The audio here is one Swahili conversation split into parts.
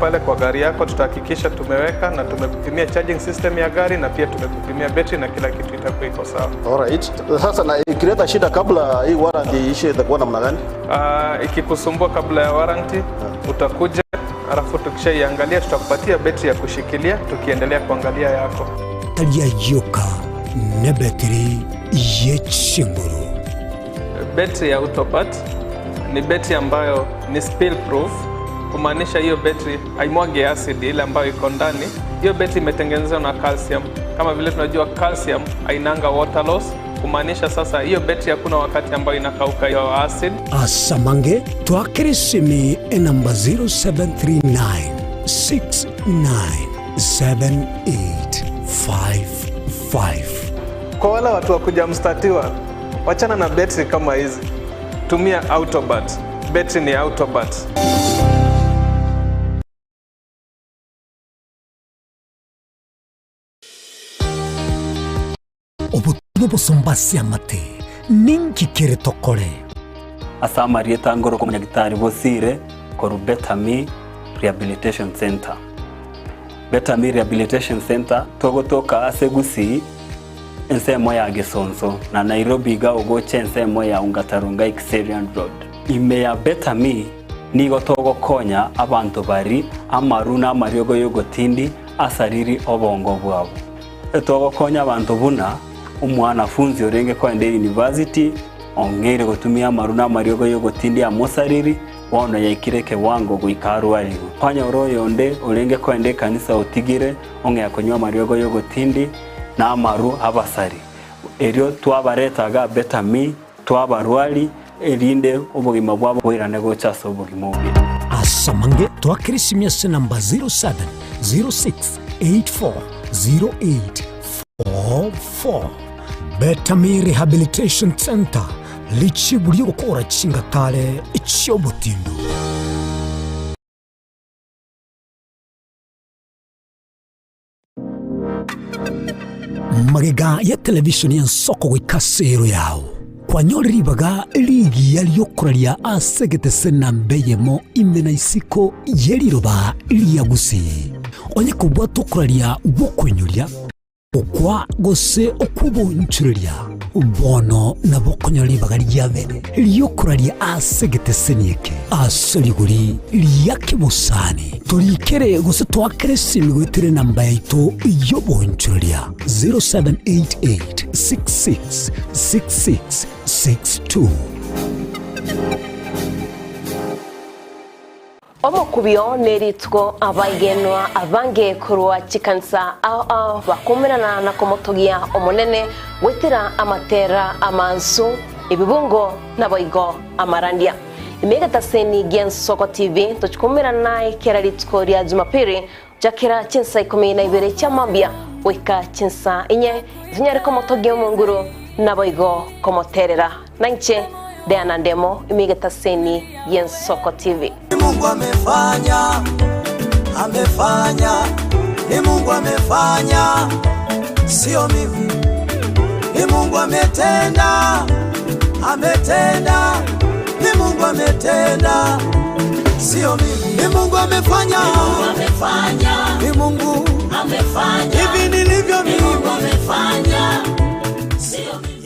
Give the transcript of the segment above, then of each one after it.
Pale kwa gari yako tutahakikisha tumeweka na tumekupimia charging system ya gari na pia tumekupimia battery na kila kitu itakuwa iko sawa. Alright. Sasa na ikileta shida kabla hii warranty ishe itakuwa namna gani? Ikikusumbua kabla ya warranty utakuja, alafu tukishaiangalia tutakupatia battery ya kushikilia tukiendelea kuangalia yako. Talia yoka na battery yechinguru. Battery ya Autobot ni battery ambayo ni spill proof. Kumaanisha hiyo battery haimwagi acid ile ambayo iko ndani. Hiyo battery imetengenezwa na calcium. Kama vile tunajua calcium hainanga water loss. Kumaanisha sasa hiyo battery hakuna wakati ambayo inakauka hiyo acid. Asamange twakirisimi namba 0739697855. Kwa wale watu wa kujamstatiwa, wachana na battery kama hizi. Tumia Autobot. Battery ni Autobot. Obusombasi amate ninki kere tokore asamari tangoro kwa nyagitari bosire koru Betami Rehabilitation Center. Betami Rehabilitation Center togotoka asegusi ensemo ya Gesonso na Nairobi ga ogoche ensemo ya Ungatarunga Xerian Road. Ime ya Betami nigo togokonya abantu bari amaruna mariogo yogotindi asariri obongo bwabo. Togokonya abantu buna umwanafunzi orenge kwenda university ongere gutumia maruna mariogo yogotindi amosariri wono yaikireke wango guikaru aligo kwanya oroyo onde orenge kwenda kanisa otigire onge yakonywa mariogo yogotindi na amaru abasari erio twabaretaga Betami twabarwali erinde obugima bwabo bwirane gochaso obugima obi asamange twakirisimya se namba 0706840844 Betami Rehabilitation Center lichiburi gukora chingatale ichyobutindu. Magega ya televishoni ya nsoko gwikasero yao kwanyoribaga ligi yaliyokuralia asegete sena mbeyemo imena isiko yeliroba liyagusi onye kubwa tokuralia bokwenyulia okwa gose okubonchuria bono na bokonyoribaga lyavene liyokuralia asegete senieke asoliguri liyakibusani tulikere gose twakere simigwetire namba yaito yobonchuria 0788666662 Omukubyo neritwo abagenwa abange kurwa chikansa ao bakumirana na komotogia omonene wetira amatera amansu ibibungo na boigo amarandia imegata seni Gensoko TV tuchikumirana keraritwo rya Jumapili jakira chinsa 12 cha mambia weka chinsa inye zinyare komotogia munguru na boigo komoterera nanche Diana Ndemo imegata seni Gensoko TV. Mungu amefanya, ni Mungu amefanya, sio mimi. Ni Mungu ametenda, ni Mungu ametenda, sio mimi. Ni Mungu amefanya, ni Mungu amefanya, hivi nilivyo mimi. Ni Mungu amefanya, sio mimi.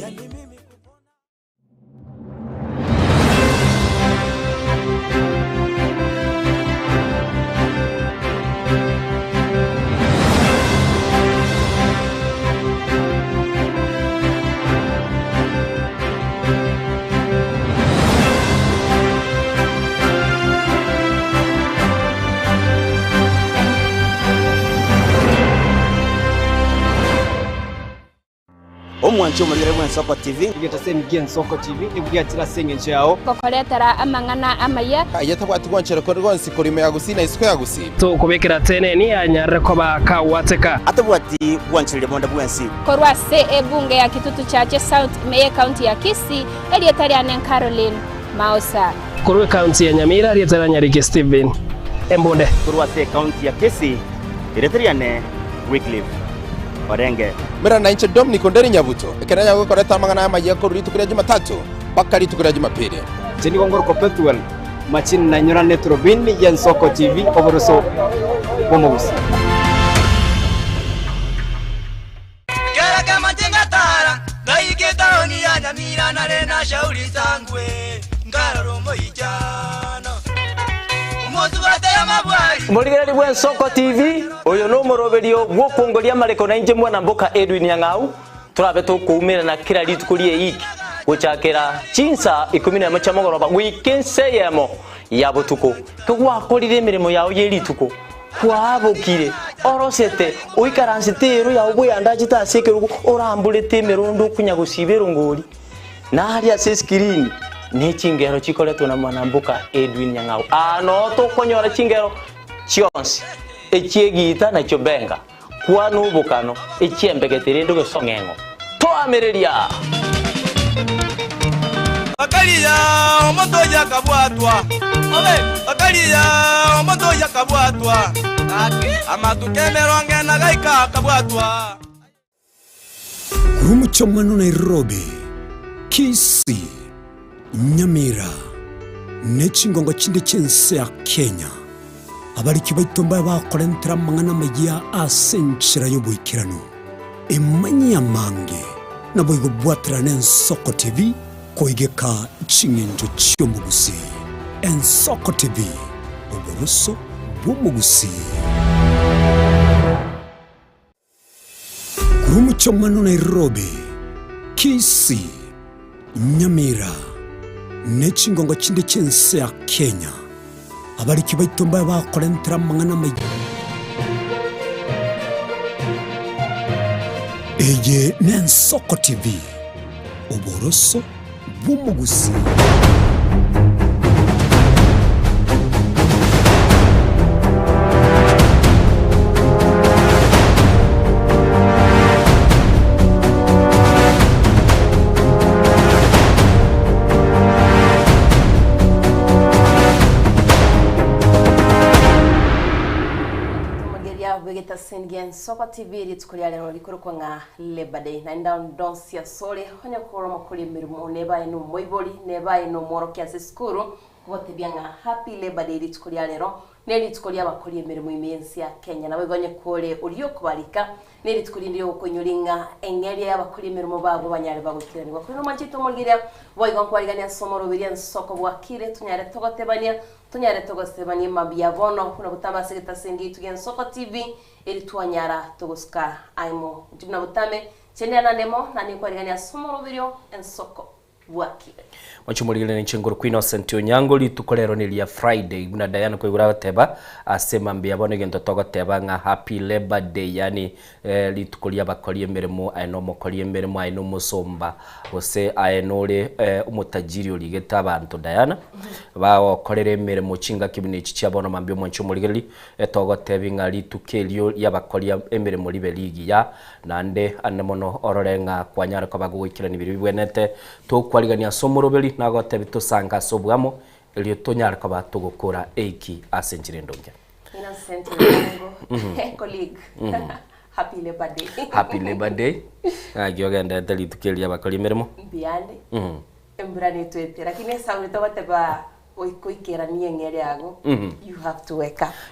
Omwancho mulire Gensoko TV igeta seni Gensoko TV ibwatira senge chao kokoretera amangana amaya ayatabwati gwanchero ko rwonsi kurime yagusina isiko yagusi to kubekera tene ni anyarre ko baka wateka atabwati gwanchire bonda bwensi korwa se ebunge ya kitutu chache South Meye County ya Kisii elietari anen Caroline Mausa korwe county ya Nyamira elietari Nyarike Steven Embonde korwa se county ya Kisii elietari ane Wycliffe Orenge mera na inche Dominic Onderi Nyabuto ekeranya gukoreta amangana amaye ko ritukira Jumatatu bakari tukira Jumapili jeni gongoro ko Petuel machini na nyora netrobin yen Soko TV oboroso bomogusi. Kera kama tingatara gaiketa oni ya Nyamira na rena shauri zangwe ngaroromo ijana umozubate ya mabwari Muligereri bwa Soko TV oyo no moroberio gwokongoria mareko na inje mwana mboka Edwin Yang'au turabe tukumira na kira litukulie iki guchakira chinsa 11 chamogoroba wikenseyemo ya butuko kugwakorire emirimo yawe yerituko kwabukire orosete uikaransitero ya ubwo yandaje tasekerugo orambulete emirundo kunya gusibero ngori nari ase screen ne chingero chikoletwa na mwanambuka Edwin Yang'au ano to konyora chingero chionsi echiegita na chobenga kwa nubukano echiembegetere ndo gesongengo to amereria Bakaliya omoto yakabwatwa Bakaliya omoto yakabwatwa amatukemero ngena gaika kabwatwa Kurumucho mwanu Nairobi, Kisii, Nyamira, nechingongo chinde chense ya Kenya. Abariki baitomba bakorentera mangana magia asenchira yobuikirano. Emanyi amange na boigo bwatira n'Ensoko TV koigeka chingenjo chyomugusi. Ensoko TV oboroso bw'omugusi. Kurumucho mwanu Nairobi, Kisii, Nyamira, nechingongo chinde chense ya Kenya. Abariki baitomba bakorentera mangana magia. Eye n'Ensoko TV oboroso bw'omugusi. Vegeta Sengen Soko TV ritukuria lero likoro kwa nga Labor Day na ndown donsia sole honya koro makuli mirimo neba ino moiboli neba ino moro kiasi skuru wote bianga happy Labor Day ritukuria lero neli ritukuria bakoli mirimo imensi ya Kenya na wegonye kole ulio kubalika neli ritukuria ndio konyolinga engeri ya bakoli mirimo babo banyale bagukirani bakuru manchito mulgiria boigon kwaligania somoro birian Soko bwakire tunyare togotebania tunyare togosebania mabia bono kuna butamba segeta sengi tugen Soko TV eri tuanyara togoska aimo tibna butame chende na demo na ni kwaligania somoro birio Ensoko bwakire Machumuligile ni chengoro Innocent Onyango litukolero ni lia Friday guna Diana kwegura teba asema mbia bono gento togo teba nga happy Labor Day yani litukolia bakolie mirimo aino mokolie mirimo aino musomba ose ainole umutajiri oligeta abantu Diana bawo kolere mirimo chinga kibine chicha bono mambio machumuligile togo tebinga litukelio yabakolia emirimo libe ligi ya nande anemono ororenga kwanyara kwabagukira ni biri bwenete to kwaligania somorobeli nagote bitusanga sobwamo elio tonyara kaba tugukura eki asenjire ndonge Innocent colleague happy Labor Day happy Labor Day agiyogenda dalitukelia bakoli mirimo biande embrani twete lakini sawito bateba oikoikera niengere yago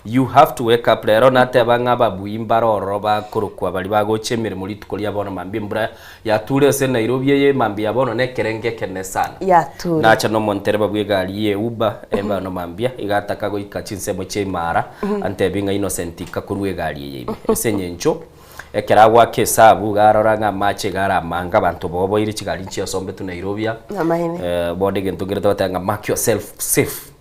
you have to wake up rero nateba ngaba buimbaro ba kurukwa bali bagoche mirimo litukolia bono mambi mbura ya ture se Nairobi ye mambi ya bono nekerenge kene sana ya ture nacha no montere babwigali ye uba emba no mambia igataka go ikachinse moche mara antebinga Innocent kakurwe gali ye esenyencho ekeragwa kesabu garoranga mache gara manga abantu bobo iri kigali nchi yosombe tu Nairobi bode gento gereta batanga mark yourself safe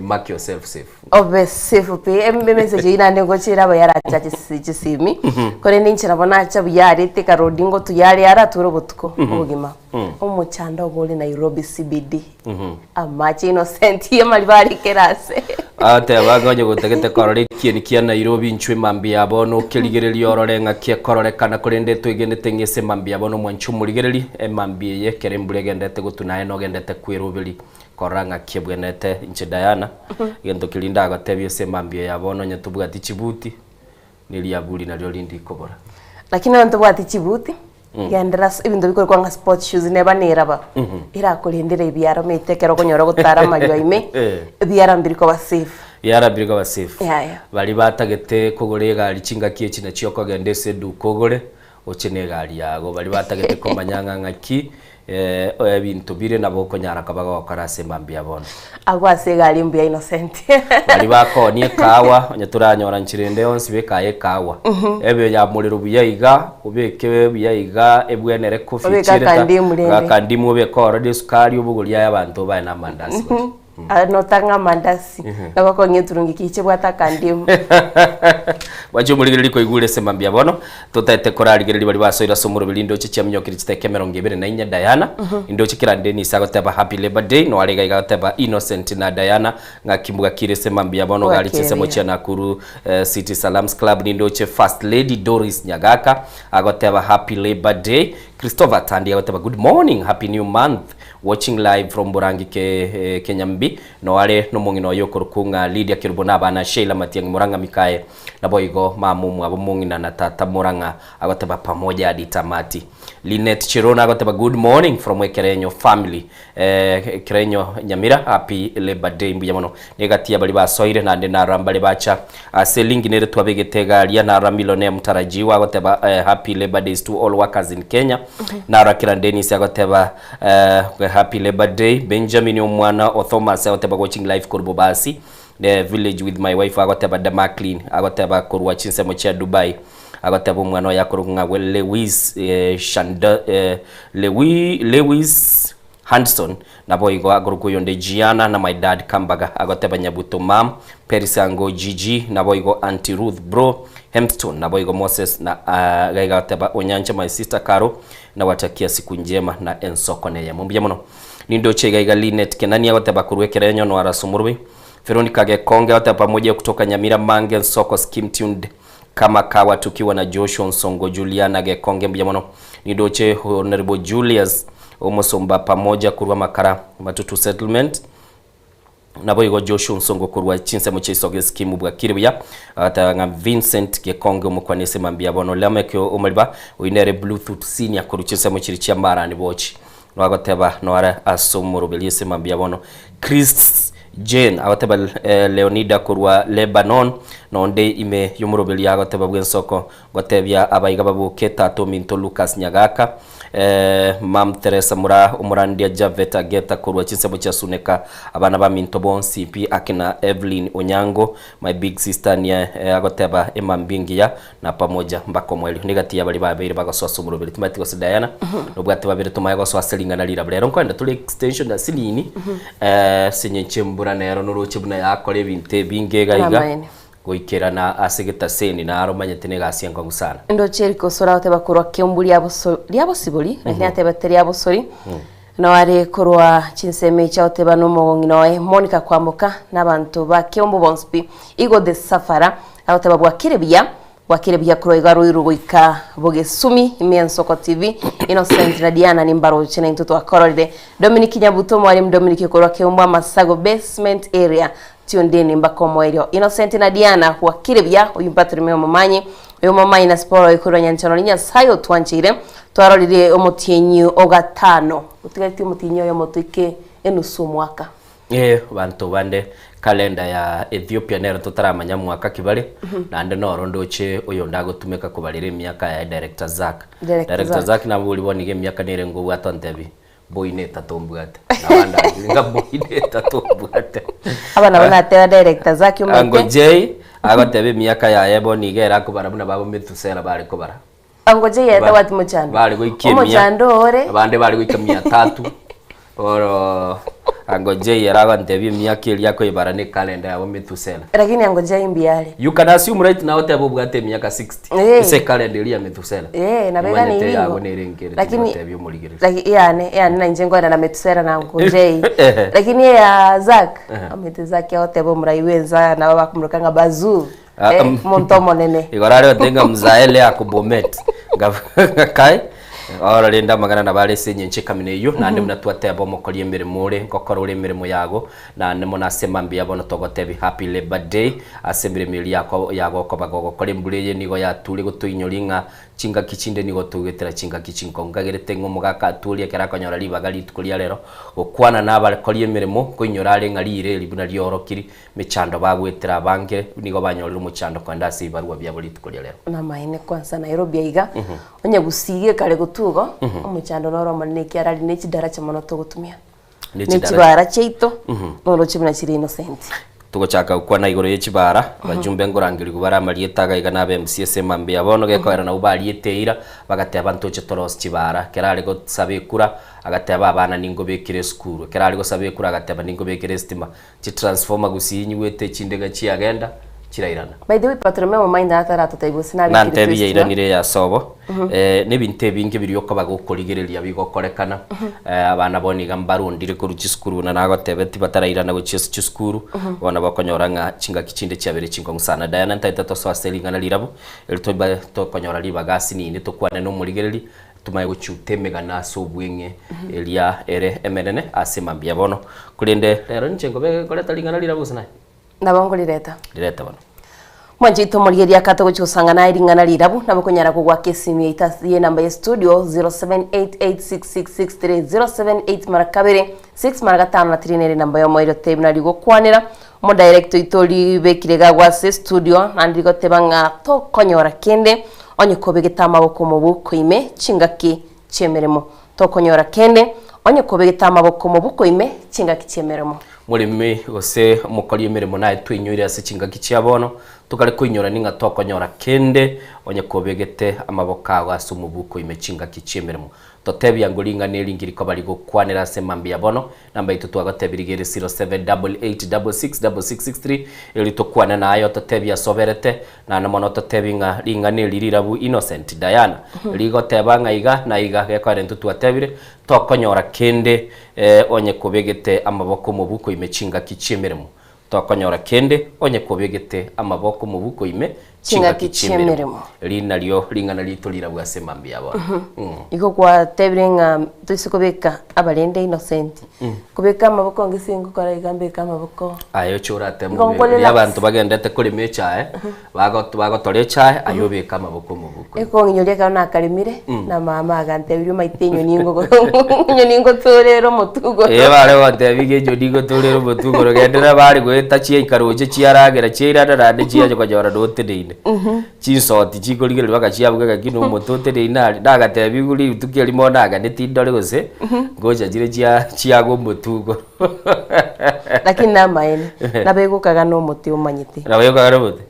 mark yourself safe obe safe pe message ina nego chira bayara chachi chisimi kore ninchira bona cha buyari tika rodingo tu yari ara turo botuko ubugima umuchanda ogole Nairobi CBD amache Innocent ye malibali kerase ate abagonye gutegete korore kieni kia Nairobi nchwe mambi abono keligereli ororenga kia korore kana kurende twegendete ngese mambi abono mwanchu muligereli mambi ye kerembule gendete gutunaye no gendete kwirubili koranga kiebwenete inche Diana gendo kilinda agatebye se mambi yabono nyatubwa tichibuti niliyabuli na lyo lindi kobora lakini abantu bwati chibuti gendera ibintu bikore kwa sport shoes neba neraba ira kulindira ibyaro metekero konyora gutara mayo ime byara mbiriko ba safe yara biriko ba safe yeah. Bali batagete kugure gari chinga kie china chioko gende sedu kugure ochene gari yago bali batagete komanyanga ngaki ebintu bire nabo konyara kabaga wakarase mbambia bono agwase gari mbia Innocent bali bakonie kawa onyaturanyora nchirende onsi bekaye kawa ebe ya muliro buyayiga ubeke buyayiga ebwenere kofichireta gakandimu beko already sukari ubugulia y'abantu bana mandasi notanga mandasi nako nyeturungi kiche bwatakandimu waje muligiriri ko igure semambia bono tutete korarigiriri bali basoira somuro bilindo chicha myokiri chiteke 24 Diana indo chikirande ni sagoteba happy labor day no alega igateba Innocent na Diana ngakimbuga kire semambia bono gali chesemo cha Nakuru City Salams Club nindo che first lady Doris Nyagaka agoteba happy labor day. Christopher Tandi agoteba good morning, happy new month, watching live from Burangi Kenyambi no wale no mungino yoko rukunga Lydia Kirubona bana Sheila Matiang Muranga Mikae na boigo mamumu abumungina na tata Muranga agoteba pamoja hadi tamati. Linet Chirona agoteba good morning from Kerenyo family Kerenyo Nyamira happy labor day mbuya mono negatia bali basoire na nde narambale bacha selingi nere twabegitega alia na ramilone mutarajiwa agoteba happy labor days to all workers in Kenya. Nara kirandeni sagoteba happy labor day. Benjamin omwana Othomas agoteba watching live kurbo basi the village with my wife agoteba Damaklin agoteba kurwa chinsemo cha Dubai agoteba omwana yakurunga Lewis Shanda Lewis Hanson nabo igo aguruko yonde Gianna na my dad Kambaga agoteba Nyabuto mam Perisango Gigi nabo igo Auntie Ruth bro Hempstone nabo igo Moses na gaiga agoteba Onyancha my sister Caro na watakia siku njema na ensokone ya mumbya muno nindo chega iga Linet Kenani agoteba kurwekera enyo no arasumurwe Veronica Gekonge agoteba pamoja kutoka Nyamira Mange Soko Skim Tuned kama kawa tukiwa na Joshua Nsongo Juliana Gekonge mbya muno nindo che Honorable Julius Omosomba pamoja kurwa makara matutu settlement nabo igo Joshua Nsongo kurwa chinse mu chisoge skimu bwa kiribya atanga Vincent Gekonge mukwanese mambia bono lamekyo omaliba uinere bluetooth senior kuruchise mu chiri cyambara ni bochi nwagoteba noara asomuro belise mambia bono Chris Jane agoteba Leonida kurwa Lebanon nonde ime yumurobeli agoteba bwensoko gotebya abayiga babuke tato Minto Lucas Nyagaka Mam Teresa umurandia Javeta Geta kurwa chinsemo cha Suneka abana ba Minto Bonsi pi akina Evelyn Onyango my big sister ni agoteba Emambingia na pamoja mbako mweli negatia bali babiri bagaswa sumurobeli timati gose Diana nobwate babiri tumaye goswa selinga na lira blero nkwenda tuli extension da silini senye chembura nero nuruche buna yakore binte bingega iga goikera na asegeta seni na aromanyete negasianga gusana ndo cheriko sora oteba kurwa kembuli yabo sibuli nate bateri yabo sori no are kurwa chinseme cha oteba no monginoe Monica Kwamboka nabantu ba Kiombo Bonspi igo de safara oteba bwakirebya kurwa igaro irugoika bogesumi Nsoko TV Innocent na Diana nimbaro chene mtoto wa Korode Dominic Nyabuto mwalimu Dominic kurwa Kiombo Masago basement area tiondeni mbako moerio Innocent na Diana wakirebya uyumpatrime omumanyi uyo mama ina sporo ikuru nyanchano linya sayo twanchire twarorire omutinyu ogatano utigati omutinyu yo motuike enusu mwaka bantu bande kalenda ya Ethiopia nero tutaramanya mwaka kibale na ande no rondoche uyo ndagotumeka kubalire myaka ya Director Zack na buli bonige myaka nere ngo bwatontebi boine tatombwate nabanda nga boine tatombwate abana bana te Director Zack umete Angojei agotebe myaka ya yebo nigera kubara buna babo Metusela bari kubara Angojei ya dawati muchando bari goikie muchando ore abande bari goikie 300 oro Angojei yaraga ntebi myaka ili yako ibarane kalenda ya Metusela lakini Angojei mbiale you can assume right now te abo bwate myaka 60 ise kalenda ili ya Metusela na bega ni hiyo lakini yani na njengo na Metusela na Angojei lakini ya Zack Zack yote abo mraiwenza na baba kumrukanga bazu montomo nene igorare otenga mzaele akubomet kai ora renda magana na bare senye nchekamine iyo nande munatwate abo mukori emirimo uri ngokora uri emirimo yago nande munasema mbia bono togotebi happy labor day asembire mili yago ko bagogo kore mbuleye nigo yaturi gutuinyoringa chinga kichinde nigo tugetera chinga kichinko ngagerete ngomugaka aturi kera konyora libaga litukuria rero gukwana nabare kori emirimo kuinyora ari ngarire libuna ryorokiri mechando bagwetera bange nigo banyorira umuchando kwanda sibarwa byabo litukuria rero na maine kwanza Nairobi aiga onye gusige kare gutugo umuchando noro manene kiarari n'ekidara kyamono tugutumia n'ekibara cyeito noro kibuna kiri innocent tugochaka kwa na igoro y'ekibara bajumbe ngorangiri kubara marietaga iga nabe MCS mambe abono gekoera na ubariyeteira bagate abantu cyo toros kibara kerari go sabekura agate abana ningo bekire skuru kerari go sabekura agate ningo bekire stima ci transformer gusinyi wete kindega cyagenda kirairana. By the way, patrome mu mind atara tutayibose nabi kiri. Nante biyiranire ya sobo. Nebinte binge biri yokoba gukorigereria bigokorekana. Abana boniga mbarundire ku rukiskuru na nagotebeti batarairana go kiskuru. Bona bakonyora nga cinga kicinde cyabere cingo musana Diana ntayita to so selinga na lirabo. Elito to konyora libagasi nini to kwane no murigereri. Tumaye gucutemega naso bwenge elia ere emenene asemambia bono. Kulinde rero ncengo be koleta lingana lirabo sana. Nabongo lireta bano mwanjito murigeria katago cyosanga na iringana lirabu nabakonyara kugwa kesimi itasiye namba ya studio 07886663 078 mara kabere 6 mara 5 na 3 namba ya moiro tebe na ligo kwanira mo director itori bekirega gwa se studio nandigo tebanga to konyora kende onye kobegeta maboko mu buko ime chingaki chemeremo to konyora kende onye kobegeta maboko mu buko ime chingaki chemeremo mulimi ose mukori emirimo naye twinyure ase chinga kichiabono tukale kuinyora ninga tokonyora kende onye kobegete amaboka aso mubuko imechinga kichiemirimo totebya ngolinga nelingiri ko bali gukwanira ase mambia bono namba itu twagatebirigere 0788666663 eli tokwana nayo totebya soberete na namono totebinga linga nelirirabu Innocent Diana ligo tebanga iga na iga gekore ntutwatebire tokonyora kende onye kobegete amaboko mubuko imechinga kichiemirimo tokonyora kende onye kobegete amaboko mubuko ime chinga kichiemirimo lina lyo lingana litolira bwase mambia bwa iko kwa tebrenga tusikobeka abalende Innocent kubeka amaboko ngisingo kora igambe amaboko ayo chorate mu yabantu bagendete kuri mecha bago tore cha ayo beka amaboko mubuko iko nginyore kana akarimire na mama agantebiri maitenyo ningo ningo torero mutugo bare wate bige ningo torero mutugo rogendera bari gweta chiye ikaroje chiaragera chira rade chiya kwa jora dote deine chinsoti chigorigere bakachiabuga kino mutote deina ndagatebi guri tukiri monaga netindore gose ngoja jire chiago mutugo lakini namaene nabekukaga no muti umanyite nabekukaga no muti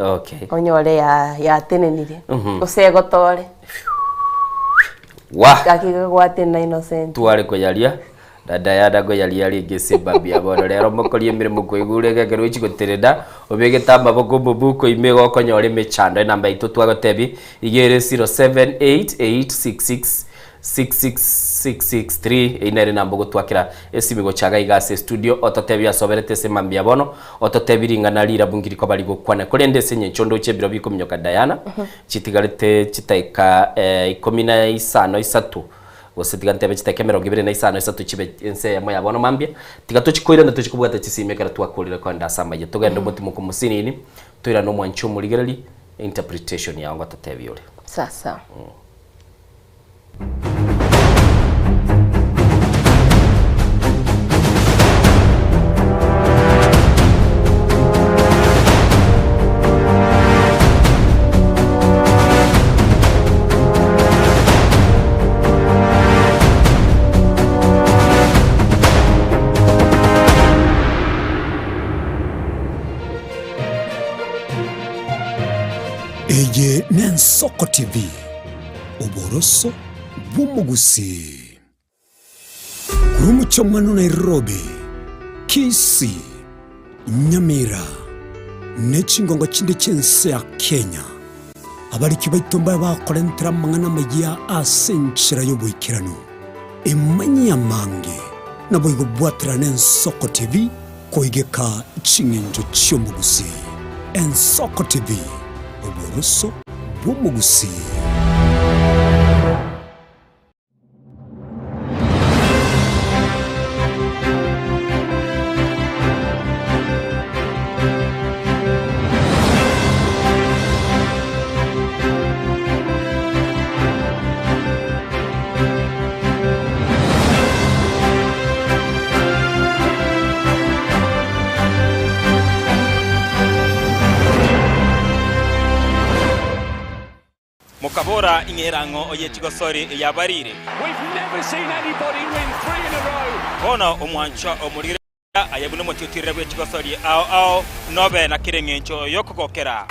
okay onyore ya tenenire gosego tore wa kakiga gwatena Innocent tuare ko yalia dada yada go yalia ligese babia bono rero mukori emirimo kwigure gegero ichigotereda obegeta maboko mubuko imego konyore mechando namba itu twagotebi igere 0788666663 inere nambo gutwakira esimigo chaga igase studio ototebi asoberete semambia bono ototebi ringana lira bungiri ko bali gukwana kurende senye chondo chebiro biko mnyoka Diana chitigarete chitaika 13 Wasitigante bechita kemero ngibire na isano isa tuchibe ense ya moya bono mambia tigato chikoira na tuchikubwata chisimekera twakolira kwa ndasamba ye tugenda muti mukumusini ni tuira no mwanchu muligerali interpretation ya ngo tatebiole sasa Eye Nensoko TV uboroso bw'umugusi Rumucho Manu Nairobi Kisii Nyamira Nechingongo chinde chense ya Kenya abariki baitomba bakorentera mangana magia asenchira yobuikirano emanya mange nabo igobwatira Nensoko TV koigeka chingenjo cy'umugusi Ensoko TV uboroso bw'umugusi Mukabora ingerango oyechigosori yabarire. We've never seen anybody win 3 in a row. Ono omwancha omurire ayabuno motitire bwechigosori ao nobe na kirengencho yokogokera.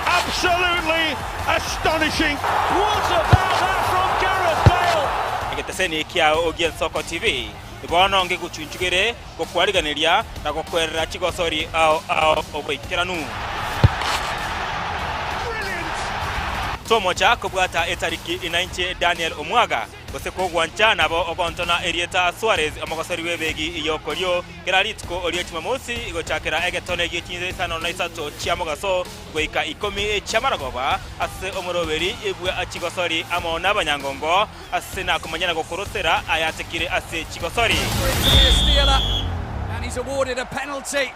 Absolutely astonishing. What about that from Gareth Bale? Egeteseni kia Ogien Soko TV. Ibono nge guchunchugere gokwariganiria na gokwerera chigosori ao obwikiranu. Somo cha kubwata etariki inainche Daniel Omwaga goseko gwancha nabo ogontona Erieta Suarez amagosori webegi iyokoryo keraritko oliye chimamosi igochakera egetone gikinze sano na isato chiamogaso goika 10 chamaragoba ase omoroberi ebwe achigosori amo nabanyangongo ase na kumanyana gokorosera ayatekire ase chigosori And he's awarded a penalty.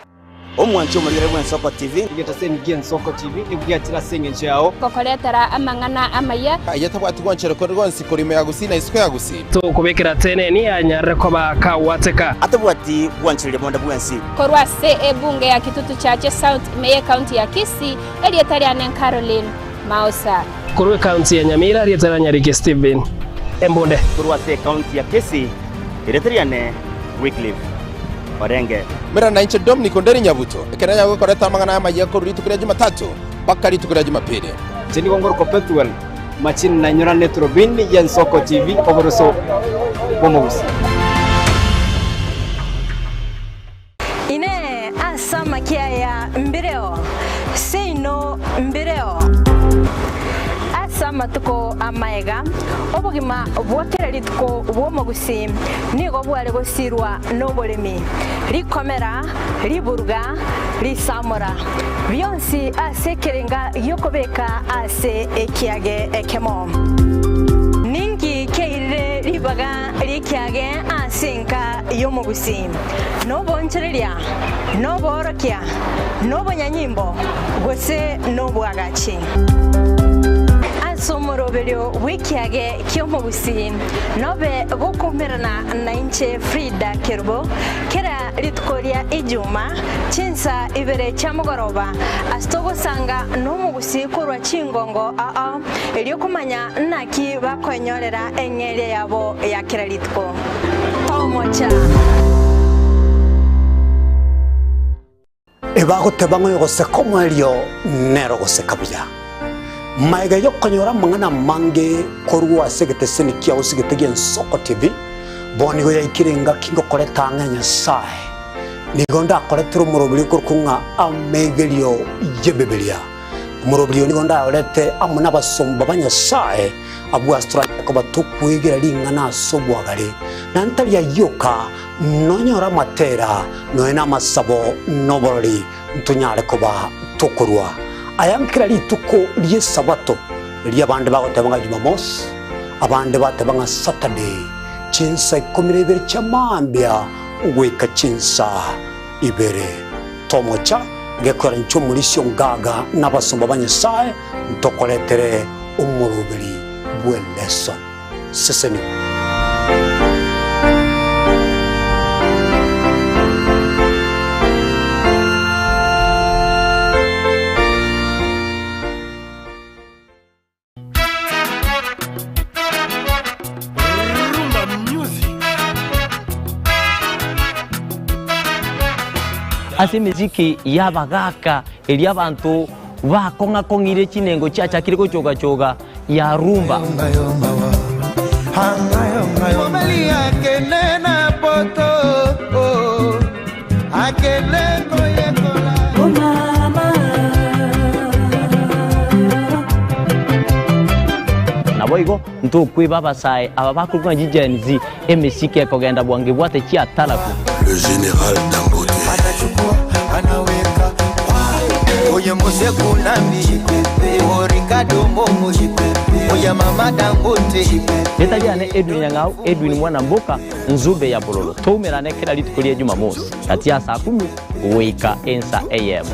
Omwancho murire bwa Soko TV Ngetaseni Gen Soko TV nibwatira sengenche yao Kokoretera amang'ana amaya Ayatabwati gwanchero ko nsikorime ya gusina isiko ya gusi. To kubekera tene ni anyare ko bakawateka. Atabwati gwanchero bonda bwansi. korwa se ebunge ya kitutu chache South Meye County ya Kisii elietari anen Caroline Mausa. Korwe County ya Nyamira rietara Nyarike Steven Embonde. Korwa se County ya Kisii rietari Wycliffe Orenge. Mera na inche Dominic Onderi Nyabuto ekeranya gukoreta amang'ana amaye ko ritukira Jumatatu mpaka ritukira Jumapili. Jeni gongor ko Petuel machin na nyora Netrobin Gen Soko TV oboroso bomogusi. Ine asama kia ya mbireo seino mbireo asama tuko amaega obugima bwokera litko bwomogusi nigo bwale gosirwa nobolemi likomera liburuga lisamura byonsi asekerenga yokobeka ase ekiage ekemo ningi keire libaga likiage asenka yomogusi nobonchereria noborokia nobonyanyimbo gose nobwagachi somorobelio wikiage kyomogusi nobe gokumerana na inche Frida Kerbo kera litkoria ijuma chinsa ibere chamugoroba astogo sanga nomugusi kurwa chingongo eliokumanya naki bakonyorera engere yabo ya kera litko tomocha ebagotebang'o gose komwelio nero gose kabia Maiga yokonyora mangana mange korwa segete senikia usigete Gen Soko TV boni go yakirenga kingo koreta nganya sai nigonda koretero murobili kurkunga amegelio yebebelia murobili nigonda olete amuna basomba banya sai abu astra ko batukwegera lingana sobwagale nantali yoka nonyora matera noena masabo noboroli ntunyale ko ba tokorwa ayankira lituko liye sabato liye abandi bagotabanga Jumamosi abandi batabanga Saturday chinsa 12 chamambia ugweka chinsa ibere tomocha gekora ncho mulisyo ngaga nabasomba banyesaye ntokoletere umurubiri bwe lesson seseni ase miziki yabagaka eli abantu bakonga kongire chinengo chacha kiri gochoga choga ya rumba naboigo ntukwi babasai aba bakurwa jijenzi emisiki ekogenda bwange bwate chia talaku le général Dangote anaweka oye mose kunambi Ricardo Momo oye mama Dangote netaliane Edwin Nyang'au Edwin mwana mboka nzube ya bololo tumerane kila litukulia Jumamosi kati ya saa 10 wika ensa AM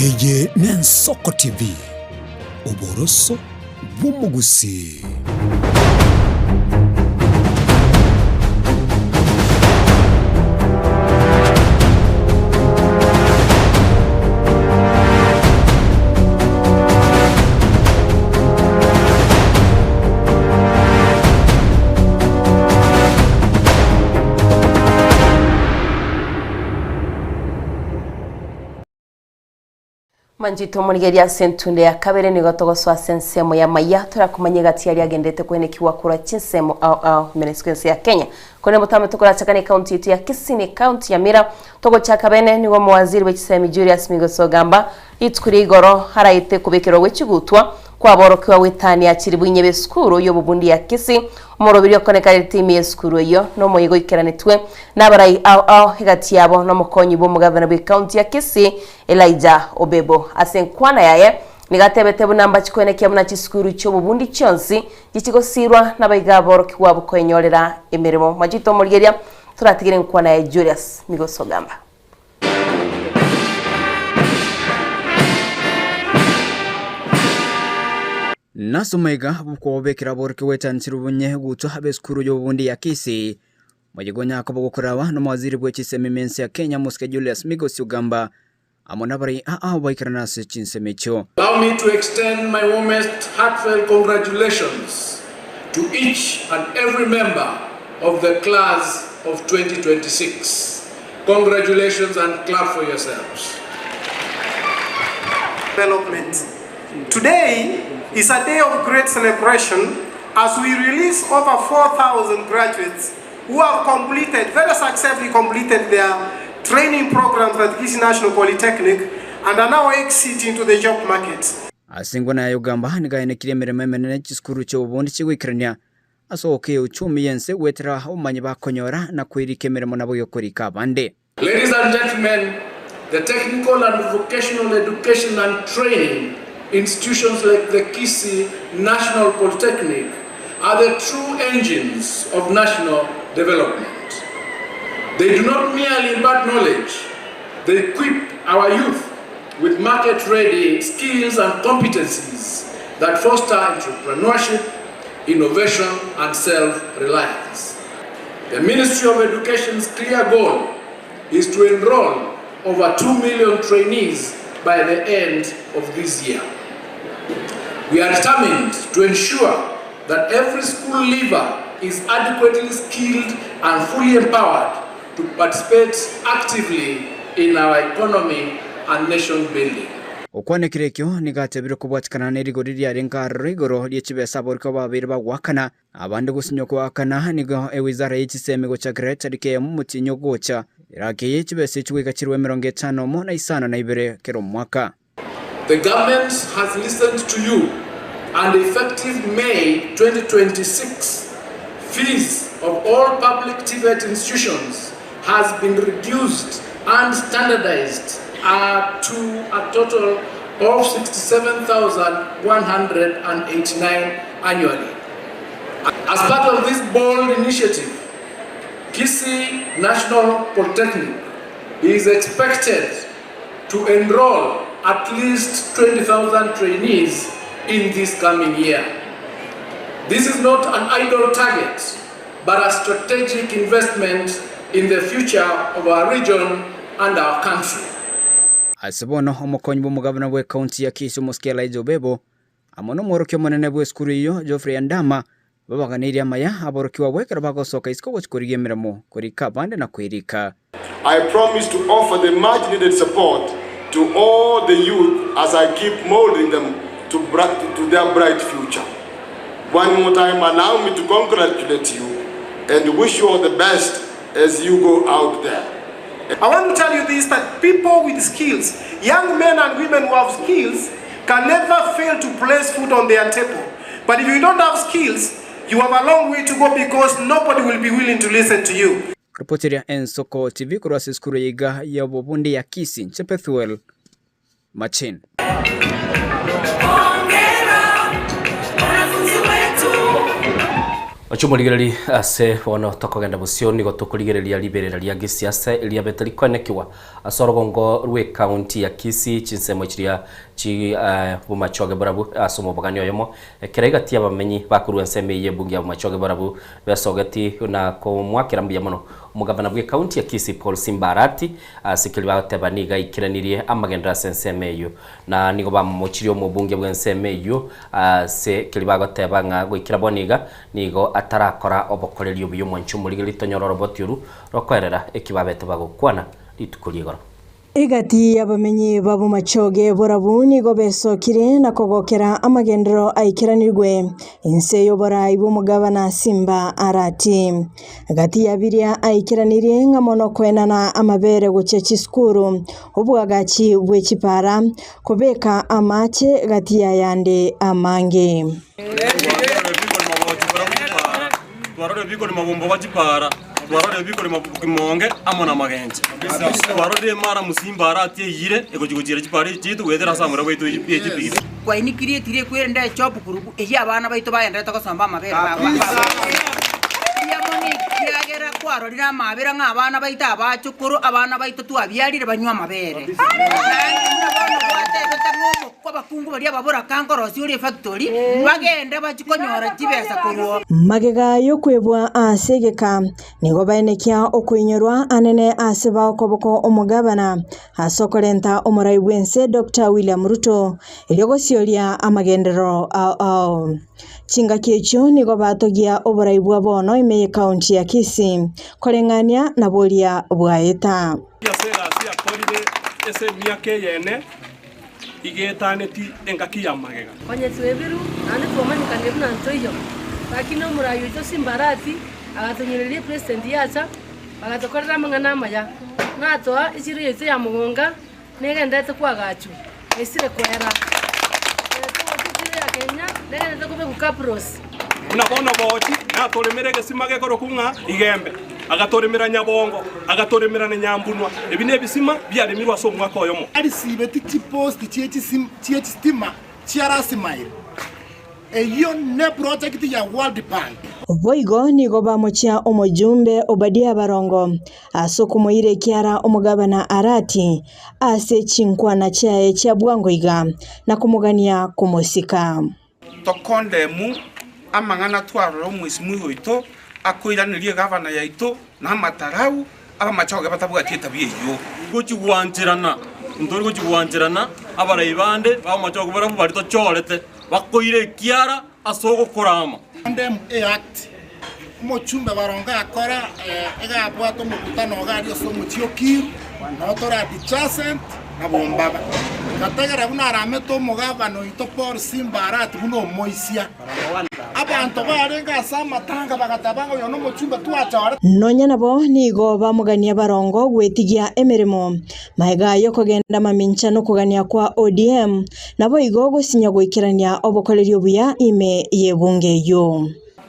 Eye Nensoko TV, Oboroso Bumugusi. Manjito murigeria sentunde ya kabere ni gotogoswa sensemo ya maya turakumanye gati yari agendete kwenekiwa kura chinsemo au menesquense ya Kenya kone mutame tukora chakane county yetu ya Kisini county ya Mira togo chakabene ni wo muwaziri w'ikisemi Julius Migoso Gamba itkuri igoro harayite kubekero w'ikigutwa kwaborokiwa witani akiri bunyebe skuru yo bubundi ya Kisi umurobiri yokoneka team ya skuru yo no moyigo ikeranitwe n'abarayi au hagati yabo no mukonyi bo mugavana bwe county ya Kisi Elijah Obebo asenkwana yaye nigatebete bunamba chikwenekya muna chiskuru cyo bubundi cyonsi gikigosirwa n'abayigaborokiwa bukwenyorera emirimo majito murigeria turatigire nkwana ya Julius Migoso Gamba. Nasomega bukobekera borke wetansiru bunye guto habeskuru yo bundi ya Kisi majigonya ko bugukurawa no mawaziri bw'ikisemi mensi ya Kenya Muske Julius Migoso Gamba amona bari baikirana se chinsemecho. Allow me to extend my warmest heartfelt congratulations to each and every member of the class of 2026. Congratulations and clap for yourselves. Development. Today is a day of great celebration as we release over 4,000 graduates who have very successfully completed their training programs at Kisi National Polytechnic and are now exiting to the job market. Asingwa na Ugamba nigaine kiremere menene chiskuru cyo ubundi chigwikrania asoke uchumi yense wetera umanyi bakonyora na kwirikemeremo nabo yokorika bande. Ladies and gentlemen, the technical and vocational education and training institutions like the Kisi National Polytechnic are the true engines of national development. They do not merely impart knowledge, they equip our youth with market-ready skills and competencies that foster entrepreneurship, innovation, and self-reliance. The Ministry of Education's clear goal is to enroll over 2 million trainees by the end of this year. We are determined to ensure that every school leaver is adequately skilled and fully empowered to participate actively in our economy and nation building. Okwane kirekyo nigatebire kubwatikana n'erigori rya rengarro igoro ry'ekibesa boriko babiri bagwakana abandi gusinyo kwakana nigo ewizara y'ikisemi go chakret rike mu mutinyo gocha irakeye ekibesa ekigwika kirwe 52 kero mwaka. The government has listened to you and effective May 2026 fees of all public TVET institutions has been reduced and standardized to a total of 67,189 annually. As part of this bold initiative, Kisi National Polytechnic is expected to enroll at least 20,000 trainees in this coming year. This is not an idle target, but a strategic investment in the future of our region and our country. Asibono omukonyi bw'omugabana bwe county ya Kisi Muske Elijah Obebo amono morokyo monene bwe skuru iyo Geoffrey Andama babaganiri amaya aborokiwa bwekera bagosoka isiko bwikoriye miramo kuri kabande na kwirika. I promise to offer the much needed support to all the youth as I keep molding them to their bright future. One more time, allow me to congratulate you and wish you all the best as you go out there. I want to tell you this, that people with skills, young men and women who have skills, can never fail to place food on their table. But if you don't have skills, you have a long way to go because nobody will be willing to listen to you. Reporteria Ensoko TV kurasa skuru yiga ya bobundi ya Kisi Chepethuel Machin. Ochumurigereri ase wono tokogenda busio nigo tukurigereria liberera ria gisiasa iria betari konekiwa asorogongo rwe county ya Kisii chinsemo chiria chi bumachoge borabu asomo bogani oyomo keraiga tia bamenyi bakuru enseme ye bungi ya bumachoge borabu besogeti na ko mwakira mbuya mono umugabana bwe county ya Kisii Paul Simbarati asikili batebaniga ikiranirie amagenda senseme yo na nigo bamuchirio mu bungi bwe enseme yo se kilibago tebanga gwikira boniga nigo atarakora obokorerio buyo mwanchu muri litonyororo botiuru rokorera ekibabete bagukwana litukuliegora igati abamenyi babu machoge borabu nigo besokire na kogokera amagendero aikiranirwe inse yobora ibu mugabana Simba Arati gati yabiria aikiranire ngamono kwenana amabere guchechi skuru ubwagachi bwechipara kubeka amache gati yande amange twarore biko ni mabombo bachipara twarore biko ni mabukimonge amona magenje twarore mara Musimba Arati yire ekojigojira chipara chitu wethera samura baitu ipigire kwa ini create kwenda chop group eya abana baitu bayenda tokosamba amabere baba yamoni kiagera kwarorira amabere ng'abana baita abachukuru abana baitu twabyarire banywa amabere kwa bakungu bali ababura kankorosi uri factory bagenda bachikonyora chibesa kuruo magega yokwebwa asegeka nigo baenekia okuinyorwa anene aseba okoboko omugabana asokolenta omuraibwense Dr. William Ruto eliogosyoria amagendero chinga kecho nigo batogia oburaibwa bono ime county ya Kisii korengania na bolia bwaeta yasera sia korire ese miake yene igetaneti engaki ya magega onye twebiru nane twomanyikaniru na ntoyo lakini omurayo ito Simba Arati agatonyereri president yacha agatokorera mangana amaya natoa ichiri yete ya mugonga negendete kwagachu esire kwera Kenya nende kube kukapros unabona bochi natoremere gesima gekoro kunga igembe agatoremera nyabongo agatoremera ne nyambunwa ebine bisima byarimirwa so mwaka oyomo ari sibeti tipost chieti stima chiarasimaire eyo ne project ya World Bank boigo nigo bamuchia omujumbe Obadia Barongo asokumuire kiara omugabana Arati ase chinkwana chae cha bwangoiga na kumugania kumusika tokonde mu amangana twaro mwisimu hoito akoiranirie gavana yaito na matarau amachoge batabwatita biyo gochigwanjirana ndori gochigwanjirana abaraibande bamachoge barabu barito chorete bakoire kiara asogo korama ndem act mochumbe Baronga akora egabwato mukutano gario so muchiokiru na tora adjacent na bombaba kategera kuna arameto mugabano ito Paul Simba Arati buno moisia abantu barenga sama tanga bagatabanga yo no mochumbe twachara nonya nabo nigo bamugania Barongo gwetigia emeremo maiga yo kogenda mamincha no kugania kwa ODM nabo igo gosinya gwikirania obokolerio buya ime yebunge yo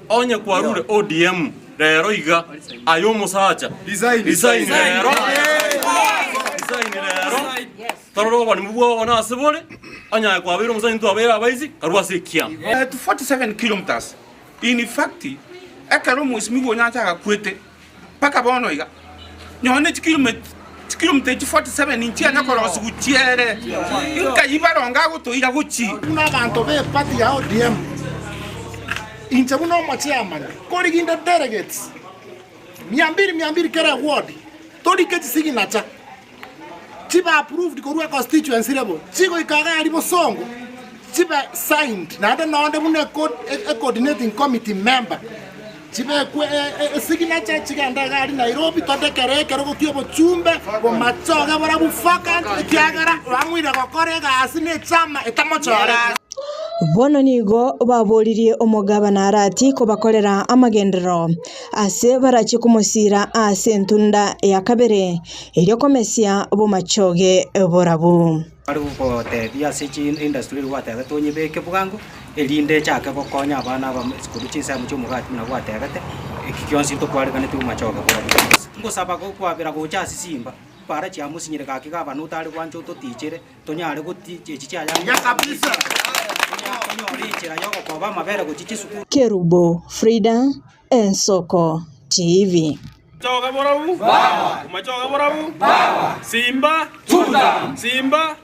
onye kwarure ODM rero iga ayo musacha design rero taroro bani mubwo ona asebole anya kwa biro musaini tu abera abaizi karwa sekia to 47 kilometers in fact ekaro musimi wonya cha kwete paka bono iga nyone kilometer 47 inchi anya korosi gutiere inka yibaronga gutuira guchi kuna bantu be party ya ODM incha buno machiama kori ginda delegates 200 kera ward tori keti signature chiba approved korua constituency level chigo ikaga alibo songo chiba signed na anda naonde mune coordinating committee member chiba kwe signature chiganda gari Nairobi tondekere kero gokio chumbe bo machoga bara bufaka kiagara bamwira gokorega asine chama etamochora bono nigo babolirie omugabana Arati ko bakorera amagendero ase barachi kumusira ase ntunda ya kabere elyo komesia bumachoge borabu ari ko te dia sechi industry rwata gatonye beke bugango elinde chake gokonya abana ba skulu chisa muchumugati na rwata gate ikikyonsi to kwari kana tu machoge borabu ngo saba ko kwabira go chasi Simba para cha musinyire kaki ka banu tari kwancho to tichere to nyare go tiche chicha ya kabisa Kerubo Frida, Ensoko TV. Machoka borabu? Bawa. Machoka borabu? Bawa. Simba? Tuta. Simba?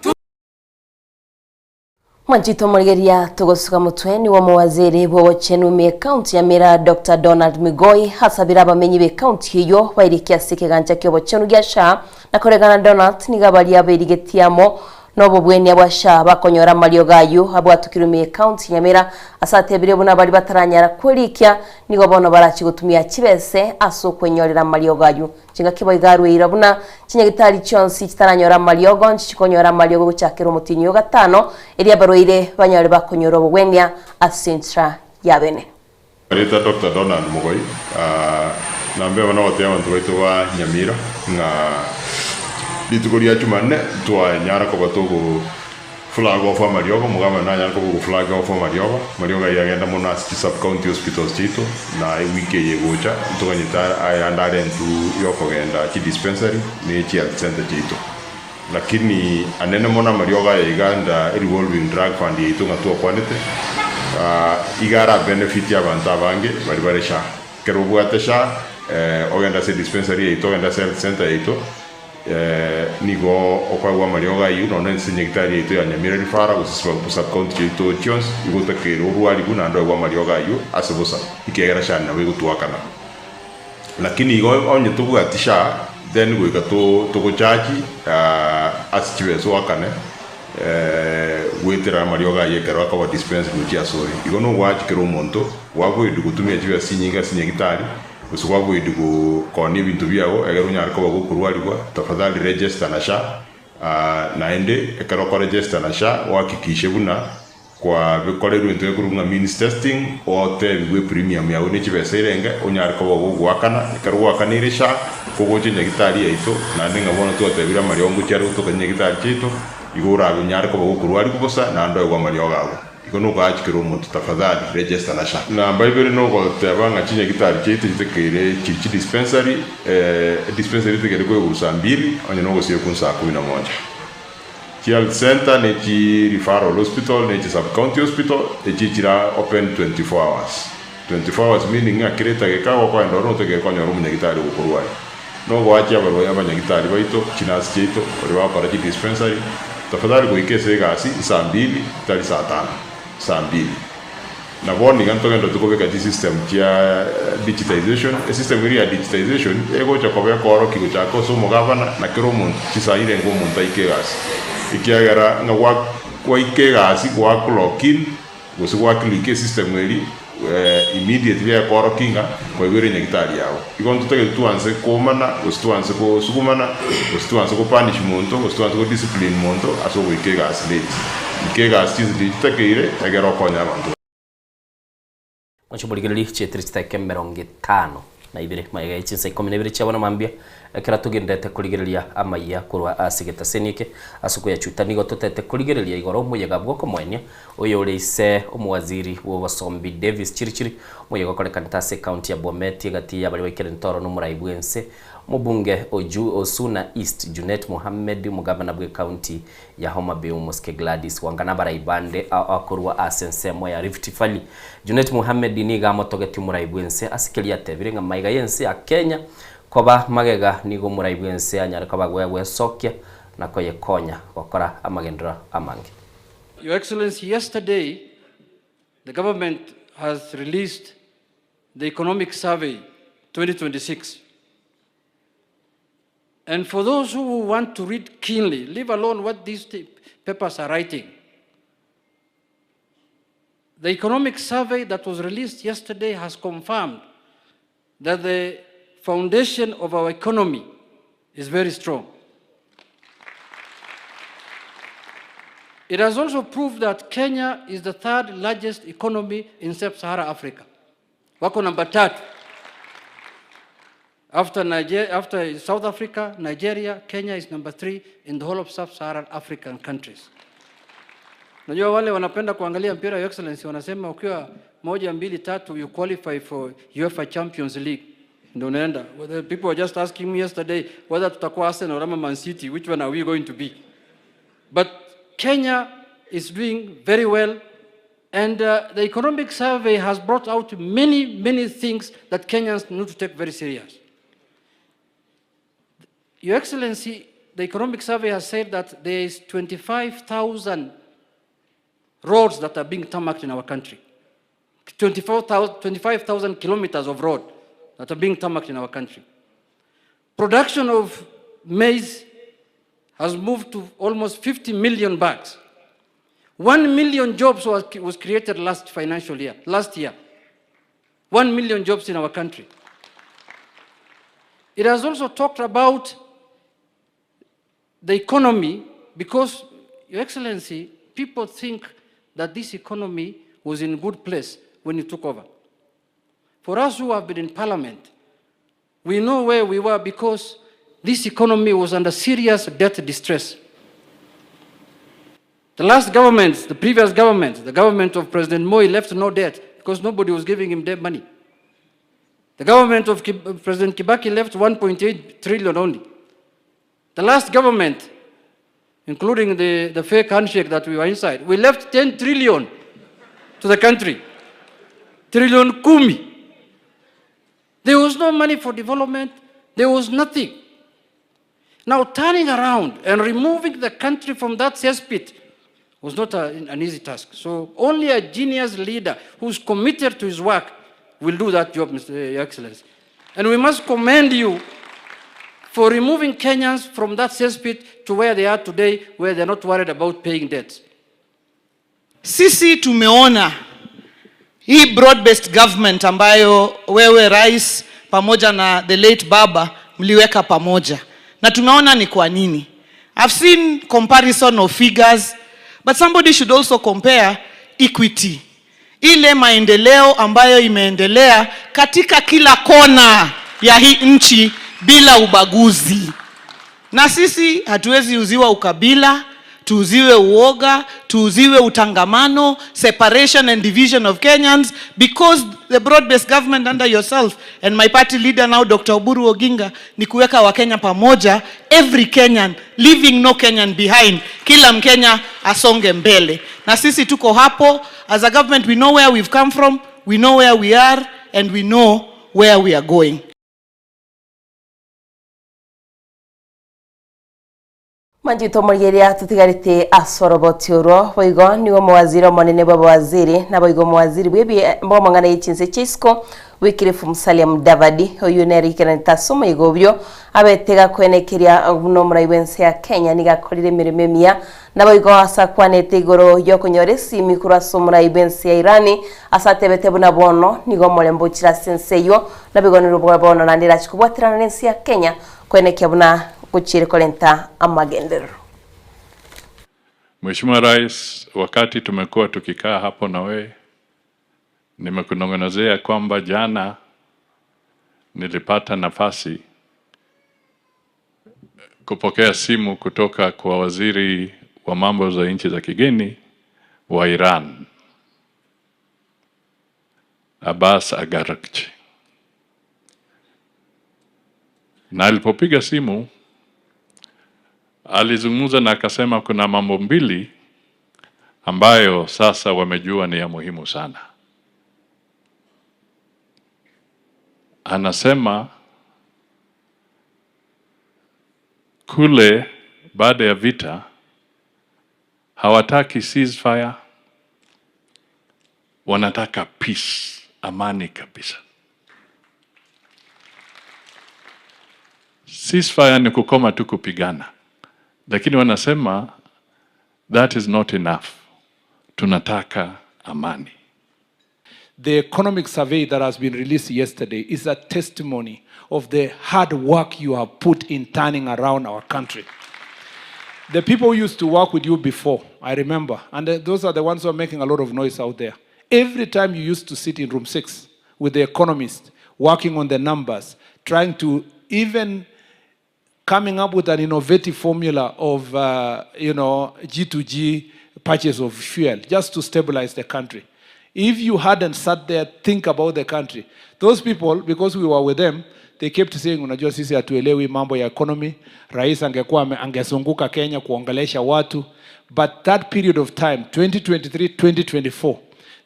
Mwanjito Murigeria tugosuka mutweni wa mawaziri wa Chenumi county ya Mira Dr. Donald Migoi hasabira abamenyi be county hiyo bairikia sikiganja kyo Chenu gyasha na koregana Donald nigabali abirigetiamo nobo bweni abasha bakonyora Mario gayu abwatukirumi county ya Mira asatebire buna bali bataranyara kwerikia nigo bono barachi gutumia kibese aso kwenyorera Mario gayu cinga kibo igarwe irabuna kinyagitari chonsi kitaranyora Mario gonchi chikonyora Mario guchakira mutinyo gatano eria baroire banyore bakonyora bwenya asintra yabene Rita Dr. Donald Mugoi nambe wana wote abantu baitu wa Nyamira nga litukoria chumane twa nyara ko batogo flag of Mariogo mugama na nyara ko flag of Mariogo yagenda mona sub county hospitals chito na wiki yegocha tokanyita ayandare ntu yokogenda chi dispensary ni chi health center chito lakini anene mona Mariogo yaganda revolving drug fund yito ngatu kwanete igara benefit ya banta bange bari baresha kerubu atesha ogenda se dispensary yito ogenda health center yito nigo okwa Mariogo yu no nense nyegitari yito ya Nyamira rifara usiswa county yito chons igota kero ruali kuna ndo wa Mariogo yu asebusa ikegera shana we gutuakana lakini igo onye tubu atisha then go gato to chaji asichiwe so akane wetera Mariogo yekero akwa dispensary gutia sori igo no wachi kero monto wabo idugutumia chiwe sinyegitari usukwabu idugu koni bintu byabo egero nyariko bagukurwarirwa tafadhali register na SHA naende ekero ko register na SHA wakikishe buna kwa bikorerwa into ekurunga means testing ote biwe premium yawe n'ikibese irenge onyariko bagugwakana ekero wakanire SHA kugoje nyagitari yaito nande ngabona twatebira Mariogo cyari utokanye gitari cyito igura nyariko bagukurwarirwa gusa nando egwa Mariogo abo ikono kwa achikiro umuntu tafadhali register na SHA na mbaibere no gotebanga kinye gitari cyite kitekere chichi dispensary tekere ko urusa 2 onye no gosiye kunsa 11 Health center ne chi referral hospital ne chi sub county hospital e chi chira open 24 hours 24 hours meaning akireta gekawa kwa ndoro teke kwa nyoru munyagitari ukurwai no gwachi abaro y'abanyagitari baito chinasi cyito ori bakora chi dispensary tafadhali ko ikese gasi saa 2 tali saa 5 saa 2 na boni ganto ngendo tukobeka di system ya digitization a system ya digitization ego chakobe koro kigo chako so mugavana na kero mun chisaire ngo mun taike gas ikiagara nga wa ike gas kwa clockin go so wa click system eri immediately ya koro kinga kwa wire nyagitari yao igonto tege tuanze komana tuanze ko sukumana tuanze ko punishment tuanze ko discipline monto aso go ike gas late ike gas tizitekire egero konya abantu Mwachibuligirili chetrista kemeronge 5 na ibire mayiga ichinsa 12 chabona mambia kera tugendete kuligirilia amaya kurwa asigeta senike asuko ya chutanigo totete kuligirilia igoro muyaga bwoko mwenya oyo uleise omwaziri wo basombi Davis Chirichiri muyaga kole kantase county ya Bomet gati ya bali wekere ntoro no muraibwense mubunge oju Osuna East Junet Mohammed mugabana bwe county ya Homa Bay Moske Gladys wangana baraibande akurwa asense moya Rift Valley Junet Mohammed niga motogeti muraibwense asikelia tebirenga maiga yense ya Kenya koba magega nigo muraibwense anyarika bagwe sokya nakoye konya wakora amagendra amange. Your Excellency, yesterday the government has released the economic survey 2026. And for those who want to read keenly, leave alone what these papers are writing. The economic survey that was released yesterday has confirmed that the foundation of our economy is very strong. It has also proved that Kenya is the third largest economy in Sub-Saharan Africa. Wako number 3. After South Africa, Nigeria, Kenya is number 3 in the whole of Sub-Saharan African countries. Najua wale wanapenda kuangalia mpira, Your Excellency, wanasema ukiwa 1, 2, 3 you qualify for UEFA Champions League. Ndio unaenda. People were just asking me yesterday whether tutakuwa Arsenal or Man City, which one are we going to be? But Kenya is doing very well And the economic survey has brought out many things that Kenyans need to take very serious. Your Excellency, the economic survey has said that there is 25,000 roads that are being tarmacked in our country. 25,000 kilometers of road that are being tarmacked in our country. Production of maize has moved to almost 50 million bags. 1 million jobs was created last year. 1 million jobs in our country. It has also talked about the economy because, Your Excellency, people think that this economy was in a good place when you took over. For us who have been in Parliament, we know where we were because this economy was under serious debt distress. The last government, the previous government, the government of President Moi left no debt because nobody was giving him debt money. The government of President Kibaki left 1.8 trillion only. The last government, including the fake handshake that we were inside, we left 10 trillion to the country. Trillion kumi. There was no money for development. There was nothing. Now turning around and removing the country from that cesspit was not an easy task. So only a genius leader who's committed to his work will do that job, Your Excellency. And we must commend you for removing Kenyans from that cesspit to where they are today, where they're not worried about paying debts. Sisi tumeona hii broad-based government ambayo wewe rais pamoja na the late baba mliweka pamoja. Na tumeona ni kwa nini. I've seen comparison of figures, but somebody should also compare equity. Ile maendeleo ambayo imeendelea katika kila kona ya hii nchi bila ubaguzi. Na sisi hatuwezi uziwa ukabila, tuuziwe uoga, tuuziwe utangamano, separation and division of Kenyans, because the broad-based government under yourself and my party leader now, Dr. Oburu Oginga, ni kuweka wa Kenya pamoja, every Kenyan, leaving no Kenyan behind, kila Mkenya asonge mbele. Na sisi tuko hapo, as a government we know where we've come from, we know where we are, and we know where we are going. Manjito murigeria tutigarite asorobotioro boigo niwo mawaziri monene baba waziri na boigo mawaziri bwebi mbomangana yichinse chisco Wycliffe Musalia Mudavadi oyu nerikana tasoma igobyo abetega kwenekeria no muraibense ya Kenya nigakorire mirime mia na boigo asakwanete igoro yokonyoresi mikura somuraibense ya Irani asatebete buna bono nigo molembo chira senseyo na bigonero bono na ndira chikubwatirana nensi ya Kenya kwenekia buna kuchire kolenta amagendero. Mheshimiwa Rais, wakati tumekuwa tukikaa hapo na wewe, nimekunong'onezea kwamba jana nilipata nafasi kupokea simu kutoka kwa waziri wa mambo za nchi za kigeni wa Iran, Abbas Araghchi. Na alipopiga simu alizungumza na akasema kuna mambo mbili ambayo sasa wamejua ni ya muhimu sana. Anasema kule baada ya vita hawataki ceasefire, wanataka peace, amani kabisa. Ceasefire ni kukoma tu kupigana. Lakini wanasema that is not enough. Tunataka amani. The economic survey that has been released yesterday is a testimony of the hard work you have put in turning around our country. The people who used to work with you before, I remember, and those are the ones who are making a lot of noise out there. Every time you used to sit in room 6 with the economists, working on the numbers, trying to even coming up with an innovative formula of, G2G purchase of fuel, just to stabilize the country. If you hadn't sat there, think about the country. Those people, because we were with them, they kept saying, unajua sisi hatuelewi mambo ya economy, rais angezunguka Kenya kuongelesha watu. But that period of time, 2023, 2024,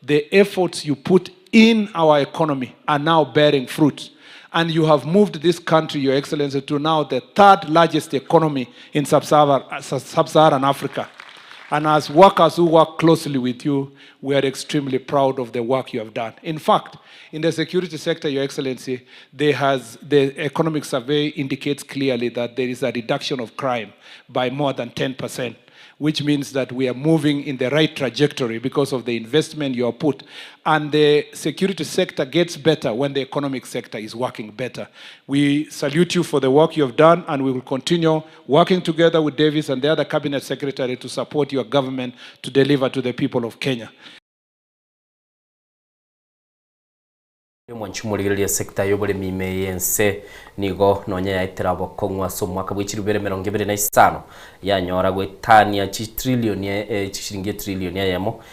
the efforts you put in our economy are now bearing fruit. And you have moved this country, Your Excellency, to now the third largest economy in sub-Saharan Africa. And as workers who work closely with you, we are extremely proud of the work you have done. In fact, in the security sector, Your Excellency, the economic survey indicates clearly that there is a reduction of crime by more than 10%, which means that we are moving in the right trajectory because of the investment you have put. And the security sector gets better when the economic sector is working better. We salute you for the work you have done, and we will continue working together with Davis and the other cabinet secretary to support your government to deliver to the people of Kenya. Mwanchumuriria sekta y'uburimi meyense nigo nonya yaitira bokongwa so mwaka bw'ikirubere 2025 yanyora gwetania shilingi trillion yamo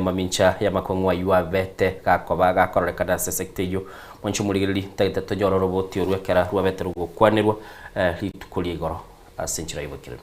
mamincha ya makongwa yuavete gakoba gakorekana sekta yo mwanchumuriri tagita tojoro roboti urwekera rwabete rugukwanirwa litukuri igoro asenchira ibokire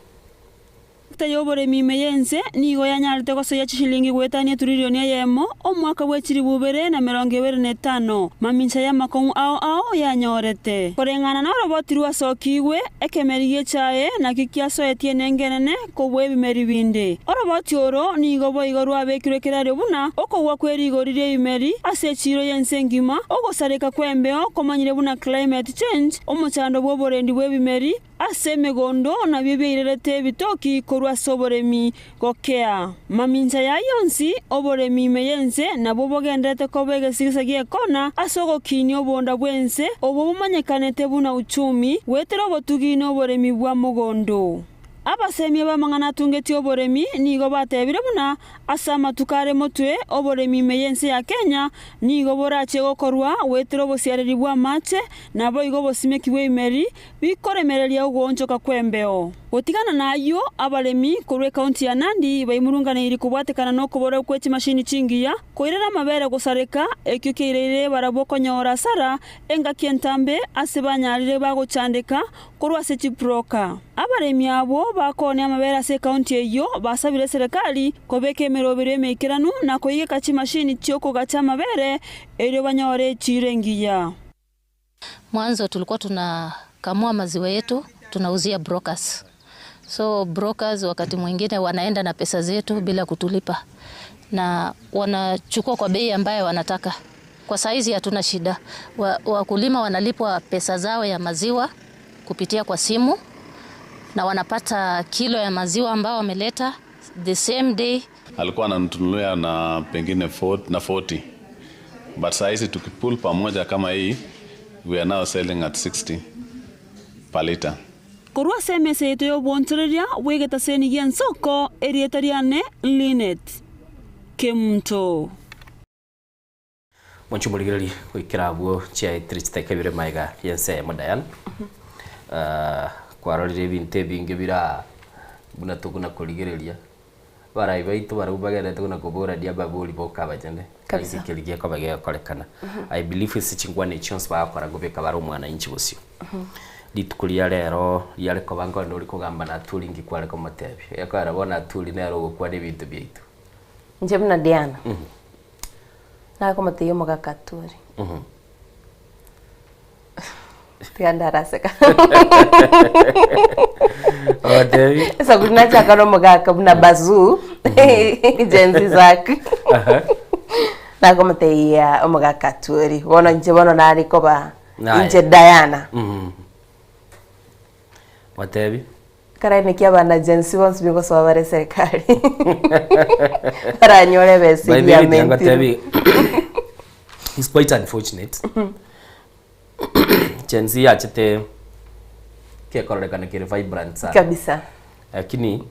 Tayoboremi meyense nigo yanyarite gosoya shilingi gwetania trillioni yemo omwaka bw'ekiri 2025 mamincha ya makongu ao yanyorete korengana na roboti rwasokiwe ekemerigie chae na kikiasoetie nengenene kobwe bimeri binde oroboti oro nigo boigo rwabekirwe kirario buna okogwa kwerigoririe imeri ase chiro yense ngima ogosareka kwembeo komanyire buna climate change omochando bw'oborendi bw'ebimeri ase megondo na bibirerete bitoki korwa soboremi gokea mamincha ya yonsi oboremi meyense nabo bogendete kobegesigisagie kona asogo kinyo bonda bwense obo bumanyekanete buna uchumi wetero botugino oboremi bwa mugondo abasemi bamangana tungeti oboremi nigo batebire buna asama tukare motwe oboremi meyense ya Kenya nigo borache gokorwa wetero bosiareri bwa mache nabo igo bosimekiwe imeri bikoremereria ugonjoka kwembeo otigana nayo abalemi kurwe county ya Nandi baimurunganira kubwatekana no kubora kweti mashini chingiya koirera mabere gusareka ekyokeirere barabokonyora sara enga kentambe asebanyarire bagochandika kurwa sechiproka abalemi abo bakone amabere ase county eyo basabire serikali kobeke merobere mekiranu na koyike kachi mashini cyoko gacha mabere eryo banyore chirengiya. Mwanzo tulikuwa tunakamua maziwa yetu tunauzia brokers. So brokers wakati mwingine wanaenda na pesa zetu bila kutulipa na wanachukua kwa bei ambayo wanataka. Kwa saizi hatuna shida. Wakulima wanalipwa pesa zao ya maziwa kupitia kwa simu na wanapata kilo ya maziwa ambao wameleta the same day. Alikuwa anatununulia na pengine 40, but saizi tukipull pamoja kama hii we are now selling at 60 per liter. Korwa semese yetu yo bontereria wegeta senigia nsoko erietariane Linet Kemto Mwanchumurigiri kwikirabwo chia itriste kabire maiga yense modayan kwarorire binte binge bira buna tuguna kurigereria barai baitu barubagera tuguna kubura dia babuli boka bajende kabisa kiligia ko bagaya korekana I believe is chingwa ne chance ba akora gobeka baro mwana inchi bosio litukuria rero yale ko bango ndori kugamba na tulingi kwale ko matebi yakara bona tuli nero gukwa ne bintu byaitu nje mna Diana na ko mateyo magakaturi Tiandaraseka. Oh, Devi. Sasa kuna chakaro magaka buna bazu jenzi zake. Na kama teia omagaka turi. Bona nje bona nari ko ba nje Diana. What Devi? Kara ni kia bana jensi wants bingo so bare serikali. Para nyole besi ya menti. It's quite unfortunate. Chenzi achete kia korekana kire vibrant sana kabisa, lakini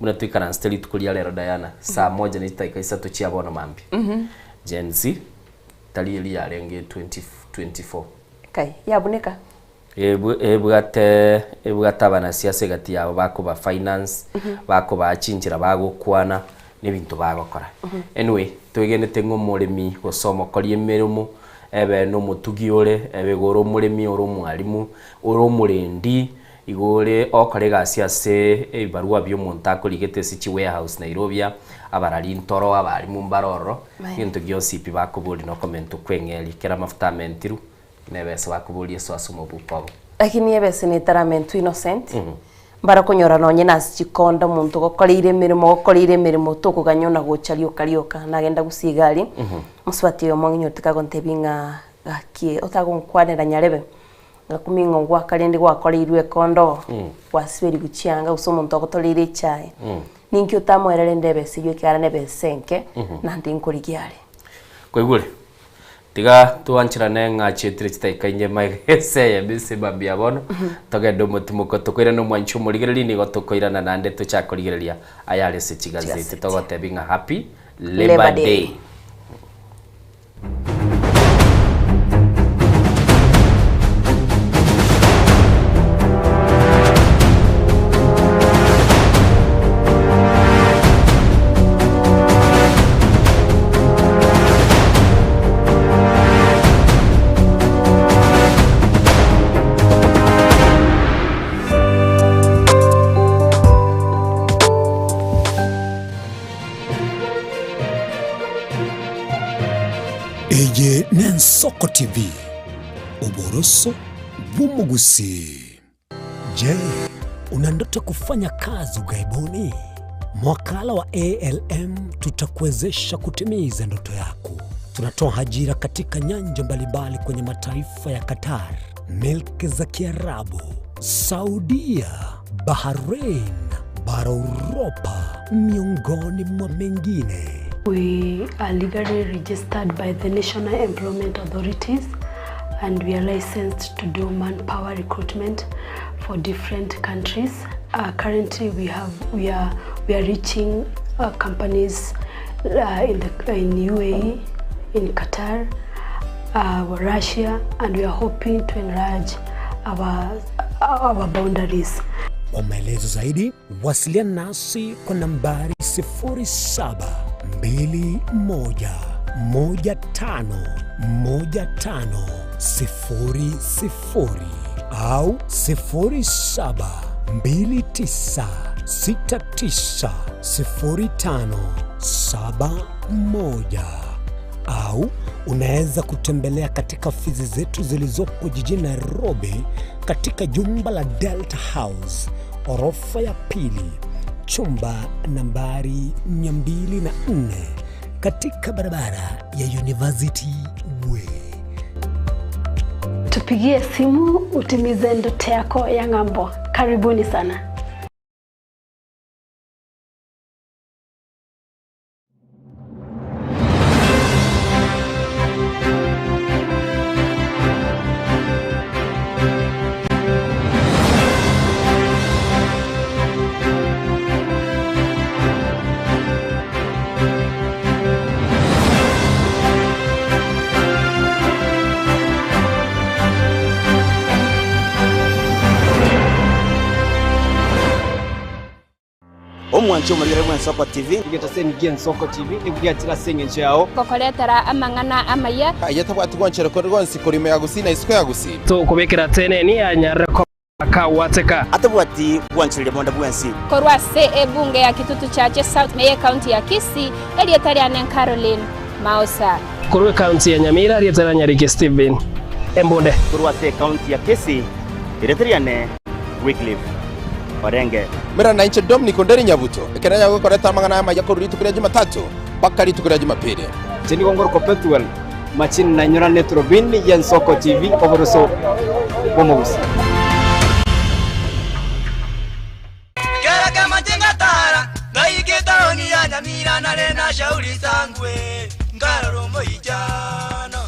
mnatuika na steli tukulia lero Diana saa moja ni taika tuchia bona mambi Genzi tali ya renge 2024 kai yabuneka ebugata bana siasa gati yabo bako ba finance bako ba chinjira bago kwana n'ibintu bagokora anyway tugenete ngo murimi gosoma kori emerumo ebe no mutugi ore ebe goro murimi oro mwarimu oro murendi igore okore gasi ase ibarua byo monta kurigete sichi warehouse Nairobi abarari ntoro abari mumbaroro into gyosipi bakubuli no comment kwengeli kera mafuta mentiru nebese bakubuli eso asumo bupo lakini ebese ni taramentu innocent bara kunyora nonye nasichikonda muntu gokorire mirimo tukuganyona gocarioka nagenda gusigari muswati yo monyo tikagontebinga akie otagonkwanera nyarebe ngakumingo gwa kalende gwa korirwe kondo wasibiri guchianga usomo muntu agotolire chai ninki utamwerere ndebe sibyo kyara nebe senke nandi nkorigiare koigure tiga tuanchirane ngachetire chitaikainye maigese ya bise babia bono togendo mutumuko tukwira no mwanchu murigereri ni gotukoirana nande tuchakorigereria ayale se chigazete togotebinga happy Labor Day. Eye Nensoko TV, uboroso bumugusi. Je, una ndoto kufanya kazi ughaibuni? Mwakala wa ALM tutakuwezesha kutimiza ndoto yako. Tunatoa ajira katika nyanja mbalimbali kwenye mataifa ya Qatar, Milki za Kiarabu, Saudia, Bahrain, bara Europa, miongoni mwa mengine. We are legally registered by the National Employment Authorities and we are licensed to do manpower recruitment for different countries. Currently we are reaching companies in UAE, in Qatar, Russia, and we are hoping to enlarge our boundaries. Kwa maelezo zaidi, wasiliana nasi kwa nambari 0721511500 au 0729690571 au unaweza kutembelea katika ofisi zetu zilizopo jijini Nairobi katika jumba la Delta House, orofa ya pili, chumba nambari 204 katika barabara ya University Way. Tupigie simu utimize ndoto yako ya ng'ambo. Karibuni sana. Omwancho marire Nensoko TV ngetaseni Nensoko TV nibwatira senge njao kokoretera amangana amaya ayatabwati gwanchero ko rwansi korime yagusina isiko yagusi to kubekera tene ni anyara ko akawateka atabwati gwanchirire monda bwensi korwase ebunge ya Kitutu Chache South Meye County ya Kisii elietari anen Caroline Mausa korwe county ya Nyamira elietari Nyarige Steven Embonde korwase county ya Kisii elietari anen Wycliffe Orenge mera na inche Dominic Onderi Nyabuto ekeranya gukoreta amangana amaya ko ruritu kuri Jumatatu bakari tukuri Jumapili jeni gongoro ko Petuel machin na nyora netrobin Nensoko TV oboroso bomugusi Kera kama tingatara naiketaoni ya Nyamira na rena shauri sangwe ngaroro moijana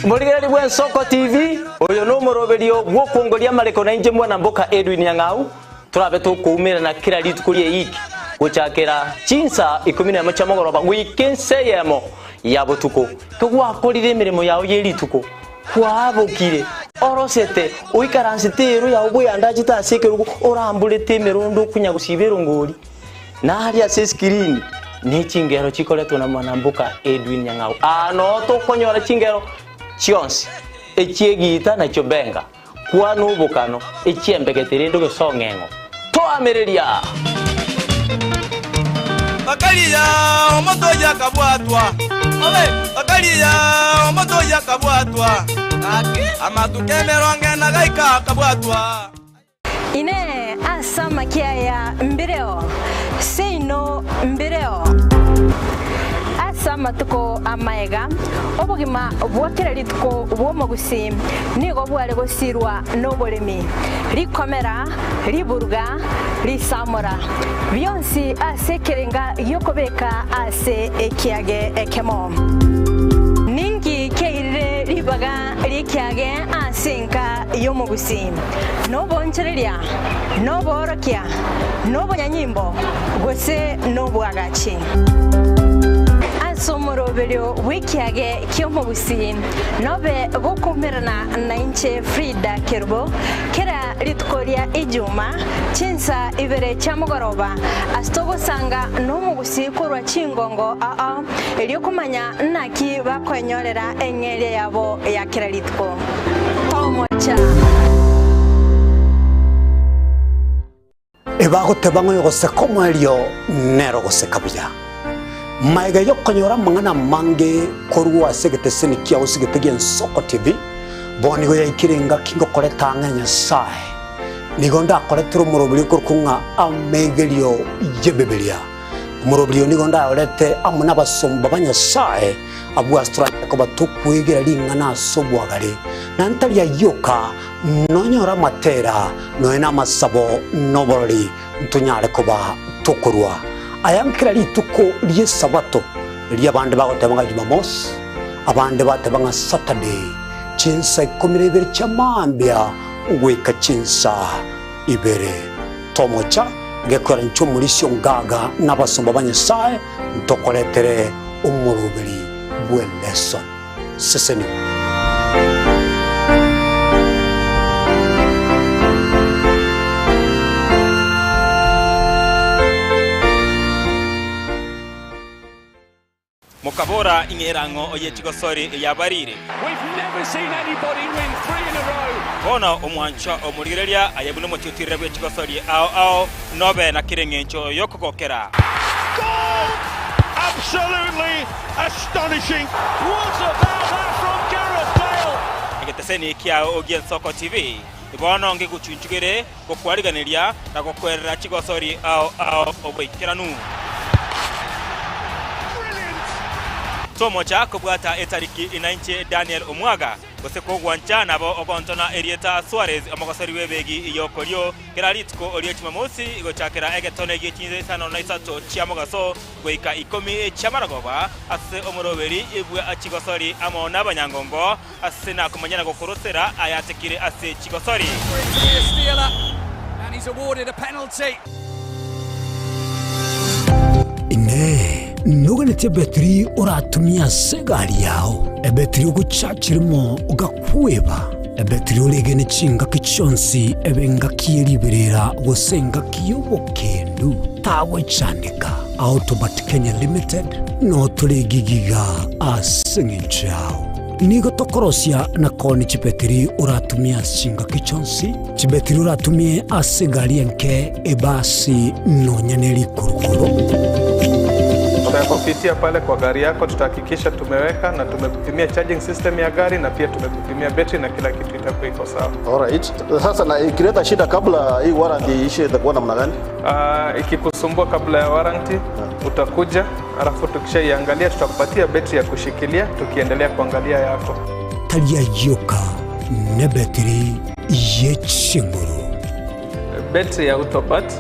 Murigeri Nensoko TV oyo no moroberio gwokongoria mareko na inje mwana mboka Edwin Yang'au turabe tukumira na kira ritu kuri iki guchakira chinsa 10 chamogoroba wikenseyemo ya butuko kugwakorire mirimo yawo yerituko kwabokire orosete uikaransitero ya ubwo yandagita asekerugo orambulete mirundo kunyagusibero ngori na hali ya screen ni chingero chikoletwa na mwanambuka Edwin Yang'au ano to konyora chingero chionsi echiegita na chobenga kwanu bukano ichiembeketire ndo gesongengo twamereria Bakaliya omotoya kabwatwa bakaliya omotoya kabwatwa amatukemeronge na gaika kabwatwa ine asama kiaya mbireo seino mbireo asama tuko amaega obugima bwakira lituko bwomogusi nigo bwale gosirwa nobolemi likomera liburuga lisamora byonsi asekerenga yokobeka ase ekiage ekemo ningi keire libaga likiage asenka yomogusi nobonchereria noborokia nobonyanyimbo gose nobwagachi somoroberio wikiage kyomobusi nobe gokumerana na inche Frida Kerbo kera litkoria ijuma chinsa ibere chamugoroba astogo sanga nomugusi kurwa chingongo eliokumanya naki bakwenyorera engere yabo ya kera litko tomocha ebagotebang'o yogose komwelio nero gose kabuya maiga yokonyora mangana mange korwa segete senikia usigete Nsoko TV boni go yakirenga kingo koleta nganya sai nigonda koletro murobili kurkunga amegelio yebebelia murobili nigonda olete amuna basomba banya sai abu astra ko batukwegera lingana sobwagale nantalia yoka nonyora matera noena masabo noboroli ntunyale koba tokorwa ayankira lituko liye sabato liya bande bagotebanga Jumamosi abande batebanga Saturday chinsa 12 chamambia uweka chinsa ibere tomocha gekora nchomulisyo ngaga nabasomba banyesaye ntokoletere umurubiri bweleso seseni Mukabora ingerango oyetigosori yabarire. We've never seen anybody win 3 in a row. Bona omwancha omurireria ayabune motiotire bwetigosori ao nobe na kirengencho yokogokera. Goal! Absolutely astonishing. What about that from Gareth Bale? Ageteseni kia Nsoko TV. Ibona onge guchunchugere gokwariganiria na gokwerera chigosori ao obwikiranu. Tomocha kubwata etariki inainche Daniel Omwaga goseko gwancha nabo ogontona Erieta Suarez amagosari webegi iyokorio keraritko orio Jumamosi igochakera egetone gichinze sano na isato chiamogaso goika 10 chamaragoba ase omoroberi ibwe achigosori amo nabanyangongo ase na kumanyana gokorosera ayatekire ase chigosori and he's awarded a penalty. Nuganete betri uratumia segari yao ebetri uguchachirimo ugakweba ebetri ulegene chinga kichonsi ebenga kieriberera gosenga kiyobokendu tawe chanika Autobat Kenya Limited no tulegigiga asengichao nigo tokorosia na koni chibetri uratumia chinga kichonsi chibetri uratumie asegari enke ebasi no nyaneli kurukuro. Kupitia pale kwa gari yako tutahakikisha tumeweka na tumekupimia charging system ya gari na pia tumekupimia battery na kila kitu itakuwa iko sawa. Alright. Sasa na ikileta shida kabla hii warranty ishe itakuwa namna gani? Ikikusumbua kabla ya warranty utakuja alafu tukishaiangalia tutakupatia battery ya kushikilia tukiendelea kuangalia yako. Talia yoka ne battery yechinguru. Battery ya Autobat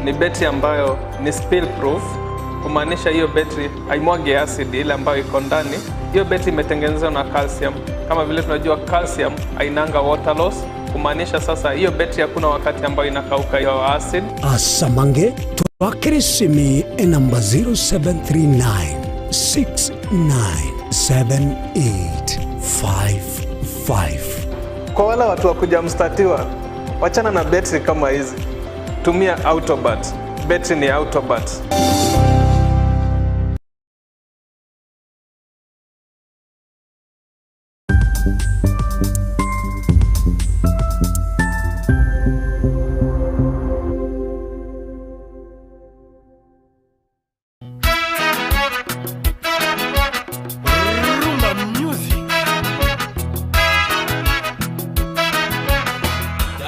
ni battery ambayo ni spill proof. Kumaanisha hiyo battery haimwagi acid ile ambayo iko ndani. Hiyo battery imetengenezwa na calcium. Kama vile tunajua calcium hainanga water loss. Kumaanisha sasa hiyo battery hakuna wakati ambayo inakauka hiyo acid. Asamange twakirisimi namba 0739697855. Kwa wale watu wa kujamstatiwa, wachana na battery kama hizi. Tumia Autobat. Battery ni Autobat.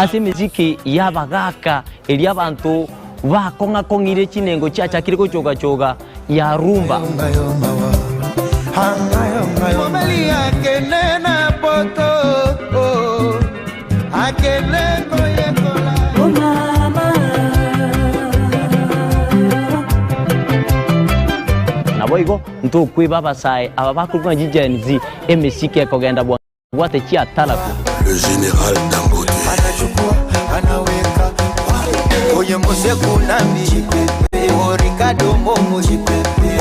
ase miziki yabagaka eri abantu bakonga kongire chinengo chacha kiriko choga choga ya rumba. Naboigo nto kwiba basai aba bakurwa jijenzi emisiki ekogenda bwate chia talaku. Le général Dangote anaweka oye mose kunambi Ricardo Momo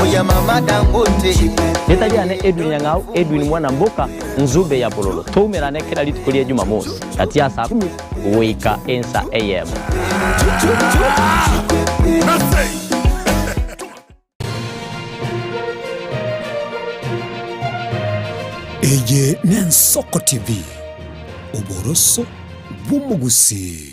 oye mama Dangote Netaliane Edwin Nyang'au Edwin mwana mboka nzube ya bololo tumerane kila litukulia Jumamosi kati ya saa 10 wika ensa am. Eye Nensoko TV Uboroso bw'umugusi.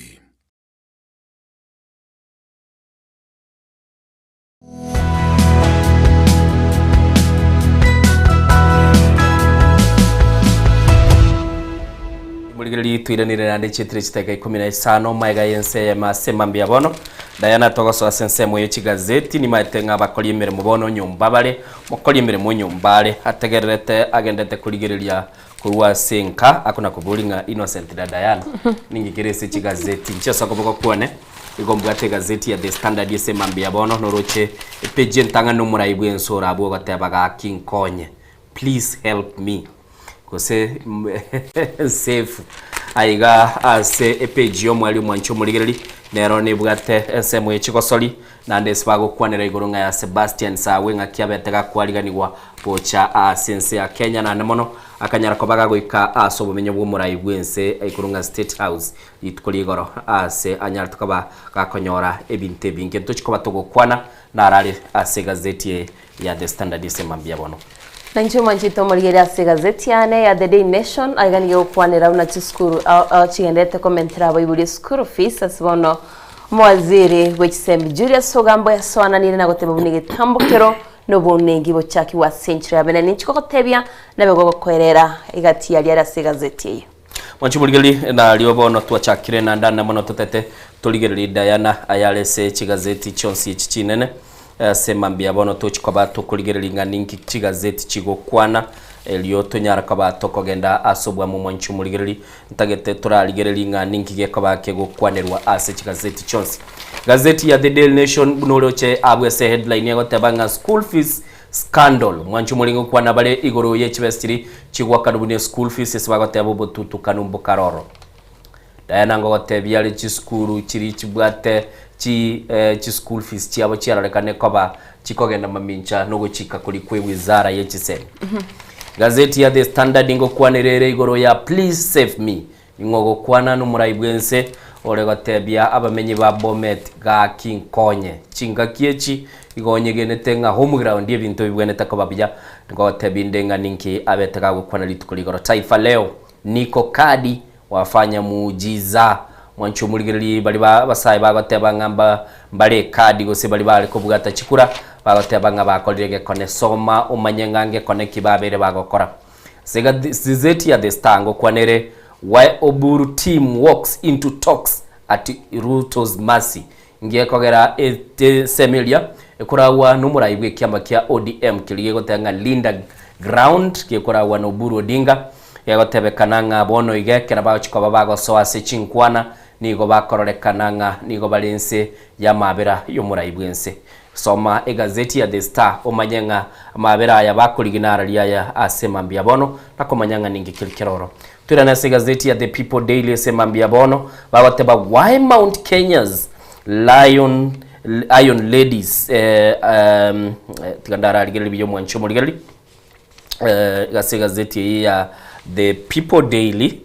Muligiri tuiranire nande chitire chiteka 15 maiga yense ya masemambia bono Diana togoso asense moyo chigazeti ni maetenga bakoli emirimo bono nyumbabale mukoli emirimo nyumbale ategererete agendete kuligiriria kurwa senka akuna kubulinga Innocent da Diana ningikirese chigazeti nchesa koboko kuone igombwate gazeti ya The Standard yesemambia bono noroche page ntanga no muraibu ensora abo gatebaga kinkonye please help me kose safe aiga ase page yo mwali mwancho muligereri nero ne bwate ensemo yechikosoli nande sibago kwanera igorunga ya Sebastian Sawe ngakiabetega kwaliganirwa pocha sense ya Kenya na nemono akanyara kobaga goika asobumenyo bw'umurayi bwense igorunga State House yitukoli igoro ase anyara tukaba gakonyora ebinte binge tuchikoba tugokwana na arari ase gazeti ya The Standard yesemambia bono. Nancho manchito muligera ase gazeti yane ya The Day Nation aganiye okwanira una chiskuru chigendete komentera abayibuli school fees asibono mwaziri wechisembi Julius Sogambo yasoananire na goteba bunige tambukero no bunengi bochaki wa century abene nichiko kotebya nabego gokwerera igati yali ase gazeti ye. Mwanchumuligeli na liobono twachakire na ndana mono tutete tuligereri Diana ayalese chigazeti chonsi chichinene semambia bono tuchikoba tukuligereringa ninki chigazeti chigokwana elio tonyara kaba tokogenda asobwa mu mwanchumuligeli ntagete turaligereringa ninki gekoba kegokwanerwa ase chigazeti chonsi. Gazeti ya The Daily Nation bunoroche abwese headline yago tabanga school fees scandal mwanchumulingo kwana bale igoro yechibestiri chigwa kadubune school fees esibago tabo botutu kanumbu karoro Diana ngo tebyale chiskuru chiri chibwate chi school fees chiabo chiararekane koba chikogenda mamincha no guchika kuri kwe wizara yechise. Gazeti ya The Standard ngo kwanerere igoro ya please save me ingogo kwana no muraibwense orego tebya abamenyi ba Bomet ga Kinkonye chinga kiechi igonyegenete nga home ground y'ebintu bibweneta ko babya ngo tebindenga ninki abetega gukwana litukuligoro Taifa Leo Niko Kadi wafanya muujiza mwanchumuligiri bali basai bagateba ngamba mbale kadi gose bali ko bugata chikura bagateba nga bakolirege kone soma umanyengange kone kibabere bagokora zeti ya The Stango kwanere why Oburu team walks into talks at Ruto's mercy ngiye kogera Semilia ekurawa numuraibwe kyamba kya ODM kilige gotanga Linda ground kikurawa no Oburu Odinga yagotebekananga bono igekera bachikoba bagosoa sechinkwana nigo bakororekananga nigo balense ya mabera yo muraibwense soma egazeti ya The Star omanyenga mabera ya bakuriginara liya asemambia bono nakomanyanga ningi kilkeroro turana gazeti ya The People Daily asemambia bono bagoteba why Mount Kenya's Iron Ladies tigandara ligeli biyo mwanchomo ligeli gazeti ya The People Daily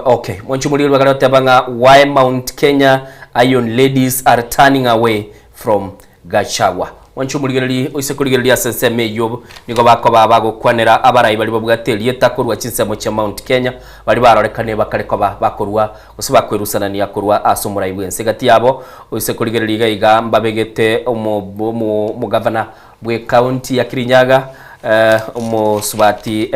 okay mwanchumuligeli bagatebanga why Mount Kenya Iron Ladies are turning away from Gachagua mwanchumuligeli oisekuligeli asenseme yob nigo bakoba bagokwanera abarayi bali babwateliye takorwa chinsemo cha Mount Kenya bali barorekane bakarekoba bakorwa gusiba kwerusana ni yakorwa asomurayi bwense gati yabo oisekuligeli gaiga mbabegete mu governor bwe county ya Kirinyaga umusubati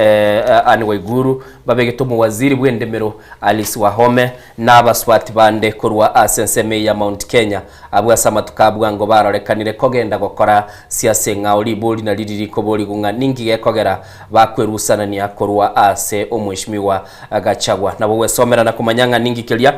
Anne Waiguru babegeto mu waziri bw'endemero Alice Wahome n'abaswati bande korwa asenseme ya Mount Kenya abwa samatukabwa ngo barorekanire kogenda gukora siase ngauli boli na liririko boli gunga ningi gekogera bakwerusana ni akorwa ase umwishimiwa Gachagua nabo wesomera na kumanyanga ningi kelia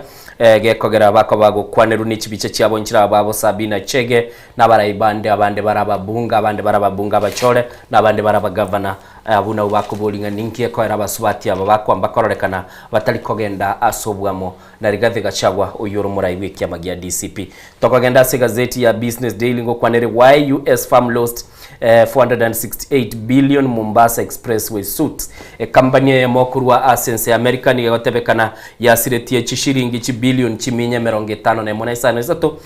gekogera bakobago kwaneru n'ikibice cyabo nkira babo Sabina Chege n'abarayibande abande barababunga abande barababunga bachore n'abande barabagavana abuna bakubolinga ninki ko era basubati aba bakwamba kororekana batali kogenda asobwamo na Rigathi Gachagua uyuru murai wiki ya magia DCP tokogenda se gazeti ya Business Daily ngo kwanere why US firm lost 468 billion Mombasa Expressway suits company ya mokuru wa Ascense America ni gotebekana ya sireti chishiringi billion chiminya 50 na mona isano zato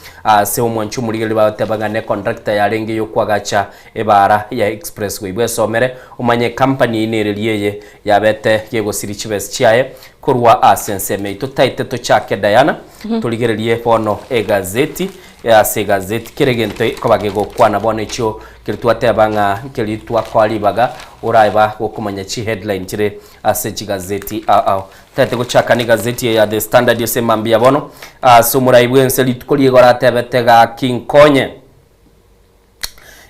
se umwanchu muri batebagane contractor ya renge yo kwagacha ebara ya Expressway bwesomere umanye company inereliye yabete yego siri chibes chiaye kurwa Ascense meito taiteto chake Diana tuligerelie pono egazeti ya se gazeti kiregento ko bagego kwana bone cyo kiritwate banga kilitwa kwalibaga uraiba okumanya chi headline kire ase gazeti tate go chaka ni gazeti ya The Standard yose mambia bono so muraibwense litukoliye goratebetega King Konye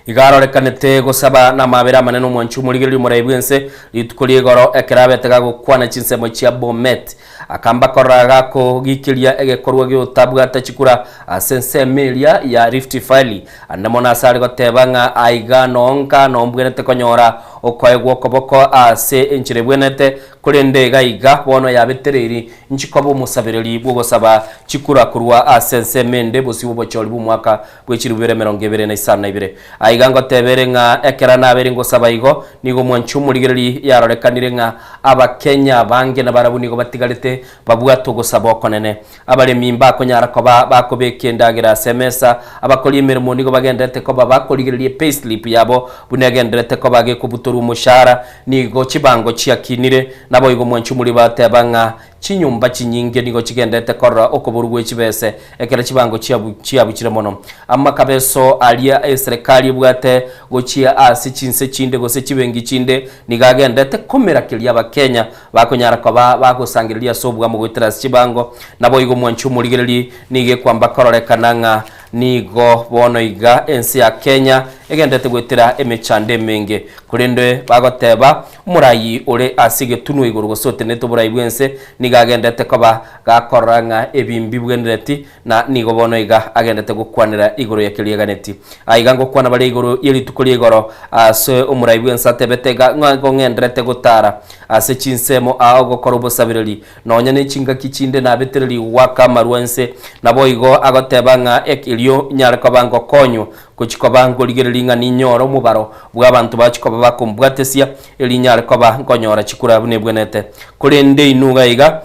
igaro rekanete gosaba na mabera maneno mwanchu murigeli muraibwense litukoliye goro ekerabetega go kwana chinsemo chia Bomet akamba koraga ko gikilia egekorwa gyo tabwa tachikura sense melia ya Rift Valley andamona sari gotebanga aigano onka no mbwenete konyora okoegwo koboko ase enchirebwenete kurende gaiga bono ya betereri nchikobo musabireli bwo gosaba chikura kurwa asense mende bosibo bocholi bu mwaka bwechirubere 2022 aiga ngotebere nga ekera nabere ngosaba igo nigo mwanchu murigereri yarorekanire nga abakenya bange na barabu nigo batigalete babwato gosaba okonene abale mimba konyara ko bakobekendagira semesa abakoli imirimo nigo bagendete ko babakoligereri payslip yabo bunegenderete ko bage kubutura umushara nigo kibango kiyakinire nabo igo mwanchu muri batebanga chinyumba chinyinge nigo kigendete korra okuburugwe kibese ekera kibango kiyabukire mono amakabeso alia serikali bwate gochia asi chinse chinde gose kibengi chinde nigagendete komera kilia bakenya bakonyara ko bagosangirilia sobwa mu gwitira kibango nabo igo mwanchu murigereri nige kwamba kororekananga nigo bono iga ensi ya Kenya egendete gwitira emechande menge kurende bagoteba murayi ore asige tunu iguru gosote neto burayi bwense nigagendete koba gakoranga ebimbi bwendereti na nigo bono iga agendete gukwanira iguru yakilie ganeti aiga ngokwana bale iguru yeli tukulie igoro ase umurayi bwense atebetega ngo ngendrete gutara ase chinsemo aho gokora ubosabireli nonya ne chinga kichinde na betereli waka marwense nabo igo agotebanga ekilio nyarako bango konyo kuchikobango ligerelinga ninyoro mubaro bw'abantu bachikoba bakombwatesia elinyarako bangonyora chikura bune bwenete kurende inuga iga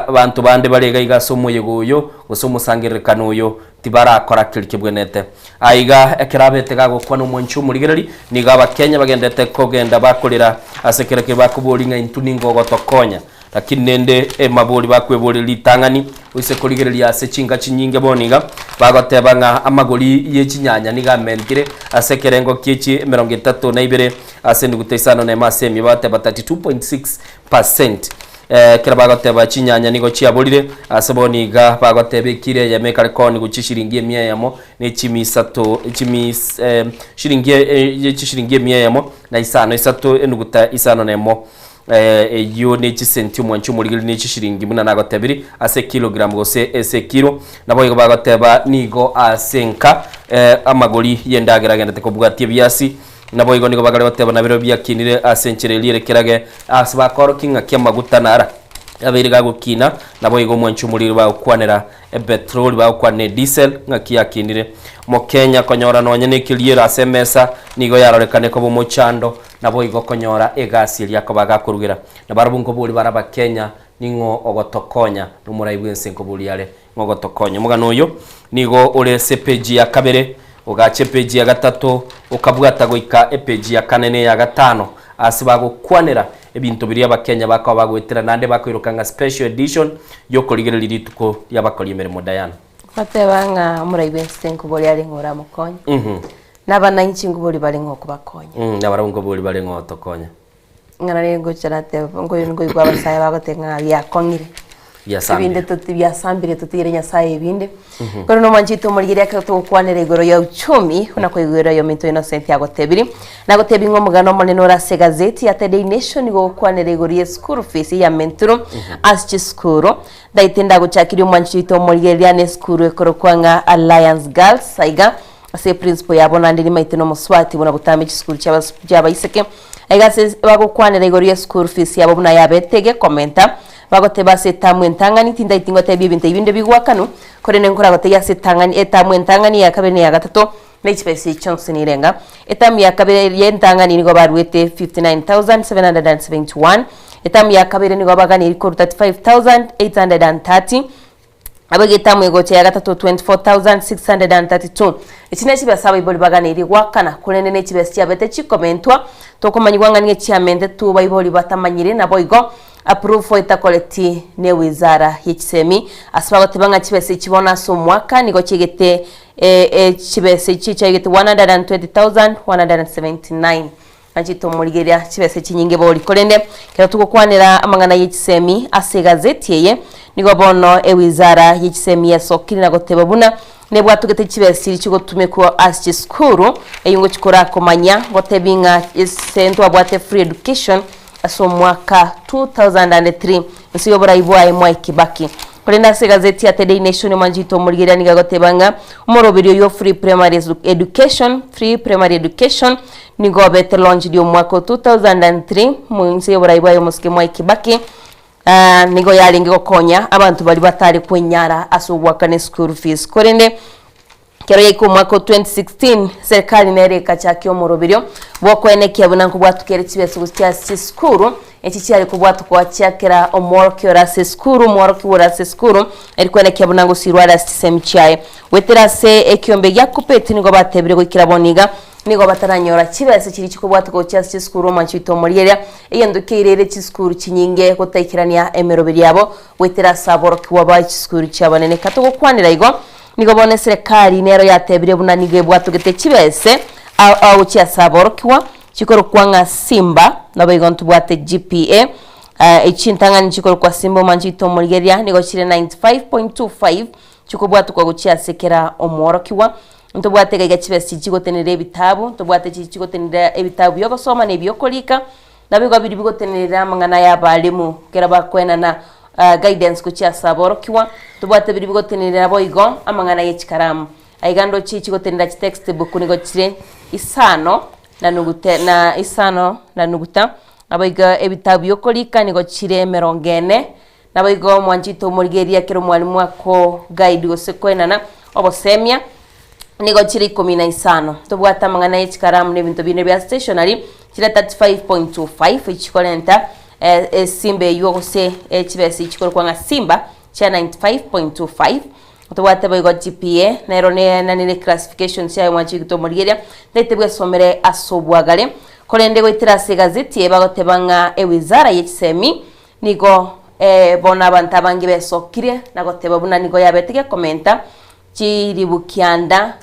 abantu bande balega iga somoye goyo osomusangirikano uyo tibara akora kirike bwenete aiga ekerabete gago kwano mwanchu murigereri niga abakenya bagendete kogenda bakolera asekereke bakubolinga intuningo gotokonya lakini nende maboli bakwebole litangani use koligereria ase chinga chinyinge boniga bagotebanga amagoli yechinyanya niga mentire ase kerengo kichi 32 ase ndugutesano na masemi bate 32.6%. Kira bagoteba chinyanya nigo chiabolire aseboniga bagotebe kire ya mekarekoni guchishiringie 100 yamo ne chimisato chimis shiringie chishiringie 100 yamo na isano isato enduguta isano nemo yo ne chisenti mwanchu murigili ne chishiringi muna nagotabiri ase kilogram gose ese kilo nabo igo bagoteba nigo asenka amagoli yendagira genda tekobwatie byasi nabo igo nigo bagale bateba nabiro byakinire asencherelire kirage asbakoro kinga kyamaguta nara abiriga gukina nabo igo mwanchu muriri ba kwanera petrol ba kwane diesel ngakiyakinire mo Kenya konyora nonya nekiliera semesa nigo yarorekane ko mu chando nabo igo konyora egasi lyako bagakurugira nabarabunko boli baraba Kenya ningo ogotokonya numurai bwense ko boli yale ngogotokonya mugano uyo nigo ule sepeji ya kabere ugache peji ya gatatu ukabwata goika epeji ya kanene ya gatano asibago kwanera ebintu biri abakenya bakaba bagwetera nande bakwirukanga special edition yo koligera lirituko yabakoli mere modayana batebanga muraibense ko boli yale ngora mukonya n'abananchi nguburi bari nkoko bakonya n'abarungo buri bari nkoto konya ngana rengo charate ngo ngo igwa basaya bagotenga yakongire ibinde tuti byasambire tutire nyasaye ibinde kono no manjito murigire akato kwanere igoro ya uchumi unako igoro ya Minto Innocent yagotebiri nagotebi ngo mugano monene orase gazeti ya Today Nation go kwanere igoro ya school fees ya menturo aschi school daitenda guchakiri manjito murigire ya ne school ekoro kwanga Alliance Girls saiga ase principal yabona ndiri maiteno muswati bona butame school cy'abayiseke egase bagokwanira igoro ya school fees yabo buna yabetege commenta bagote setamwe ntangani tinda itingote bibinte ibinde bigwakanu korene nkora gote ya setangani etamwe ntangani ya kabene ya gatatu n'expesi Johnson irenga etamu ya kabere yentangani nigo barwete 59771 etamu ya kabere nigo bagani iko 35830 abagetamu egote ya gatatu 24632 ikinechi basaba iboli bagani iri gwakana korene n'ekibesi cyabete kikomentwa tokomanyirwanga n'ekyamende tu bayiboli batamanyire nabo igo approve itakoleti ne wizara y'ikisemi asaba gutebanga kibese kibona so mwaka nigo kigete kibese kigete 120179 Anjito murigeria kibese kinyinge boli kolende kero tukokwanira amangana y'ikisemi ase gazeti yeye nigo bono wizara y'ikisemi yasokiri na goteba buna nebwa tugete kibese kigotume ko aschi school eyungo kikora komanya gotebinga isento abwate free education aso mwaka 2003 nsiyo burayibwaye mwa Kibaki kolenda se gazeti ya Today Nation manjito murigera nigagotebanga umoroberio yo free primary education nigo bete launch dio mwaka 2003 munsiyo burayibwaye muske mwa Kibaki nigo yalinge gokonya abantu bali batari kwenyara aso bwakane school fees kolende kero yiko mwaka 2016 serikali nereka cyaki omoroberio bwokwene kyabuna kubwatukere kibese gutya sikuru ekicyari kubwatu kwa cyakera omorokyo rase sikuru morokyo rase sikuru erikwene kyabuna ngusirwara semichaye weterase ekyombe yakupeti nigo batebire gukiraboniga nigo bataranyora kibese kiri kikubwatu kwa cyasi sikuru manchito moriyeria eyenduke irere kisikuru kinyinge gutekirania emeroberi yabo weterase aborokyo wabaye kisikuru cyabanene katugo kwanira igo nigo bone serikali nero yatebire buna nige bwatugete kibese au cyasaborokiwa chikoro kwanga Simba nabayigontu bwate GPA ichintangani chikoro kwa Simba manjito murigeria nigo chire 95.25 chiko bwatu kwa gucyasekera omorokiwa nto bwate ga kibese chigotenere ebitabu nto bwate chigotenere ebitabu yoko soma ne byokolika nabigo biri bigotenere amangana y'abalimu kera bakwena na guidance kucyasaborokiwa tubwate biri bigotenera boigo amangana y'ikaramu aigando chigotenera textbook nigo chire isano na nuguta abiga ebitabu yokolika nigo chire 40 nabigo mwanjito murigeria kero mwalimu wako guide gosekwenana obosemia nigo chire 15 tubwata amangana y'ikaramu n'ebintu bine bya stationery chire 35.25 ichikolenta Simba yose kibese chikoro kwanga Simba cha 95.25 utubate boygo GPA nairone nanine classification cya mwanjito murigeria ndetebwe somere asobwagale kolende goitirase gazeti bagotebanga wizara y'ikisemi nigo bona abantu abangi besokire nagoteba buna nigo yabetege komenta chiribukianda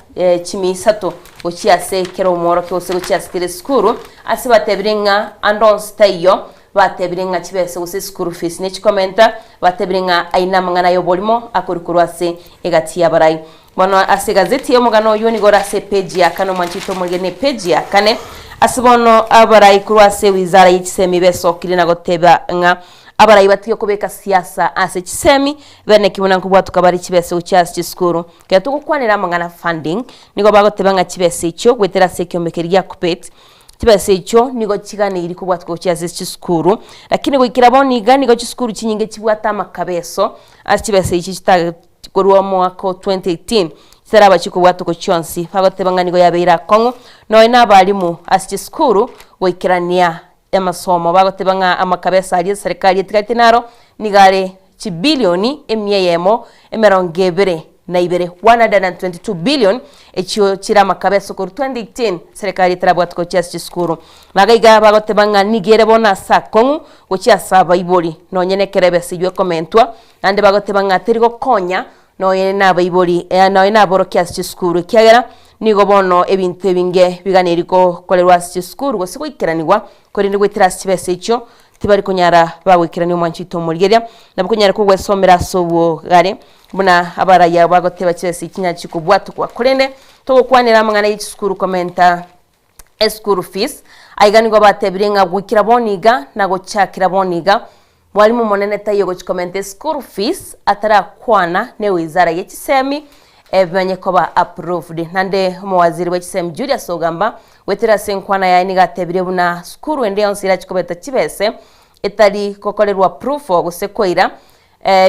chimisato gochiase kero moro kyose gochiase skuru asibatebiringa andons tayo batebiringa kibese gose school fees ne chikomenta batebiringa aina mangana yo bolimo akurikurwase egati yabarai bono ase gazeti yo mugano yo nigora se page ya kano manchito mugene page ya kane asibono abarai kurwase wizara y'ikisemi besokire nagoteba nga abarai batiyo kubeka siasa ase kisemi bene kibona kubwa tukabari kibese ucyasi cy'skuru kya tukukwanira mangana funding nigo bagotebanga kibese cyo gwetera se kyombekeria kupet kibese cyo nigo kigane iri kubwa tukocyasi cy'skuru lakini go ikiraboniga nigo cy'skuru kinyinge kibwata makabeso ase kibese iki kitakorwa mu wako 2018 seraba chikubwa tuko cyonsi bagotebanga nigo yabeira Kongo no inabalimu ase cy'skuru wikirania amasomo bagotebanga amakabesa ari serikali yetikatinaro nigare chibilioni emyeyemo emerongevere na ibere 122 billion echo chira makabesa ko 2018 serikali tarabwa tuko cyasi skuru bagaiga bagotebanga nigere bona sakongu go cyasaba iboli no nyene kerebe sijwe komentwa nande bagotebanga terigo konya no ina baibori no ina borokia skuru kiagera nigo bono ebintu ebinge biganiriko kolerwa skuru go sikuikiranirwa korinde gwitira sibese icho tibari kunyara bawikirani umwanchito murigeria nabukunyara kugwesomera sobo gare buna abaraya bagoteba kibese ikinya chikubwatu kwa kurende tugukwanira mangana y'skuru komenta school fees aiganirwa batebirenga gwikira boniga na gochakira boniga mwalimu monene tayo gochikomenta school fees atara kwana ne wizara y'ekisemi ebanye koba approved nande mwaziri w'ekisemi Julius Ogamba wetera senkwana ya iniga tebire buna school ende onsira chikobeta kibese etali kokolerwa proof ogusekoira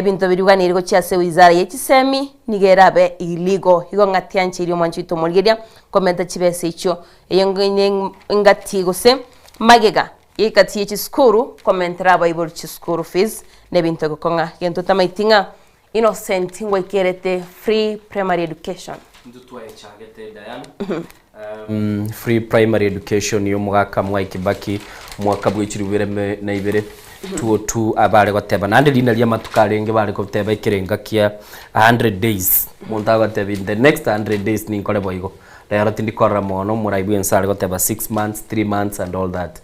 bintu biruganiriko cyase wizara y'ekisemi nigerabe iligo higo ngatianchiri mwanchito murigeria komenta kibese icho eyongene ngati gose magega ikati y'ekisukuru komentera bible cy'isukuru fees nebintu gokonga gento tamaitinga innocent ngwekerete free primary education ndutwaye chagete Diana free primary education yo mwaka Kibaki mwaka bw'ikirubire na ibere tuo abale goteba nande lina lya matukarenge bale goteba ikirenga kia 100 days monta goteba in the next 100 days ni nkole boigo dayaro tindi korra mono muraibu ensale goteba 6 months 3 months and all that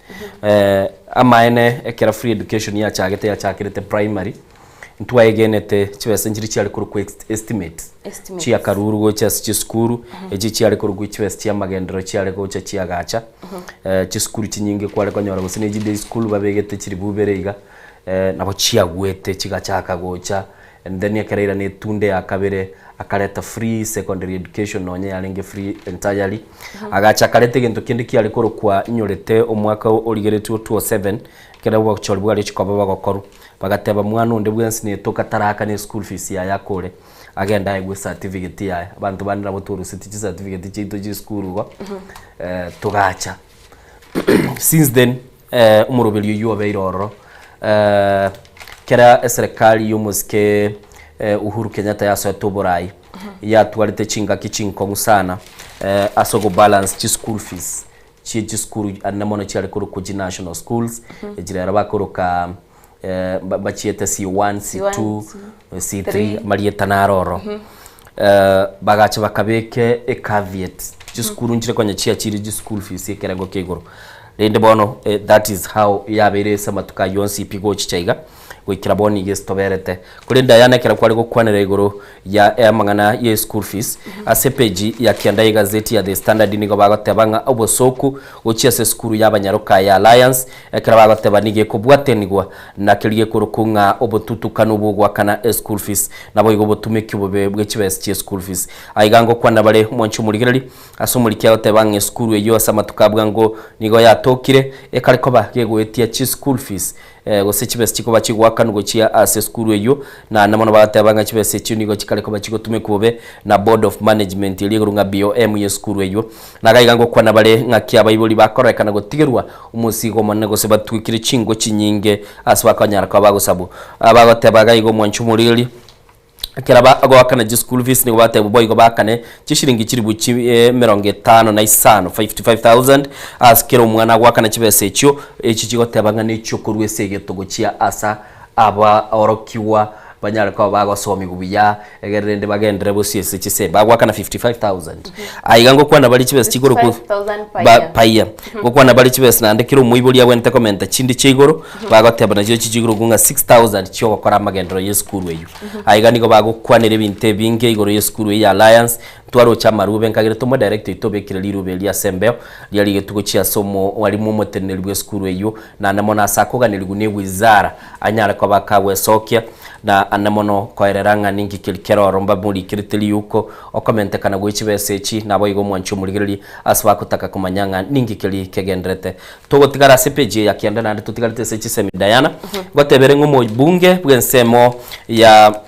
amaene ekera free education ya chagete ya chakirete primary ntwa egenete chibese njiri cyari ku estimate chia karuru go chas chiskuru eji cyari ku chibese cya magendero cyari go cya gacha chiskuru kinyinge kwale konyora gusine eji day school babegete kiri bubereiga nabo chia gwete kigachaka gocha and then yakarira ne tunde akabere akareta free secondary education nonye yarenge free entirely agacha karete gento kindi cyari ko kwa inyorete omwaka origeretu 27 kera wa chorwa le chikoba bagokoru bagateba mwana unde bwensi ne toka taraka ne school fees ya yakore agenda igwe certificate ya abantu bandira boturu city certificate chito ji school go tugacha since then umurobeli yo beiroro kera serikali yomuske Uhuru Kenyatta yaso toborai ya twalite chinga kichinko sana asogo balance chi school fees chi school anamono cyari ku national schools ejira bakoroka bachieta C1 C2 C3 marieta naroro bagacha bakabeke e caveat chi school njire kwanya chia chiri ji school fees ekerago kegoro rende bono that is how yabere samatuka yonsi pigo chichaiga wikiraboni yestoberete kuri Diana kera kwari gukwanira igoro ya mangana ye school fees asepeji ya kianda gazeti ya The Standard nigo bagatebanga obosoku uchiya se school y'abanyaruka ya Alliance kera bagateba nige kubwatenigwa na kiriye kurukunga obotutukana ubugwa kana school fees nabo igo botumiki bobe bw'ekibese cye school fees aigango kwana bare monchu murigerali asumurikiya batebanga school yo asamatuka ngo nigo yatokire ekariko bagegwetia chi school fees gose kibese chiko bachigwaka nugo chia ase school eyo na namono bagatebanga kibese cyo nigo kikareko bachigo tume kubobe na board of management ili runga BOM ye school eyo nagaigango kwana bare ngakia bayiboli bakorekana gotigerwa umusigo monne gose batwikire chingo chinyinge aswakanyara kwa bagosabu abagotebaga igo mwanchu murili kera agwakana ji school fees ni bate boy go bakane cishiringi kiri buci 50 na isano 55000 askero umwana agwakana kibese cyo eki kigotebanga n'icyo kurwesege togocia asa aba orokiwa banyara kwa bagosomi gubiya egerende bagendere bosiyese kise bagwakana 55000 aigango kwana bali kibese kigoro ku paya go kwana bali kibese nande kiro muiboli yawente komenta chindi chigoro bagotebana cyo kigoro gunga 6000 cyo bakora magendero ye school weyo aigani go bagokwanire binte binge igoro ye school ya Alliance twaro cha marube nkagire tomo director itobekire lirube lya Sembeo lyali getugo chia somo wali mu moteneri bwe school weyo na namona asakoga nilugune wizara anyara kwa bakawe sokya na anamono koereranga ningi kilikero romba muri kiritili yuko okomente kana gwikibese echi nabo igo mwanchu murigirili aswa kutaka kumanyanga ningi kili kegendrete togo tigara sepeje ya kianda na tutigarite sechi semi Diana gotebere ngomo bunge bwensemo ya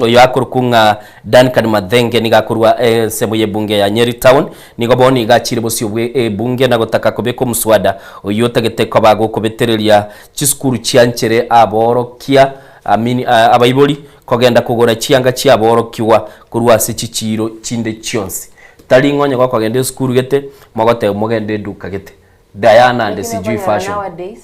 oyo akurukunga Duncan Madhenge nigakurwa semo ye bunge ya Nyeri Town nigo boni gachire bosyo bwe bunge nagotaka kobeko muswada oyo tagete ko bago kobeterelia chiskuru chianchere aborokia amini abayiboli kogenda kugora chianga chiaborokiwa kurwase chichiro chinde chionsi tali ngonya kwa kagende skuru gete mogete mogende duka gete Diana and CG fashion nowadays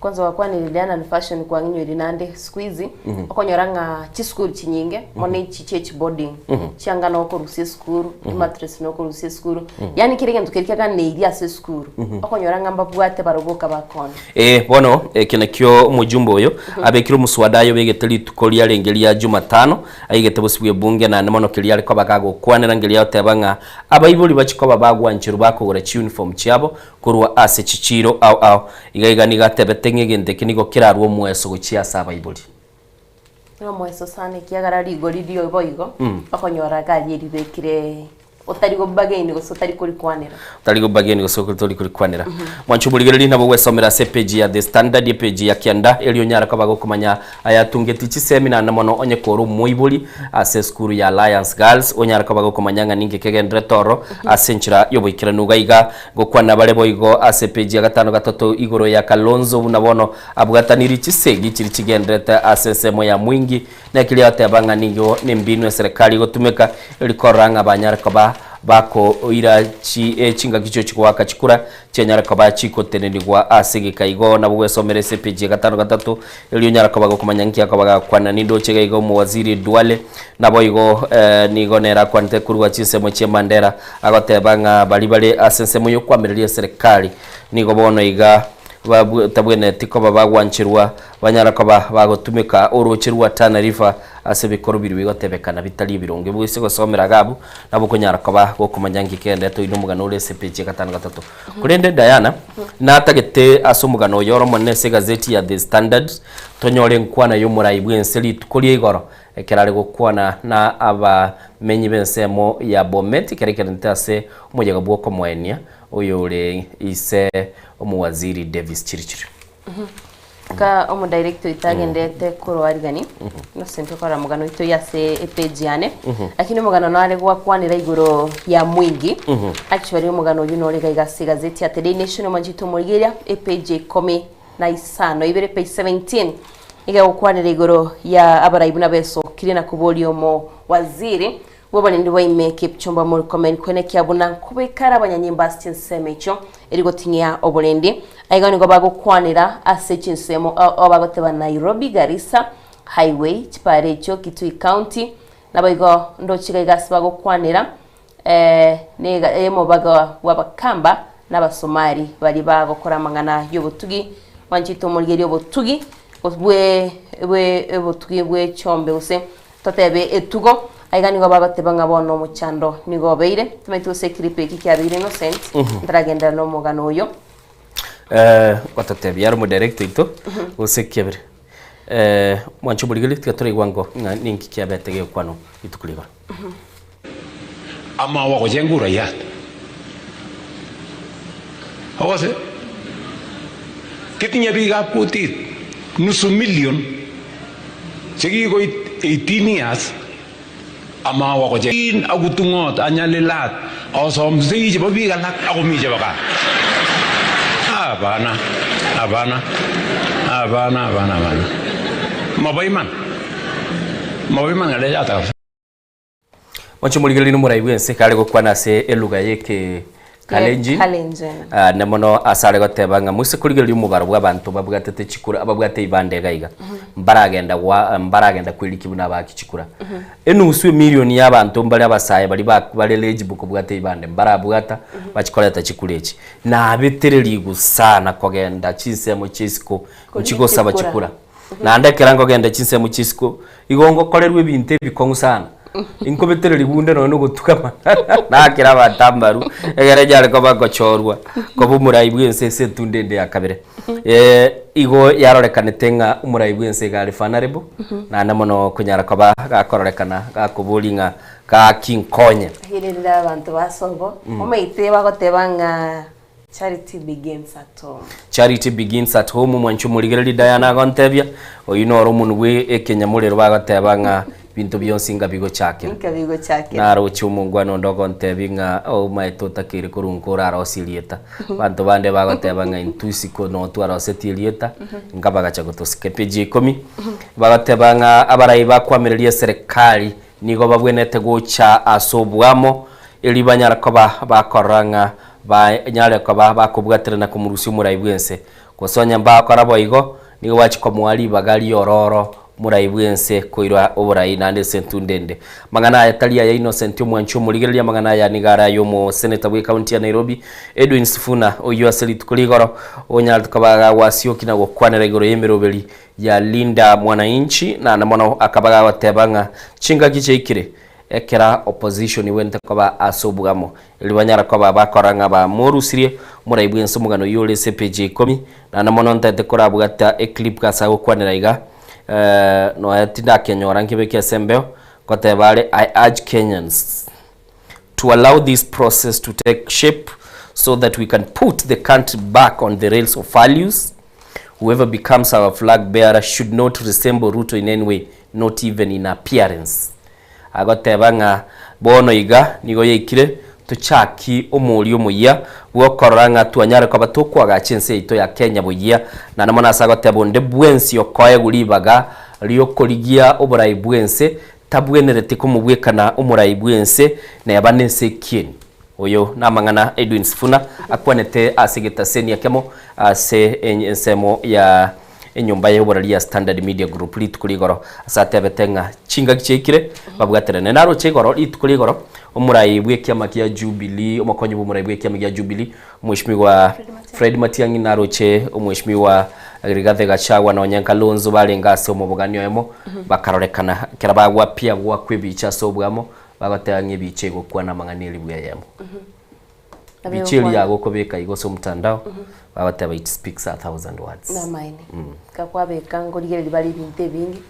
kwanza wakwa nililiana na fashion kwa nginyo ilinande squeeze okonyoranga chiskuru chinyinge mone chichechi boarding chiangana okorusie skuru mattress no korusie skuru yani kirege ntukirikaka ne iria se skuru okonyoranga mbabwate barogoka bakona bono kinakyo mujumbo oyo abekiro muswadayo begeteli tukoria rengeria Jumatano aigete busibwe bunge na mono kiria liko bakago kwanera ngeria otebanga abaibuli bachikoba bagwanchiru bakogora uniform chiabo kurwa ase chichiro au igaiga nigatebete ngegente kinigo kirarwo mweso guchia saba ibuli no mweso sane kiagara rigo ridio boigo akonyora gari ribekire otarigo bageni go sotari kuri kwanera otarigo bageni go sotari kuri kwanera mwanchu buligereri nabo wesomera se page ya The Standard page ya kianda elio nyara kabago kumanya ayatungeti chi seminar na mono onye koru muibuli ase skuru ya Alliance Girls onyara kabago kumanya ninge kegendre toro asenchira yoboikira nugaiga go kwana bare boigo ase page ya gatano gatoto igoro ya Kalonzo bunabono abwataniri chisegi chiri chigendrete ase semo ya mwingi na kilia tabanga ningo nimbinu ya serikali gotumeka elikoranga banyara kaba bako ira chinga kicho chikwaka chikura chenyara kaba chiko tenenigwa asigi kaigo na bwe somere CPG gatano gatatu elio nyara kaba kumanyanki akaba kwana nindo chega igo mu waziri Duale na boigo nigo nera kwante kurwa chisemo che Mandera agotebanga bali asensemo yo kwamereria serikali nigo bono iga tabwene tiko babagwanchirwa banyara kaba bagotumika uruchirwa Tana River ase bikoro biri bigotebekana bitali bironge bwise gosomera gabu nabo kunyara kaba gokumanyangi kende to ino mugano ule CPG gatano gatatu kurende Diana na tagete asomugano yoro monese gazeti ya The Standard tonyore nkwana yo muraibwe enseli tukolie igoro ekerare gokwana na aba menyi bensemo ya Bomet kerekere ntase umujega bwoko mwenia oyo ule ise omuwaziri Davis Chirichiri ka omu director itagendete kurwarigani no sento kora mugano ito yase page yane lakini mugano nare gwa kwanira igoro ya mwingi actually mugano uyu no rega igase gazeti ya The Nation manjito murigeria page 15 ibere page 17 iga kwanira igoro ya abaraibu na beso kirina kubolio mo waziri wabone ndi waime Kipchumba muri comment kwene kyabuna kubekara abanyanyimba stinsemecho erigo tingia obolendi aigani go bago kwanira asechinsemo abagoteba Nairobi Garissa highway chiparecho Kitui County nabago ndochiga igasi bago kwanira nega emo baga wabakamba n'abasomali bali bago kora mangana yobutugi wanchito mulgeri yobutugi bwe obutugi bwe chombe use totebe etugo aigani go bagatebanga bono muchando nigo beire tumaitu sekripe kikyabire innocent ndragenda no mugano oyo watotebi yaro mu director ito usekebere mwanchu buligeli tkatori wango ninki kyabetege kwano itukuliba ama wako jengura yat hawase kitinye biga putit nusu million chekiko 18 years ama wako jengin agutungot anyalilat osomsi chebo biik alak akomi chebo kaa abana mabaiman ngalejaata mwanchu muligeli no murai wense kale gokwana se eluga yeke Kalenji na mono asare gotebanga muse kuligeli umugaro bw'abantu babwatete chikura ababwate ibande gaiga mbaragenda kwiriki buna bakichikura enusu miliyoni y'abantu mbali abasaye bali eligible kubwate ibande mbarabwata bachikoleta chikulechi na abetereri gusana kogenda chinsemo chisiko chigosaba chikura na ndekerango genda chinsemo chisiko igongo kolerwe binte bikongu sana inkobetereri bunde no gutukama nakira batambaru egereja ko bagochorwa ko bumurai bwense tundende yakabere igo yarorekanete nga umurai bwense gari fanarebo na namono kunyara ko gakororekana gakubulinga ka kinkonye hirira abantu basobo omeite bagotebanga Charity begins at home. Charity begins at home mwanchu muligereri Diana gontebya oyinoro munwe ekenyamurero bagotebanga bintu byonsinga bigo chake naro chumungwa nondogo ntebinga o maito takire kurunkura arosilieta bantu bande bagotebanga intusiko no twarosetielieta ngabaga chagotosike page 10 bagotebanga abarai bakwamereria serikali nigo babwenete gocha asobwamo elibanyara koba bakoranga ba nyare koba bakubwatirana kumurusi murai bwense Kosonya mba korabo igo nigo wachiko mwali bagali ororo muraibwense koirwa oborai nande sentundende magana ayatalia ya Innocent Omwancho muligereria magana ya nigara yomo senator we county ya Nairobi Edwin Sifuna oyo aseli tukuligoro onya tukabaga wasioki na gokwanera igoro yemerobeli ya Linda Mwananchi na namono akabaga watebanga chinga kicheikire ekera opposition wente koba asobugamo ilibanyara koba bakoranga ba morusirie muraibwense mugano yole CPJ 10 na namono ntete korabugata eclip kasa gokwanera iga no atinda kenyora nkibeke sembeo kotebale I urge Kenyans to allow this process to take shape so that we can put the country back on the rails of values. Whoever becomes our flag bearer should not resemble Ruto in any way, not even in appearance. Agotebanga bono iga nigo yekire tuchaki omuli omuya wokoranga tuanyare kwa batokwa gachense ito ya Kenya boya na namona sagotebonde bwensi okoye gulibaga liokoligia oborai bwense tabwenerete kumubwekana omurai bwense na yabanense kien oyo namangana Edwin Sifuna akwanete asigeta senia kemo ase ensemo ya enyumba y'oborari ya Standard Media Group litukuligoro asate abetenga chinga gichekire babwaterane naro chegoro litukuligoro omurai bwekiama kia Jubilee omukonyi bw'omurai bwekiama kia Jubilee omweshimiwa Fred Matiang'i naroche omweshimiwa Rigathi Gachagua na Onyanka Lonzo balengase omubuganio emo bakarorekana kirabagwa pia gwa kwebicha sobwamo bagatanga biche gukwana manganeli bwayemo bicheli yago kobeka igoso mtandao babataba it speaks 1000 words na maini kakwabe kangorigere libali binte bingi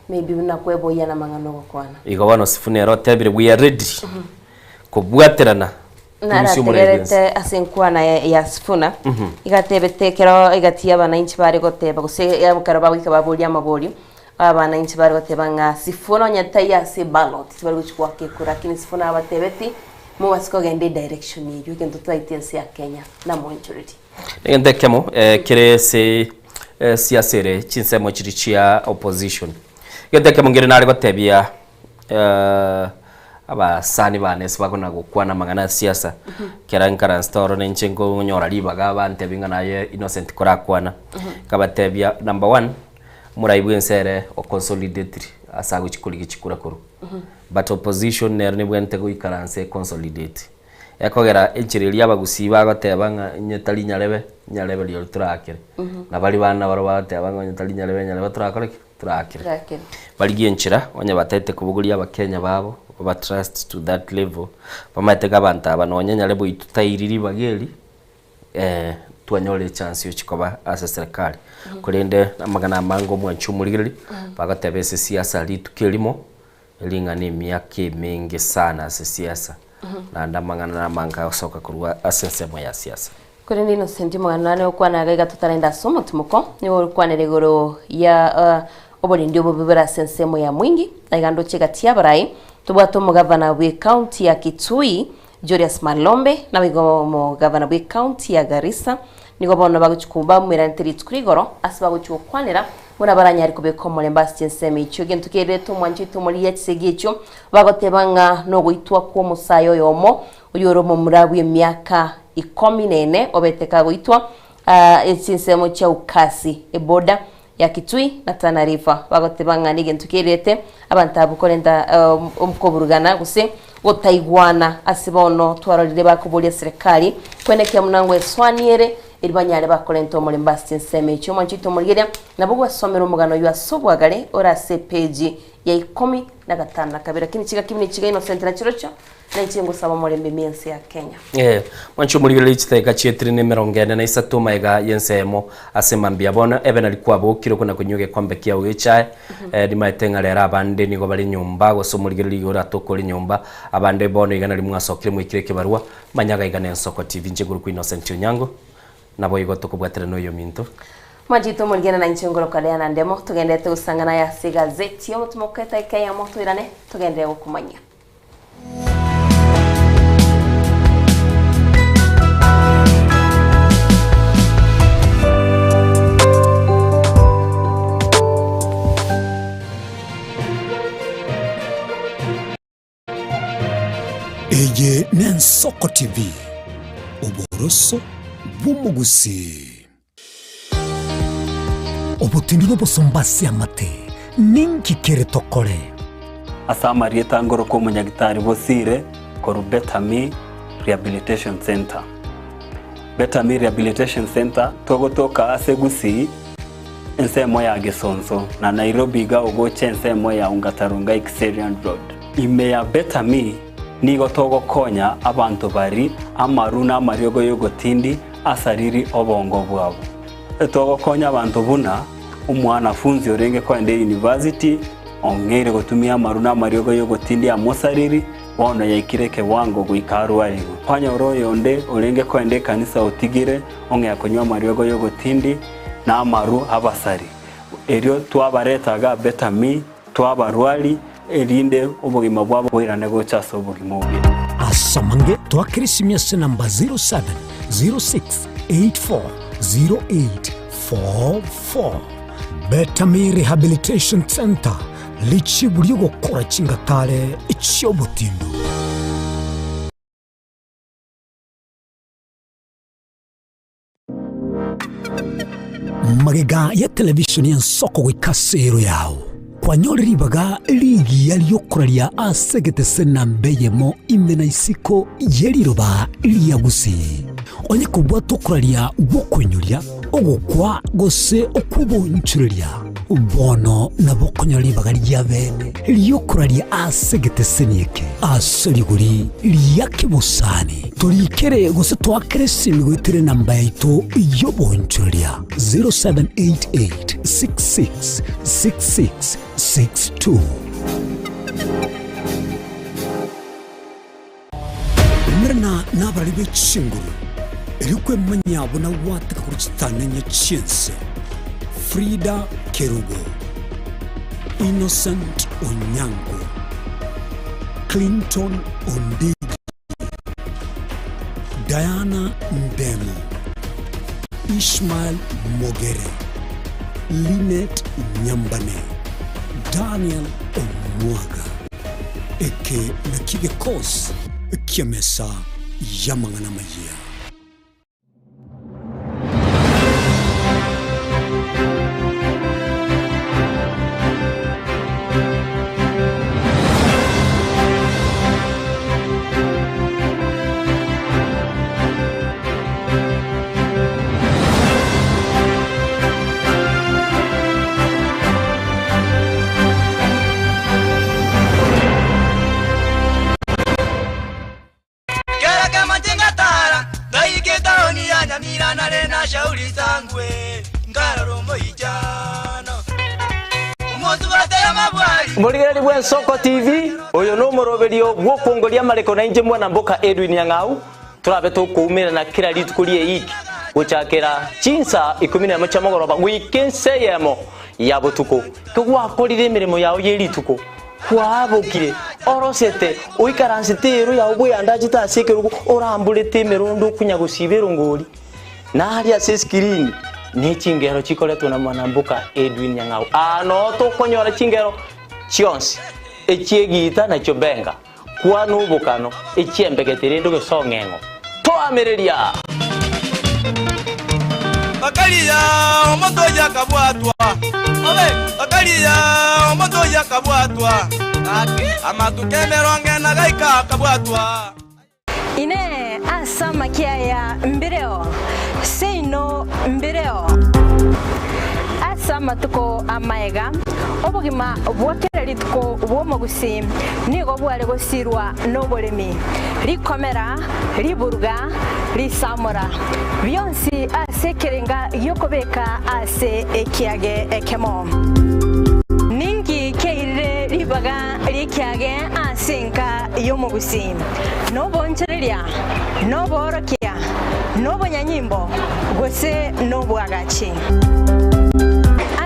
maybe nakweboya na mangano gokwana igo bano Sifunero tebire we are ready kubwaterana narategerete asenkwana ya Sifuna igatebetekero igatia abananchi bari goteba guse yamukara babika babuli amaboli abananchi bari goteba nga Sifuna nyataya se ballot bari guchwa kekura lakini Sifuna abatebeti mu wasiko gende direction yiyo kento twaitense ya Kenya na majority ndekemo kire se siasere chinsemo chirichia opposition ndekemo ngire nari gotebia abasani banes bakona gukwana magana siasa kerankara store nenchengo nyora libaga abante bingana ye Innocent korakwana kabatebia number 1 muraibwensere o consolidatory asago chikuligi chikura kuru but opposition nerne bwente go ikaranse consolidate yakogera enchirelia bagusiba agotebanga nyetali nyarebe lyo turakire na bali bana baro batebanga nyetali nyarebe turakore turakire bali enchira onye batete kubugulia abakenya babo ba trust to that level bamateka banta abanonye lebo itutairiri bageli tuanyole chance yo chikoba asa serikali kulende amagana mango mwanchumuligiri bagatebese siasa litukilimo elingani miaka mingi sana siasa na ndamangana na manga soka kurwa asensemo ya siasa kulende Innocent mwanane okwana gaiga tutarenda somo tumuko ni okwana regoro ya obori ndio bobera sensemo ya mwingi aigando chegatia barai tubwato mugavana we county ya Kitui Julius Malombe na wigo mugavana we county ya Garissa nigo bono baguchukumba mwirantiri tukurigoro asiba guchukwanira muna baranyari kubeko molembasti nseme icho gento kereto mwanjito muri yakisegecho bagotebanga no guitwa kwa musayo yomo uyoromo murabu emyaka 14 obeteka guitwa ensemo cha ukasi eboda ya Kitui na Tana River bagotebanga nigento kerete abantu abukorenda omkoburugana guse gotaigwana asibono twarorire bakubulia serikali kwenekya munangwe swaniere ilibanyale bakolento molembasti nseme icho mwanjito murigeria nabugwa somero mugano ywa sobwagale ora page ya 15 kabira kini chiga kimini chiga Innocent na chirocho na nchengo saba molembe miense ya Kenya mwancho murigeria ichiteka chietri ne merongene na isatu maiga yensemo asemambia bona even alikuwa bokiro kuna kunyuge kwambe kia ugechae dimaitenga lera abande nigo bali nyumba go somurigeria ora tokoli nyumba abande bono igana limwasokire mwikire kibarua manyaga igana ensoko TV njeguru ku Innocent Onyango nabo igoto kubwatira no yo minto majito murigena na nchengoro kalea na ndemo tugende tusangana ya sigazeti yo mutumoketa ikaya moto irane tugende gukumanya Eye Nensoko TV Uboroso bumugusi obutindiro bosombasi amate ninki kere tokore asama rieta ngoro ko munyagitari bosire koru Betami Rehabilitation Center. Betami Rehabilitation Center togotoka asegusi ensemo ya Gesonso na Nairobi ga ogoche ensemo ya Ungatarunga Xerian Road. Ime ya Betami nigo togokonya abantu bari amaruna mariogo yogotindi asariri obongo bwabo. Togokonya abantu buna umwanafunzi orenge kwende university ongere gotumia maruna mariogo yogotindi amosariri wono yaikireke wango guikaru aligo panya oroyo onde orenge kwende kanisa otigire onge akonywa mariogo yogotindi na amaru abasari erio twabaretaga Betami twabarwali erinde obugima bwabo bwirane gochaso obugima bwe asamange twakirisimya namba 0706840844 Betami Rehabilitation Center lichi buri gukora kingatare icyobutindo magega ya television ya soko wikasero yao kwanyoriribaga ligi yaliyokuralia asegete senambeyemo imena isiko yeliroba liyagusi onye kubwato kuralia bokwenyulia ogukwa gose okubonchuria bono nabokonyoribaga lyabene liyokuralia asegete senieke asoliguri liyakibusani tulikere gose twakeresimi gwitire namba yaito yobonchuria 0788666662 mrna nabalibe chinguru elikwe manyabo na wataka kuchitanenya chense Frida Kerubo, Innocent Onyango, Clinton Ondigi, Diana Ndemo, Ishmael Mogere, Lynette Nyambane, Daniel Omwaga, eke nakige kos kiamesa yamangana majia. Murigari bwa Soko TV oyo no moroberio gwokongoria mareko na inje mwana mboka Edwin Yang'au turabe tukumira na kira litukurie iki guchakira chinsa 10 cyamugoroba wikenseyemo ya butuko kugwakorire imirimo yawo yerituko kwabukire orosete uikaransitero ya ubwe andajita sekerugo orambulete imirundo kunyagusibero ngori na hali ase screen ni chingero chikoletwa na mwana mboka Edwin Yang'au ano to konyora chingero chionsi echiegita na chobenga kwa nubukano echiembegetere ndo gesongengo to ameriria bakaliya omoto yakabwatwa obe bakaliya omoto yakabwatwa amatukemeronge na gaika kabwatwa ine asama kiaya mbireo seino mbireo asama tuko amaega obugima bwakera lituko bwomogusi nigo bwale gosirwa nobolemi likomera liburuga lisamura byonsi asekerenga yokobeka ase ekiage ekemo ningi keire libaga likiage asenka yomogusi nobonchereria noborokia nobonyanyimbo gose nobwagachi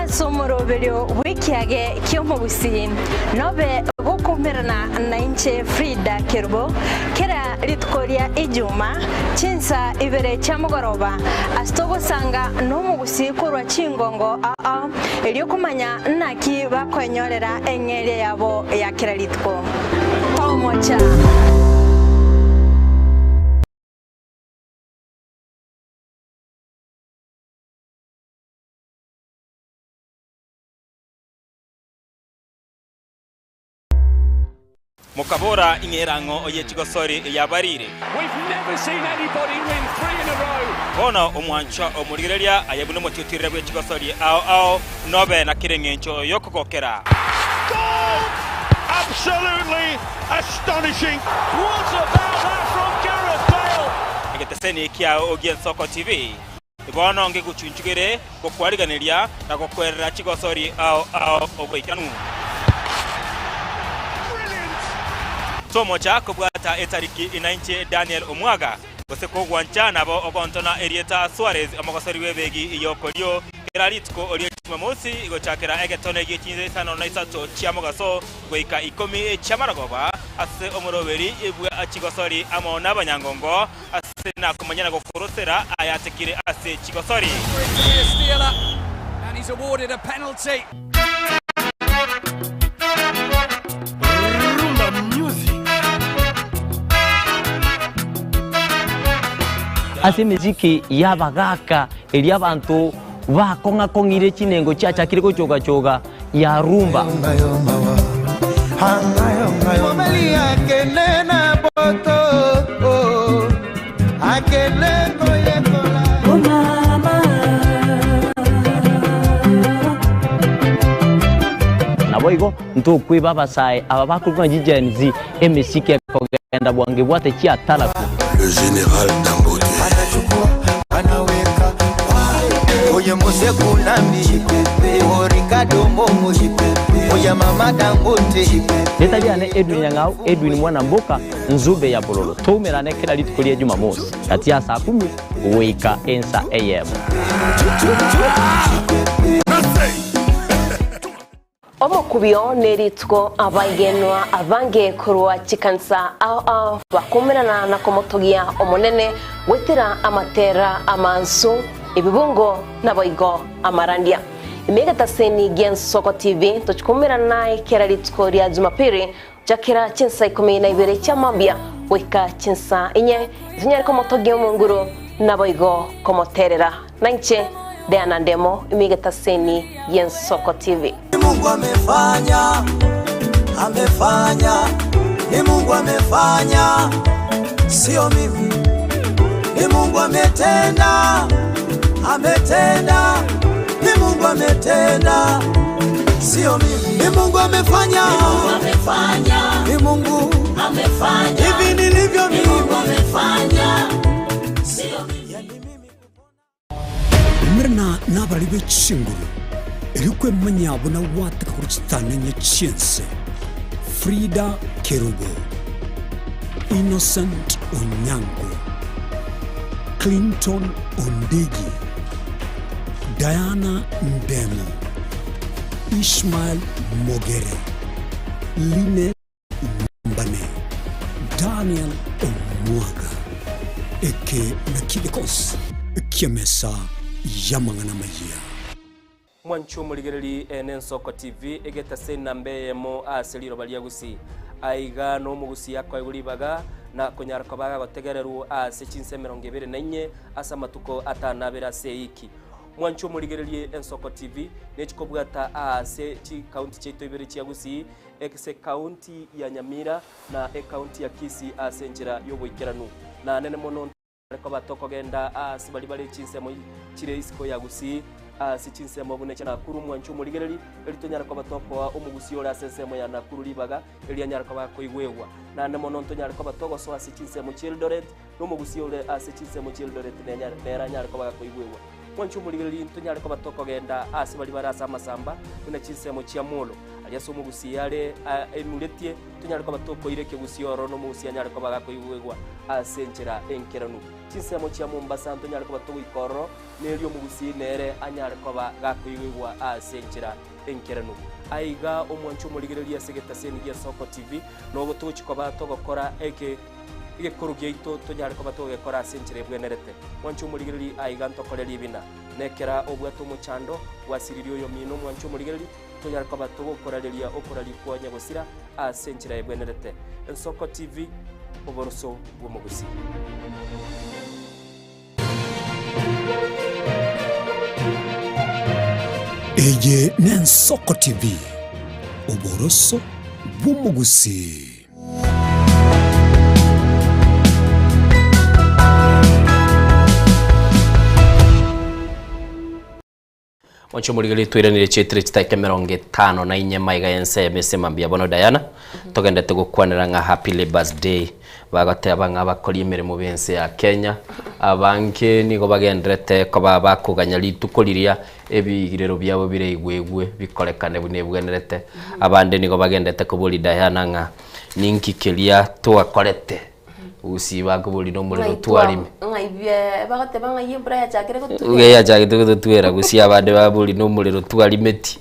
somoroberio wikiage kyomobusi nobe gukumirana na inche Frida Kerubo kera litkoria ijuma chinsa ibere chamugoroba astogo sanga nomugusi kurwa chingongo eliokumanya naki bakwenyorera engere yabo ya kera litko tomocha. mukabora ingerango oye chigosori yabarire. We've never seen anybody win 3 in a row. Ono omwancho omurigereria ayebune motyotirira bwe chigosori ao nobe na kirengencho yokokokera. Absolutely astonishing. What about that from Gareth Bale? Egeteseni kia Ogien Soko TV. Ibono nge guchunchugere gokwariganiria na gokwerera chigosori ao ogoikanu. Somo cha kubwata etariki inainche Daniel Omwaga goseko gwancha nabo ogontona Erieta Suarez amagosori webegi iyokolio keralitko olio chimamosi igochakera egetone gichinze sano naisato chiamogaso goika 10 chamaragoba ase omoroberi ebwa achigosori amo nabanyangongo ase na kumanyana gokorosera ayatekire ase chigosori and he's awarded a penalty. Ase miziki yabagaka eri abantu bakonga kongire chinengo chacha kiriko choga ya rumba. Naboigo nto kwiba basai abakuru jijenzi emisiki yakogenda bwange bwate chia tala. Le général Dangote anaweka oye mose kunambi Ricardo Momo oye mama Dangote Netabiane Edwin Nyang'au Edwin mwana mboka nzube ya bololo tumerane kila litukolia Jumamosi kati ya saa 10 wika ensa AM. Omukubyo neritwo abagenwa abange kurwa chikansa ao bakumirana na komotogia omonene wetira amatera amansu ebibungo naboigo amarandia imegata seni Gen Soko TV tuchikumirana naye keraritwo rya Jumapili jakira chinsa 12 cha mambia wika chinsa inye zinyari komotogia omunguru naboigo komoterera nanche Diana Ndemo imegata seni Gen Soko TV. Mungu amefanya, ni Mungu amefanya, sio mimi. Ni Mungu ametenda, ni Mungu ametenda, sio mimi. Ni Mungu amefanya, ni Mungu amefanya, hivi nilivyo mimi. Ni Mungu amefanya, sio mimi. Mirna nabalibe chinguru. Erikwe manyabona wataka kuruchitananya chiense. Frida Kerubo, Innocent Onyango, Clinton Ondegi, Diana Ndemo, Ishmael Mogere, Line Mbane, Daniel Omwaga, Eke Nakidekos, Kiemesa Yamangana Maya. Mwanchu muligereri enen Soko TV egeta sena mbeyemo aseliro baliagusi aiga no mugusi yakwa iguribaga na konyara kabaga gotegereru ase chinse 24 asa matuko atanabera seiki. Mwanchu muligereri en Soko TV nechikobwata ase chi county cheto ibere chiagusi ekse county ya Nyamira na county ya Kisii ase njira yoboikeranu na nene mono ko batoko genda ase bali chinse mo chire isiko yagusi sichinse mabune cyana kuru Mwanchu muligereri elitonyara ko batoko omugusi ora sensemo ya nakuru libaga elianyara ko bakoigwewa na nemo nontonyara ko batoko so asichinse mu Childoret no mugusi ora asichinse mu Childoret nera nyara ko bakoigwewa Mwanchu muligereri ntonyara ko batoko genda asibali barasa masamba kuna chinse mu Chiamolo aliaso mugusi yale emuletie tonyara ko batoko ireke gusi oro no mugusi anyara ko bakoigwewa asenchera enkeranu chinse mu Chiamomba ntonyara ko batoko ikoro nelio mugusi nere anyara koba gakuigwa asenchera enkeranu aiga omwanchu muligereria segeta seni Gen Soko TV no gotuchi koba togokora ege korugeito tonyara koba togekora asenchera bwenerete mwanchu muligereri aiga ntokoreri bina nekera obwato muchando wasiririo yo mino mwanchu muligereri tonyara koba togokorareria okorari kwanya gosira asenchera bwenerete en Soko TV oboroso bwomugusi. Eye nen Soko TV, oboroso bumugusi. Oncho muligeli twiranire chitire chitake 50 na inye maiga yense mesema mbia bono Diana togendete gukwanira nga happy Labour's Day bagoteba nga bakori imirimo bense ya Kenya abanke nigo bagendrete ko bakuganya litukuriria ebigirero byabo bireigwegwe bikorekane bunebwenerete abande nigo bagendete kubuli Diana nga ninkikelia twakorete usiba kubuli no mulero twalime ngaibye bagoteba nga yimbra ya chakire ko ugeya chakire ko twera gusia abande babuli no mulero twalimeti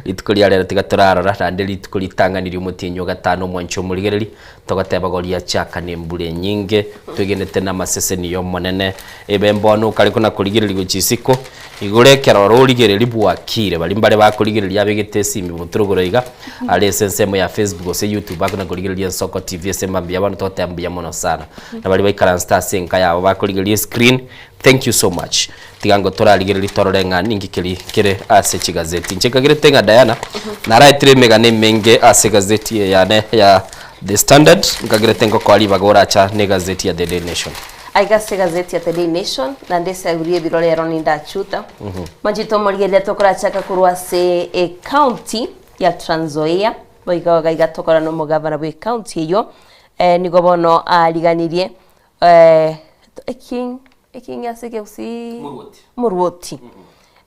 litukulia rero tigatorarora rande litukulitanganira umutinyo gatano mwancho muligereri togateba golia chaka nembure nyinge tugenete na masese niyo monene ebembono kali kuna kuligereri gucisiko igure keroro uligereri bwakire balimbare bakuligereri abegete simi muturugoroiga ale sensemo ya Facebook se YouTube akuna kuligereri Nsoko TV sema mbia bano totambia mono sana na bali baikara star senka yabo bakuligereri screen. Thank you so much. Tigango toraligereri tororenga ningikeli kere ase chigazeti nchekagire tenga Diana na right megane menge ase gazeti ya The Standard ngagire tengo kwa liba gora cha ne gazeti ya The Daily Nation. Aigase gazeti ya The Daily Nation na ndese gurie birole roninda chuta majito morigele tokora chaka kurwa se county ya Trans Nzoia boiga gaiga tokora no mugavana bwe county yo nigo bono aliganirie King yaseke usi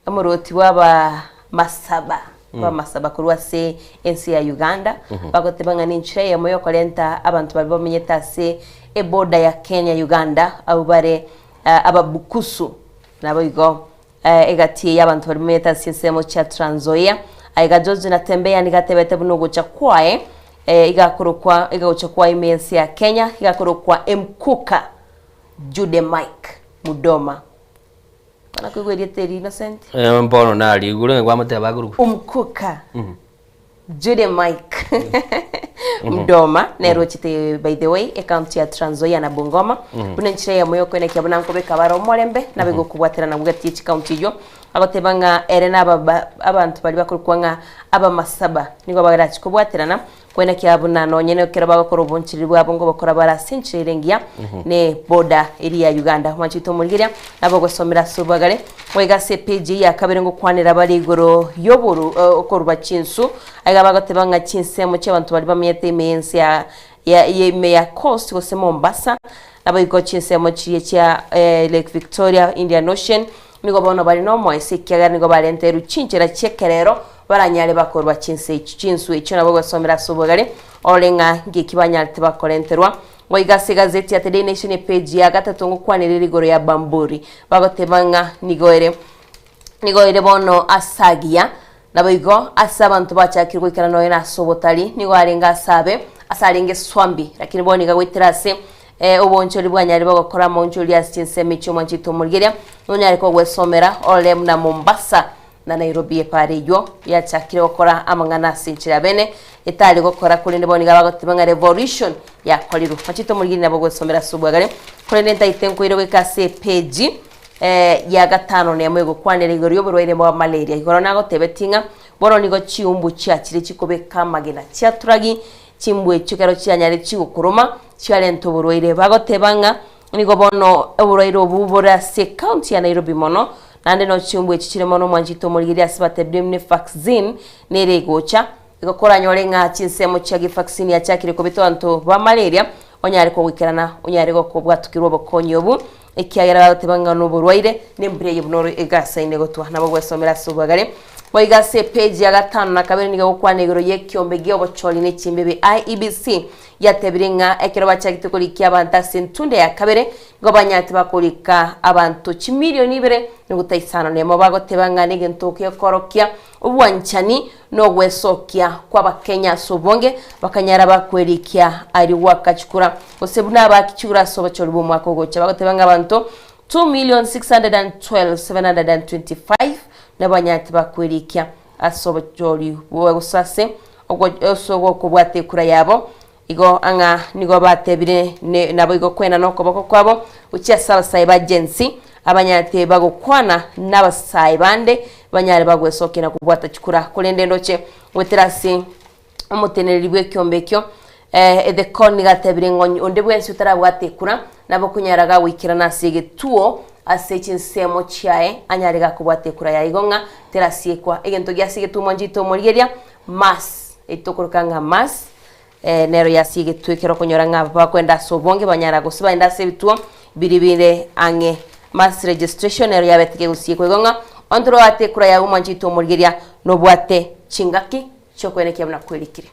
Muruoti waba masaba wa masaba kurwa se ensi ya Uganda bagotebanga n'inchire ya moyo kolenta abantu bali bamenyeta se eboda ya Kenya Uganda au bare ababukusu nabo igo egati y'abantu bali bamenyeta se semo cha Trans Nzoia aiga George natembea nigatebete bunogo cha kwae igakorokwa igagocha kwa imensi ya Kenya igakorokwa Mkuka Jude Mike Mudoma Pana kwegwe teri innocent mbono nali gure ngwa mate abaguru Mkuka Jude Mike Mudoma nero chite by the way account ya Trans Nzoia na Bungoma bunenchire ya moyo kwene kyabuna nkobeka baro molembe nabego kubwatira na bugati y'county yo agotebanga erena abantu bali bakurkwanga aba masaba nigo bagarachi kubwatirana kwena kyabuna no nyene kera bagakora ubunchiri bwabo ngo bakora barasinchirengia ne boda eri ya Uganda machito mulgiria nabo gosomera subagare wega page ya kabere ngo kwanira bari igoro yoburu okorba chinsu aiga bagatebanga chinsemo cy'abantu bali bamenyete imensi ya coast gose Mombasa nabo igo chinsemo chiye cha Lake Victoria Indian Ocean nigo bono bali no moise kyaga nigo balenteru chinchira chekerero baranyale bakorwa chinsu icho nabo gosomera subagare olenga ngikibanyalite bakorenterwa ngo igase gazeti ya The Daily Nation page ya gatatu ngo kwanirira igoro ya Bamburi bagotebanga nigoere bono asagia nabo igo asabantu bachakirwe kana no ina sobotali nigo arenga asabe asaringe swambi lakini boni gagwitirase obonchori bwanyari bagokora monchori ya chinsemi cyo manchito mulgeria nonyari ko gwesomera olem na Mombasa na Nairobi pare yo ya chakire okora amangana sinchira bene etali gokora kuri ndiboni gabagotibanga revolution ya koliru manchito mulgeria nabo gwesomera subagare kuri ndenta itenko ire kase page ya gatano ne amwe gukwanira igoro yoburwaire bwa malaria igoro nago tebetinga boro nigo chiumbu cyakire kikobeka magena cyaturagi chimbwe chikero cyanyare chigukuruma cyalento burwaire bagotebanga nigo bono oburwaire obubora se county ya Nairobi mono nande no chimbwe chikiremo no mwanjito mulgiri asibate brimne vaccine nere gocha igokora nyorenga chinsemo cyagi vaccine ya cyakire kobetanto ba malaria onyare ko wikerana onyare go kubwatukirwa bokonyobu ikiagera batebanga no burwaire nembere yibunoro egasa inegotwa nabo gwesomera subagare boigase page ya gatano na kabiri niga gukwanegero yekyombe gyo bocholi ne chimbebe IEBC yatebiringa ekero bachagite kuri kyabanta sentunde ya kabiri ngo banyati bakurika abantu chimiliyoni 2 n'ugutaisano nemo bagotebanga nege ntoke yokorokya ubwanchani no gwesokya kwa bakenya sobonge bakanyara bakwerikia ari wakachukura osebuna bakichura sobocholi bo mwako gocha bagotebanga abantu 2,612,725 nabanyati bakwerikia asobocholi bwegusase ogwo kubwate kura yabo igo anga nigo batebire nabo igo kwena no koboko kwabo ucia cyber agency abanyate bagokwana n'abasai bande banyare bagwesokena kubwata chikura kulende ndoche weterasi umutenereri bwekyombekyo the con gatebire ngo onde bwensi utarabwate kura nabo kunyaraga wikira nasige tuo ase chinsemo chiae anyarega kubwate kura ya igonga terasiekwa egento giasige tumonjito morigeria mas itokurukanga mas nero yasige twekero konyora ngaba bakwenda sobonge banyara gosiba indase bituo biribire ange mass registration nero yabetike gusiekwa igonga ondro ate kura ya umonjito morigeria no bwate chingaki chokwenekia mna kwelikire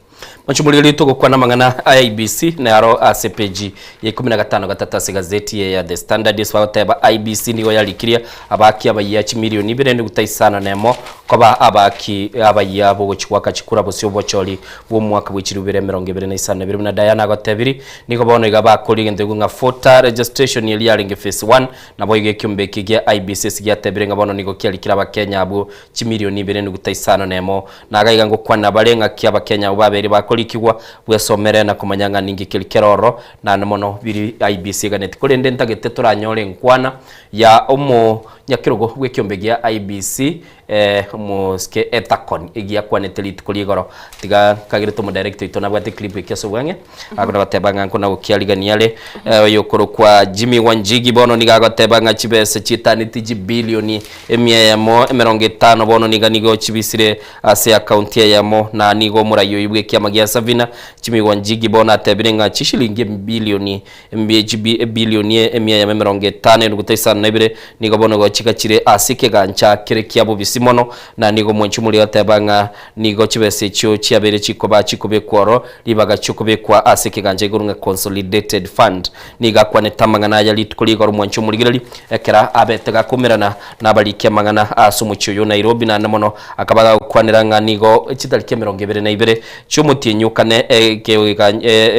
Machumulili tuko kwa namangana IBC na aro ACPG ya 15 gatata gazeti ya The Standard iswateba IBC nigo yalikiria abaki abayachi milioni 2 gutaisana nemo koba abaki abayabo gochikwaka chikura bosyo bocholi bo mwaka w'ichiri 2025 na Diana gotebiri niko bono igaba kuri ndengu nga voter registration yali yaringe phase 1 na boyige kyumbe kigia IBC sigyatebire ngabono niko kyalikira abakenya abo chimilioni 2 gutaisana nemo na gaiga ngo kwana barenga kyaba Kenya ubabere bakolikigwa bwesomere na kumanyanga ningi kilikeroro na mono biri IBC ganeti kuri ndentagete turanyore nkwana ya omo nyakirogo gwekyombe gya IBC muske etakon igia kwaneteli tukuligoro tiga kagirito mu director itona bwate clip ikyaso bwange agona batebanga nkona ukialiganiale yokoro kwa Jimmy Wanjigi bono nigagotebanga chibese chitani tiji bilioni 150 bono niganigo chibisire ase account yamo na nigo murayo ibwe kyamagia Savina Jimmy Wanjigi bono atebirenga chishilingi bilioni bilioni 150 ngutesa nabire nigo bono go chikachire asike gancha kirekiabo bisimono na nigo mwenchumuli atebanga nigo chibese cyo cyabere chikoba chikobe kworo libaga chikobe kwa asike ganje gurunga consolidated fund niga kwane tamangana yali tukuligo mwenchumuli girali ekera abetega kumirana nabalike mangana asumucyo yo Nairobi na namono akabaga kwaniranga nigo chitalike 22 cyomutinyukane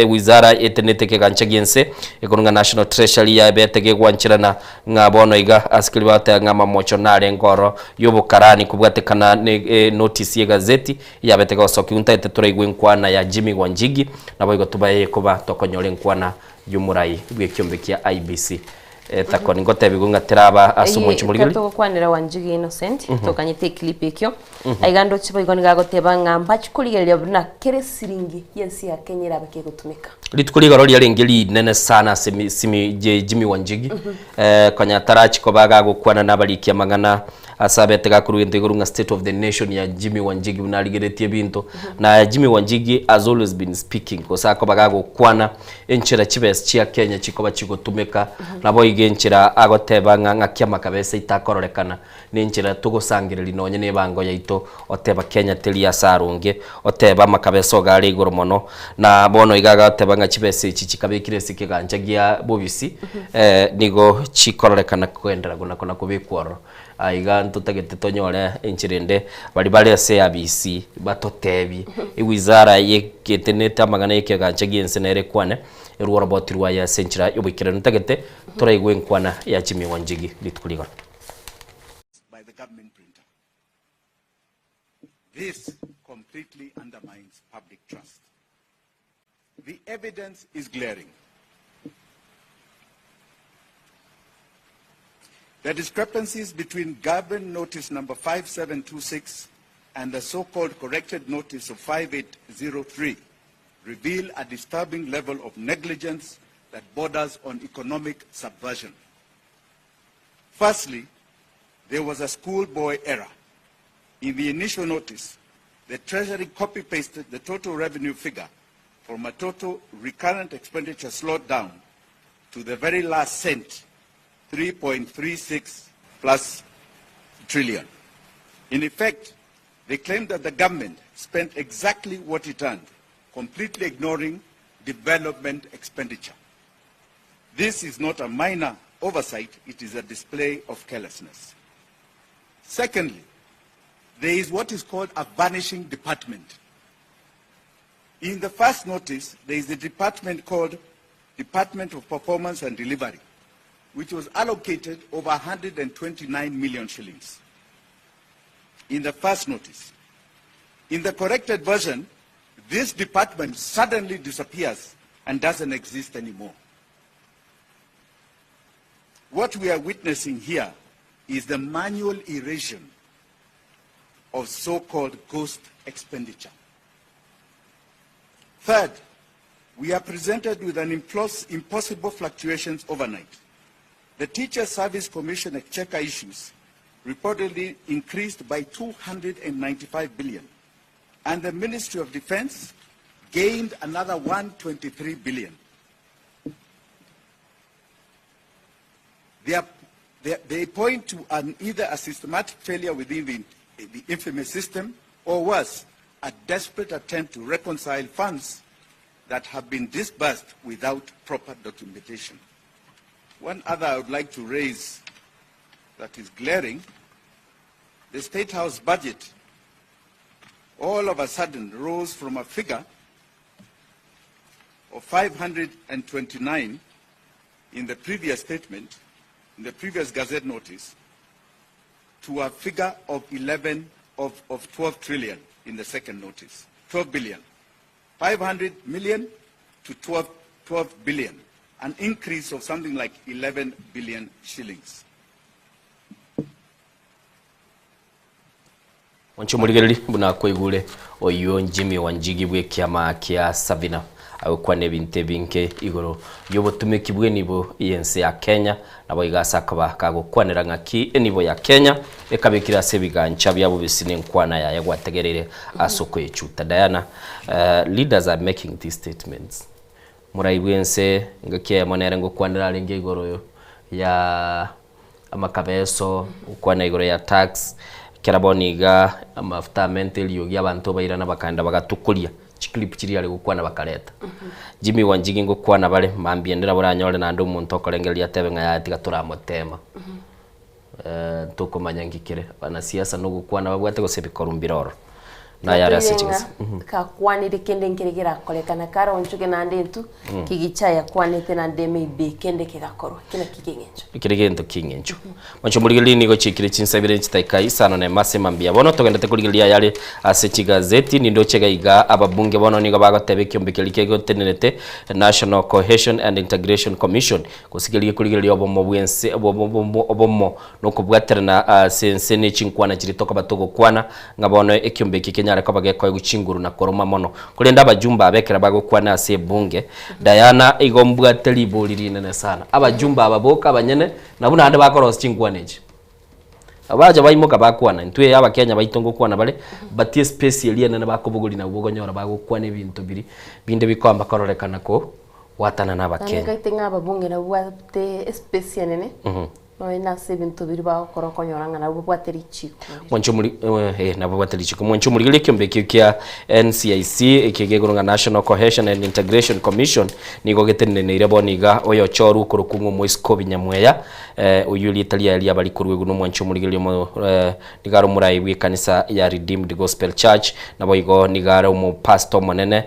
wizara eteneteke gancha gense ekurunga national treasury ya betege gwanchirana ngabono iga askili bata ngama mocho nare ngoro yobukarani kubwatekana notice ye gazeti ya betega osoki untaite turaigwe nkwana ya Jimmy Wanjigi nabo igo tubaye kuba tokonyole nkwana yumurai bwekyombe kya IBC takoni ngote bigunga teraba asumunchi muri kato kwanira Wanjigi Innocent tokanyite clip ikyo aigando chipo igoni gagoteba ngamba chikuligeria buna kere siringi yensi ya Kenya rabake gutumika litukuliga roli yarengeli nene sana simi Jimmy Wanjigi kanya tarachi ko baga gukwana nabalikia magana asabetega kuruende gurunga state of the nation ya Jimmy Wanjigi unaligeretie binto na Jimmy Wanjigi has always been speaking kosako baga gukwana enchera chibes chia Kenya chikoba chigotumeka nabo igenchera agoteba nga kyama kabese itakororekana nenchera tugosangire linonye ne bango yaito oteba Kenya telia sarunge oteba makabeso gari goromono na bono igaga oteba nga chibese chichikabekire sikiganja gya bobisi nigo chikororekana kwendera guna kona kubikworo aiga ntutagete tonyore enchirende bali bali ase ABC batotebi iwizara yeketenete amagana yekeganja gense nere kwane eruwa botirwa ya senchira yobikira ntagete turaigwe nkwana ya Jimmy Wanjigi litukuliga by the government printer. This completely undermines public trust. The evidence is glaring. The discrepancies between government notice number 5726 and the so-called corrected notice of 5803 reveal a disturbing level of negligence that borders on economic subversion. Firstly, there was a schoolboy error. In the initial notice, the Treasury copy-pasted the total revenue figure from a total recurrent expenditure slowed down to the very last cent, 3.36 plus trillion. In effect, they claimed that the government spent exactly what it earned, completely ignoring development expenditure. This is not a minor oversight, it is a display of carelessness. Secondly, there is what is called a vanishing department. In the first notice, there is a department called Department of Performance and Delivery, which was allocated over 129 million shillings in the first notice. In the corrected version, this department suddenly disappears and doesn't exist anymore. What we are witnessing here is the manual erasure of so-called ghost expenditure. Third, we are presented with an impossible fluctuations overnight. The Teacher Service Commission exchequer issues reportedly increased by 295 billion, and the Ministry of Defense gained another 123 billion. They point to either a systematic failure within the infamous system, or worse, a desperate attempt to reconcile funds that have been disbursed without proper documentation. One other I would like to raise that is glaring: the State House budget all of a sudden rose from a figure of 529 in the previous statement, in the previous Gazette notice, to a figure of 12 trillion in the second notice, 12 billion. 500 million to 12 billion, an increase of something like 11 billion shillings. Wanchumuligeli buna kwegule oyo Jimmy Wanjigi bwe kiama kia Savina kwa nebinte binke igoro yobotumiki bwe nibo yense ya Kenya nabo igasakaba kagokwanira ngaki enibo ya Kenya ekabikira sebigancha byabo bisine nkwana ya yagwategerere asoko echuta Diana. Leaders are making these statements muraibwense ngakia monere ngokwanira lenge igoro ya amakabeso ukwana igoro ya tax keraboniga amafuta mental yogi abantu bayirana bakanda bagatukulia clip kiri ali gukwana bakaleta Jimmy Wanjigi ngokwana bale mambiendera buranyole na ndo umuntu okolengelia tebe ngaya atiga turamutema tukomanya ngikire bana siasa no gukwana babwate go sebikorumbiroro na yara sechings ka kwanire kende nkiregera kolekana kara onchuke na ndentu kigichaya kwanete na ndeme be kende kigakoro kina kigengencho ikirigento kingencho mancho muligeli nigo chikire chinsabire chitaikai sano ne masema mbia bono togenda tekuligelia yale asechi gazeti nindo chega iga ababunge bono nigo bagotebe kyombekeli go tenete National Cohesion and Integration Commission kusigelie kuligelia obomo bwense obomo no kubwaterana sense ne chinkwana chiritoka batogo kwana ngabono ekyombeki Kenya ko bageko guchinguru na koroma mono kulenda abajumba abekera bagokwana ase bunge Diana igombwa telibuliri nene sana abajumba ababoka abanyene nabuna ande bakoros chingwaneje abaje bayimoka bakwana ntwe yaba Kenya bayitongo kwana bale batie special nene bakobuguri na bugonyora bagokwana ibintu biri binde bikwamba kororekana ko watana na bakenya kaitenga ababunge na bwate special nene no ina sebintu biri bakoro konyoranga na bwateri chiko mwanchumuri na bwateri chiko mwanchumuri ile kyombeki kya NCIC ikigegurunga National Cohesion and Integration Commission nigo getenene ire boniga oyo choru kurukungu moisko binyamweya uyuli Italia yali abali kurwego no mwanchumuri ile mo nigaro murai wi kanisa ya Redeemed Gospel Church nabo igo nigaro mo pastor monene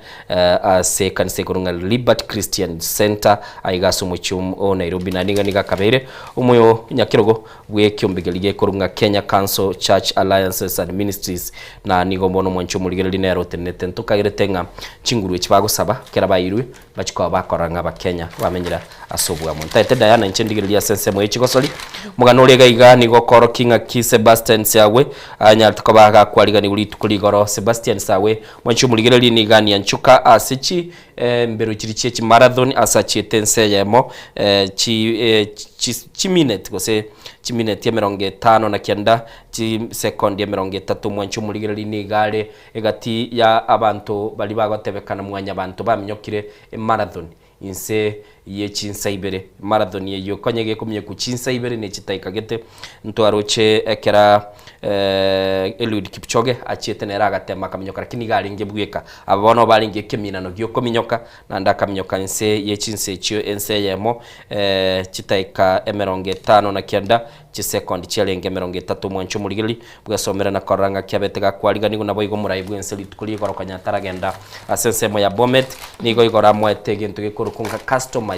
se kanisa kurunga Liberty Christian Center aigaso mu chum o Nairobi na niga kabere umuyo nyakirogo bwe kyombegeli kurunga Kenya Council Church Alliances and Ministries na nigo mbono mwancho muligeli linero tenete ntukagire tenga chinguru ekibago saba kera bayirwe bachiko bakoranga ba Kenya bamenyira asobwa mu ntete Diana nchendigeli ya sense mu ekigosoli mugano lega iga nigo koro kinga ki Sebastian Sawe anya tukobaga kwaliga ni ulitu kuligoro Sebastian Sawe mwancho muligeli ni gani anchuka asichi mbero chiriche chi marathon asachi tense yemo chi minute gose chi minute ya 50 na kianda chi second ya 30 mwancho muligeli ni gare egati ya abantu bali bagotebekana mwanya abantu bamenyokire marathon inse ye chinsa ibere marathon ye yokonyege kumye ku chinsa ibere ne chitaika gete ntwaroche ekera Eliud Kipchoge achiete nera agatema kaminyoka lakini gari ngebweka ababono balinge keminano gyoko minyoka na ndakaminyoka inse ye chinse chio ense yemo chitaika 50 na kianda chi second challenge 30 mwancho muligeli bwasomera na koranga kyabetega kwaliga nigo nabo igo murayi bwense litukuli goro kanyatara genda asense mo ya Bomet nigo igora mwetege ntuge kurukunga customized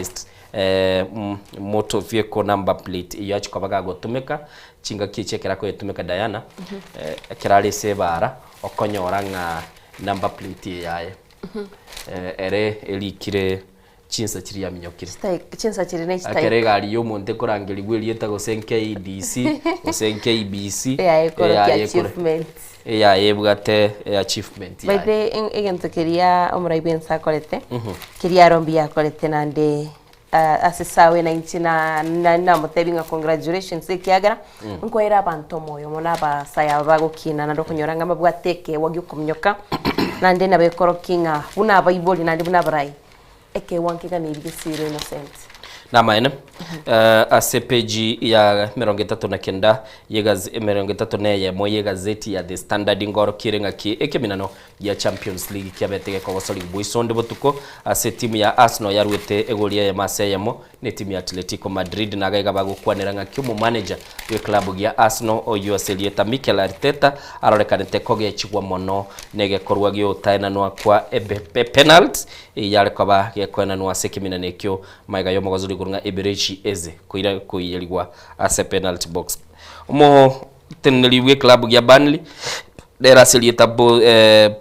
motor vehicle number plate iyachi kwabaga gotumeka chinga kichekera ko yetumeka Diana kirali sebara okonyora nga number plate yaye ere elikire chinsa chiri ya minyokire chinsa chiri ne chitai akere gari yo monte korangeli gweli eta go senke DC go senke IBC ya achievement ya ebugate achievement ya bide egento keria omurai bensa kolete keria rombi ya kolete nande asisawe na inchi na mutebinga congratulations ikiagara nko ira abantu moyo mona basaya bagukina na ndokunyoranga mabwateke wagyukumnyoka na ndena bekorokinga buna baiboli na ndibuna barai eke wankika ni bigisire innocent na maene ACPG ya 39 yegazi 31 ye gazeti ya The Standard ngoro kirenga ki ekeminano ya Champions League kiabetege kwa wasoli buisonde botuko ase timu ya Arsenal yarwete egolia ya Maseyamo ne timu ya Atletico Madrid na gaiga bagukwaniranga kiumu manager we club ya Arsenal oyo Aselieta Mikel Arteta arorekanete koge chigwa mono nege korwa gyo tainanwa kwa penalty yale kwa gekwenanwa sekiminane kyo maiga yo mogazuli kurunga Eberechi Eze kuira kuyeligwa ase penalty box mo teneliwe club ya Burnley dera Aselieta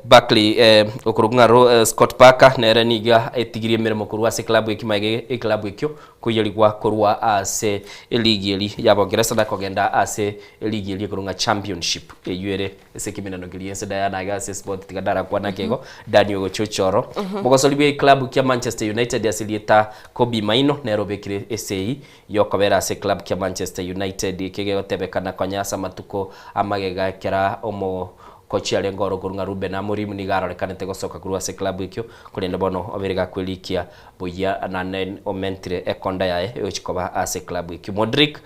Buckley okurunga Scott Parker nere niga etigirie meremo kurwa ase club ekimaige club ekyo kuyeligwa kurwa ase ligi eli yabongereza na kogenda ase ligi eli kurunga championship eyure ese kiminano giliense Diana Gase Sport tigadara kwa nakego Daniel Chochoro bogosolibe club kia Manchester United Aselieta Kobe Maino Nairobi kire SAE yokobera ase club kia Manchester United kege tebekana konyasa matuko amagega kera omo kochi ya lengoro kurunga Ruben Amorim ni garo rekanete gosoka kurwa se club ikyo kulenda bono oberiga kwelikia boya na nen omentre ekonda yae yochikoba ase club ikyo Modric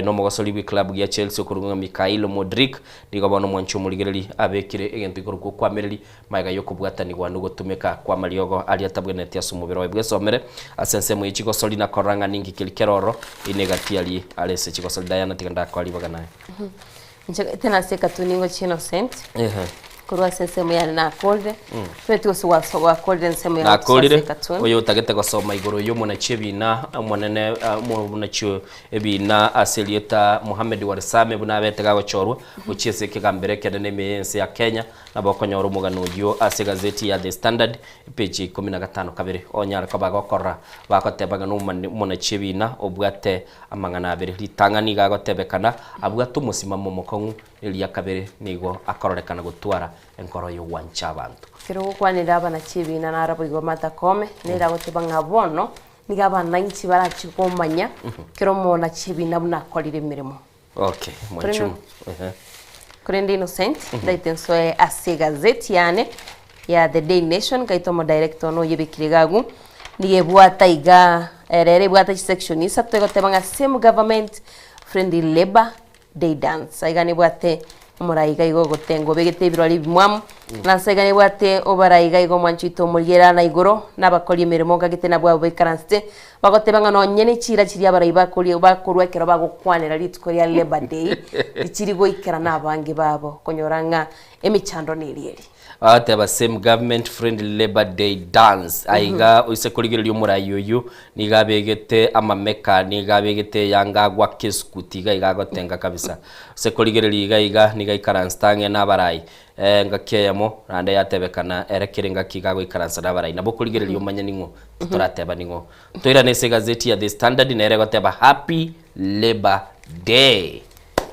no mogosolibi club ya Chelsea kurunga Mikhailo Modric diga bono mwanchu muligereli abekire egento ikuruko kwa mereli maiga yokubwatani gwandu gotumeka kwa maliogo ali atabwenete asumubiro webwesomere asense mu ichiko solina koranga ningi kilikeroro inegatiali alese chiko soldayana tiganda kwa libaganaye tena seka tuningo Innocent kurwa sensemo ya na kolde fetu wa kolde nsemo ya na kolde oyo tagete gosoma igoro yo mona chebina monene mona chyo ebina Aselieta Mohamed Warsame buna betega gochorwa uchiese kigambere kedene meyense ya Kenya na bakonyoro mugano yo ase gazeti ya The Standard page 15 kabiri onyara kabagokora bakotebaga no mona chebina obwate amangana abiri litangani gagotebekana abwatu musimamo mokongu elia kabere nigo akororekana gutwara enkoro yo wancha abantu kero kwanira abana chibina na arabo igo matakome nera gotebanga bono nigaba 90 barachikomanya kero mona chibina buna kolire mirimo okay mwanchu Kurende Innocent daitenso ase gazeti yane ya The Day Nation kaitomo director no yebikirigagu nigebwata iga erere bwata section isa tegotebanga same government friendly labor day dance aigane bwate umuraiga igo gotengo begete birori bimwamu nansegane bwate obaraiga igo mwanchito mugera na igoro nabakori emirimo gagete nabwa bekaranste bagotebanga no nyene chira chiri abaraiba kuri bakorwa kero bagokwanira litkoria labor day ichiri goikera nabange babo konyoranga emichando nirieri ate ba same government friendly labor day dance aiga oise kuligirira umurayo yu nigabegete amameka nigabegete yanga gwa keskuti gaiga gotenga kabisa se kuligirira iga nigaikaranstange nabarai ngakeyamo randa yatebekana erekirenga kigago ikaransa nabarai nabo kuligirira umanya ningo turateba ningo toira nese gazeti ya The Standard nere goteba happy labor day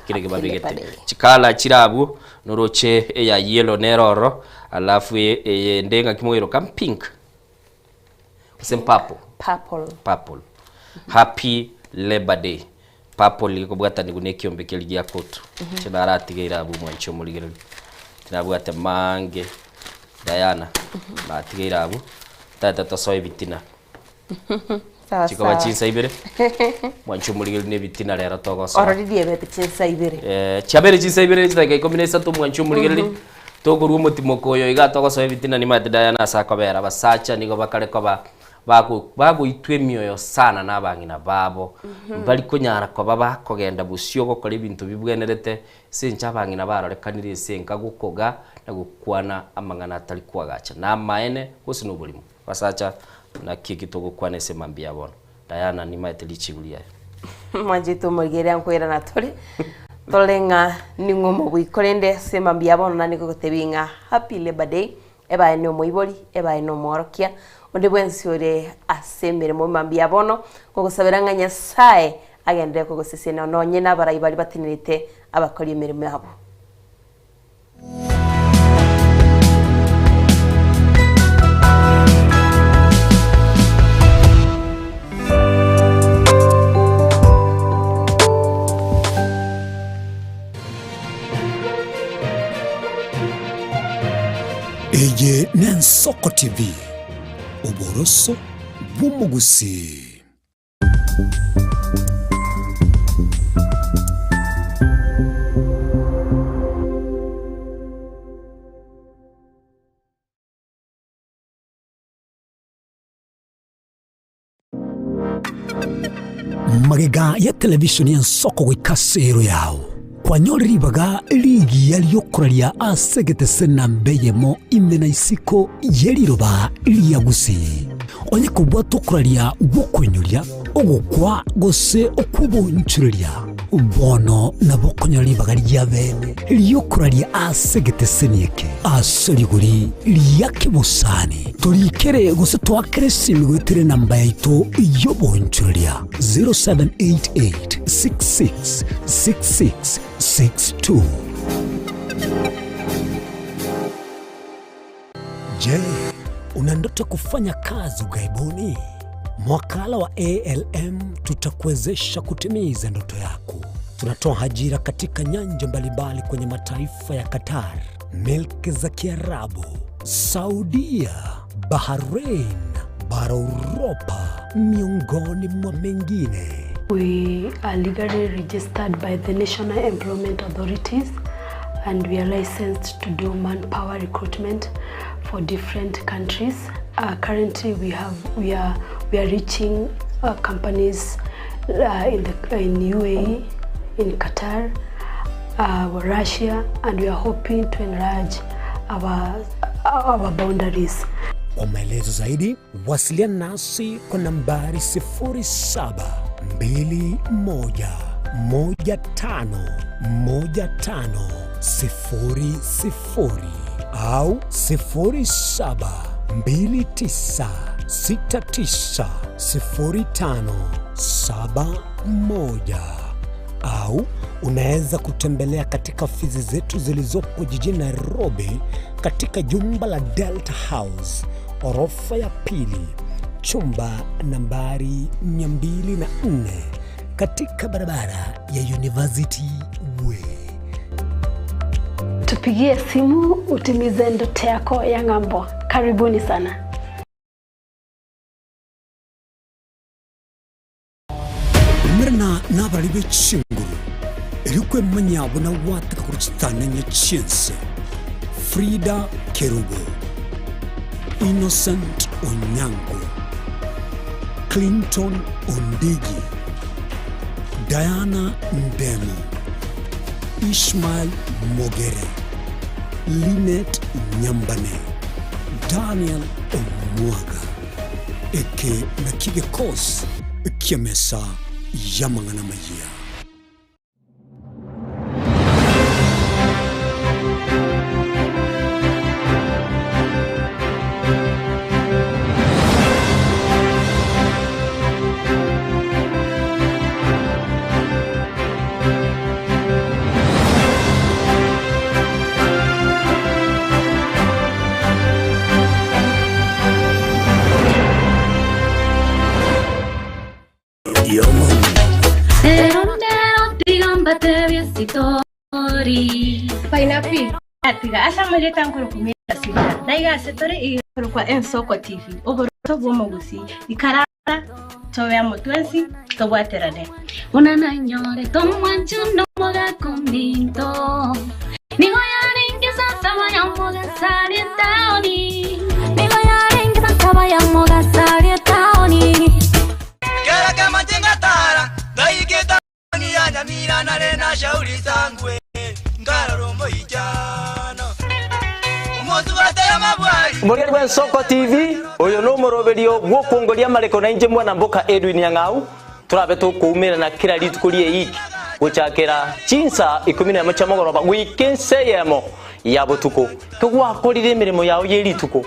kirege babegete chikala chirabu noroche ya yellow neroro alafu ndenga kimoiro kam pink sem purple happy labor day purple liko bwata nigune kiombe keligia kotu chinara tigeira abu mwancho muligero tinabwata mange Diana na tigeira abu tata tosoe bitina chikoba chinsa ibere mwancho muligero ne bitina lera togoso already ebete chinsa ibere chabere chinsa ibere chitake combination to mwancho muligero toko rumo timokoyo igatogoso bitina ni mate Diana asakobera basacha nigo bakare koba bago itwe mioyo sana nabangina babo bali kunyara ko baba kogenda busyo gukora ibintu bibwenerete sincha bangina barorekanire senka gukoga na gukwana amangana atari kwagacha na maene gusi nubulimo basacha na kiki to gukwana ese mambia bono Diana ni mate lichibulia mwanjito mugere nkwera na tole tolenga ningomo gwikorende se mambia bono na niko gotebinga happy labor day eba eno moibori eba eno morokia onde bwensiore asemere mo mambia bono kugusabiranga Nyasaye agende kugusesena no nyina barayi bari batinirite abakora imirimo yabo. Soko TV, uboroso bw'umugusi. Magega ya televishoni ya Soko gwikasero yao kwanyoriribaga ligi yaliyokuraria asegete sena mbeyemo imena isiko yeliroba liyagusi onye kubwa tokuraria bokwenyoria ogukwa gose okubonchuria bono na bokonyoribaga lya bene liyokuraria asegete senieke asoriguri liyake busani tolikere gose twakere simigwetire namba yaito yobonchuria 0788666662. Je, una ndoto kufanya kazi ugaibuni? Mwakala wa ALM tutakuwezesha kutimiza ndoto yako. Tunatoa ajira katika nyanja mbalimbali kwenye mataifa ya Qatar, Milki za Kiarabu, Saudia, Bahrain, bara Europa, miongoni mwa mengine. We are legally registered by the National Employment Authorities and we are licensed to do manpower recruitment for different countries. Currently we are reaching companies in UAE, in Qatar, Russia, and we are hoping to enlarge our boundaries. Kwa maelezo zaidi, wasiliana nasi kwa nambari 0721151500 au 0729690571 au unaweza kutembelea katika ofisi zetu zilizopo jijini Nairobi katika jumba la Delta House, orofa ya pili, chumba nambari 204 katika barabara ya University Way. Tupigie simu utimize ndoto yako ya ng'ambo. Karibuni sana. Mrna nabali b'Chinguru erikwe manyabo na wataka kuruchitana nyachinse Frida Kerubo, Innocent Onyango, Clinton Ondigi, Diana Ndemo, Ishmael Mogere, Linet Nyambane, Daniel Omwaga, eke na kigekos kiamesa yamangana maya. Painapi atiga asa maleta nkuru kumira sita daiga setore i kwa Soko TV oboroto bomogusi ikarara toya motwensi tobwaterane unana nyore tomwanchu no moga kombinto nigo yaringi sasa ya moga sari taoni nigo yaringi sasa ya moga sari taoni kera kama jenga tara daiketa ni ya mira na rena shauri sangwe ngarombo ijana umozu watera mabwari Mugeri wa Soko TV oyo no moroberio gwokongoria mareko na inje mwana mboka Edwin Nyang'au turabe tukumira na kira litukurie iki guchakira chinsa 10 chamogoroba wikenseyemo ya butuko kugwakorire imirimo yawo yerituko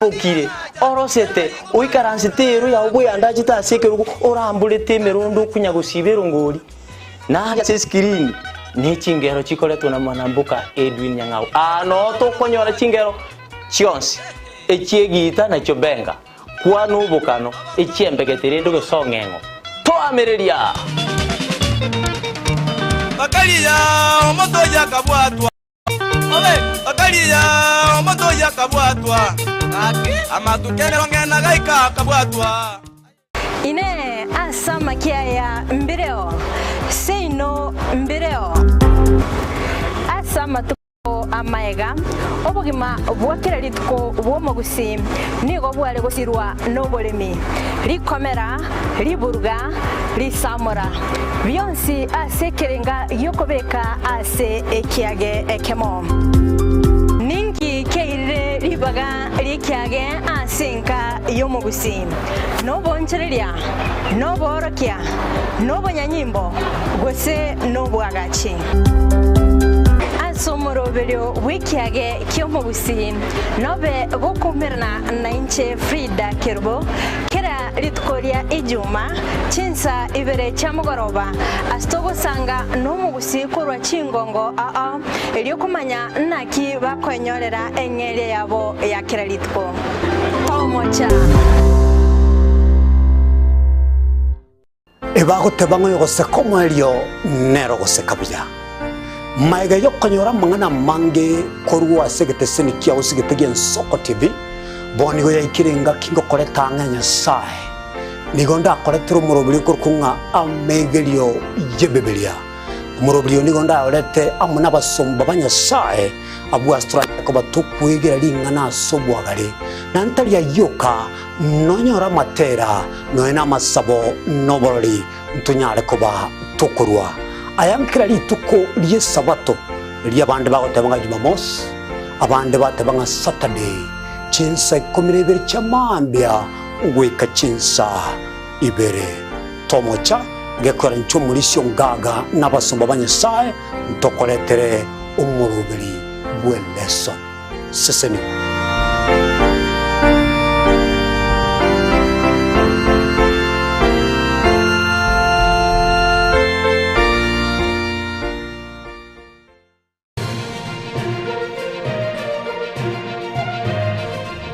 okire orosete uikaransitero ya ubuyanda chitasekeruko orambulete mirundo kunyagusibero ngori na screen ni chingero chikoletwa na mwanambuka Edwin Nyang'au ano to konyora chingero chionsi echiegita na chobenga kwa nubukano echiembegetere ndo songengo to ameriria bakalia omoto ya kabwatwa Obe, okalia omoto ya kabwatwa. Amatukene wangena gaika kabwatwa. Ine asama kiaya mbireo. Seino mbireo. Asama tuko amaega. Obugima bwakira lituko bwomogusi nigo bwale gusirwa nobolemi. Likomera, liburuga, lisamora. Byonsi asekerenga yokobeka ase ekiage ekemo. Ninki keire libaga likiage asenka yomogusi. Nobonchereria, noborokia, nobonyanyimbo, gose nobwagachi. Somorobelio wikiage kyomogusi nobe gukumirna na inche Frida Kerubo kera litkoria ijuma chinsa ibere chamugoroba astogo sanga nomugusi kurwa chingongo eliokumanya naki bakwenyorera engere yabo ya kera litko tomocha ebagotebang'o yogose komwelio nero gose kabia maiga yokonyora mangana mange korwa segete senikia usigete Ensoko TV boni go yakirenga kingo koleta nganya sai nigonda koletro murobili kurkunga amegelio yebebelia murobili nigonda olete amuna basomba banya sai abu astra ko batukwegera lingana sobwagale nantalia yoka nonyora matera noena masabo noboroli ntunyale koba tokorwa ayankira lituko liye sabato liye abandi bagotabanga Jumamosi abandi batabanga Saturday chinsa 12 chamambia ugweka chinsa ibere tomocha gekora nchumulisyo ngaga nabasomba banyesaye ntokoletere umurubiri bweleson seseni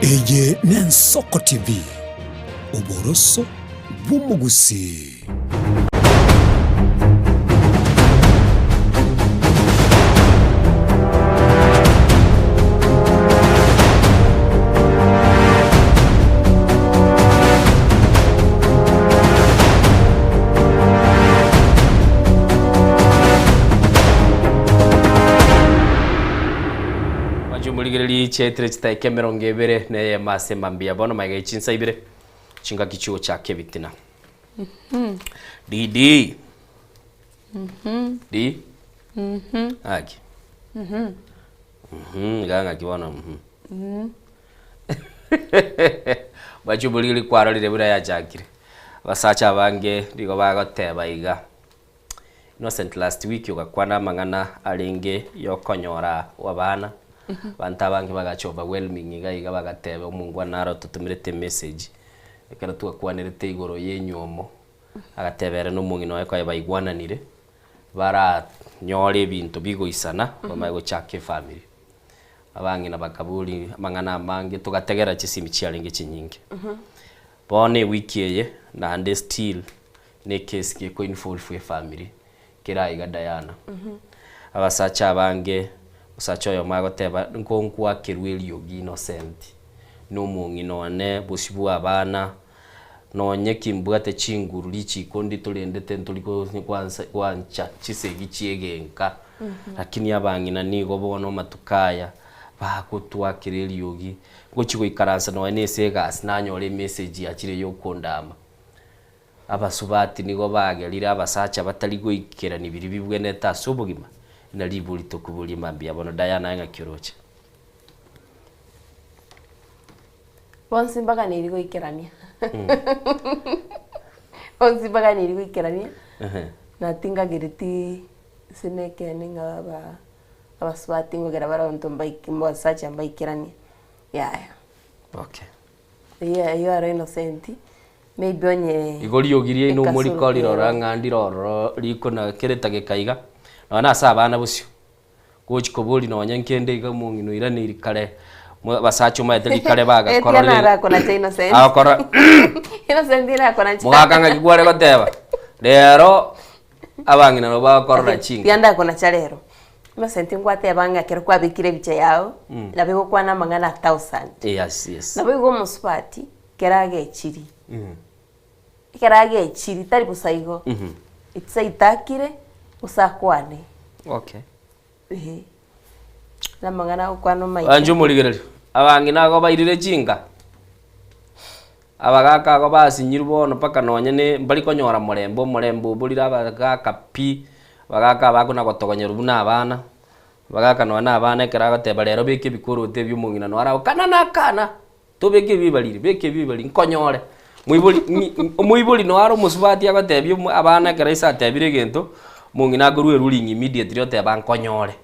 Eye Ensoko TV Oboroso bw'omugusi. Chetre chitaike mirongo ibere neye mase mambia bono maiga chinsa ibere chinga kichuo chake bitina Didi Di Aki Ganga kiwana Bachubulili kwaro lile bura ya jakire Basacha bange digo bagoteba iga Innocent last week yokakwana mangana alenge yokonyora wabana banta bangi bagachova overwhelming iga bagatebe umungu anaro tutumirete message ekara tukakwanirete igoro yenyuomo agatebere no mungino wako yabaigwananire bara nyore bintu bigoisana bamago chake family abangi na bakabuli mangana mangi tugategera chisimi chialenge chinyinge bone wiki ye na ande still ne case ke ko involve for family kira iga Diana abasacha bange usacho yo magoteba nkonkwa kirweli yogi Innocent no mungino ane bosibu abana no nyekimbwate chinguru lichi kondi tulendete ntuliko kwancha chisegi chiegenka lakini abangina nigo bono matukaya bakutwa kireli yogi gochiko ikaransa no ane segas nanyore message yakire yo kondama abasubati nigo bagelira abasacha bataligo ikera nibiri bibwene tasubugima na libuli tokubuli mambia bono Diana nga kiroche Bonsi mbaga nirigo ikerania Bonsi mbaga nirigo ikerania na tinga giriti sineke ninga abaswati ngogera baronto mbaikimbo sacha mbaikerania okay you are Innocent maybe onye igori yogirie no muri koriro rangandi roro liko na kereta gekaiga na sabana busyo gochiko boli no nyankende iga mungino iraniri kare basacho maeteli kare baga korole era kona Innocent kora Innocent era kona mugakanga kigware goteba lero abangina no bakorora chinga yanda kona charero Masenti ngwate banga kero kwa bikire biche yao na bego kwa na mangana 1000 yes na bego musupati kerage chiri kerage chiri tari busaigo itsa itakire usakwane okay na mangana kwa no mai anju muligereri abangi nago bairire jinga abagaka go basinyiru bono paka nonye ne mbali konyora murembo bulira abagaka pi bagaka bakuna gotogonyera buna abana bagaka nona abana kera goteba rero beke bikuru tebyo mungina no ara kana tobeke bibalire nkonyore muibuli no aro musubati agotebyo abana kera isa tebire gento mungina gurwe ruling immediately oteba nkonyore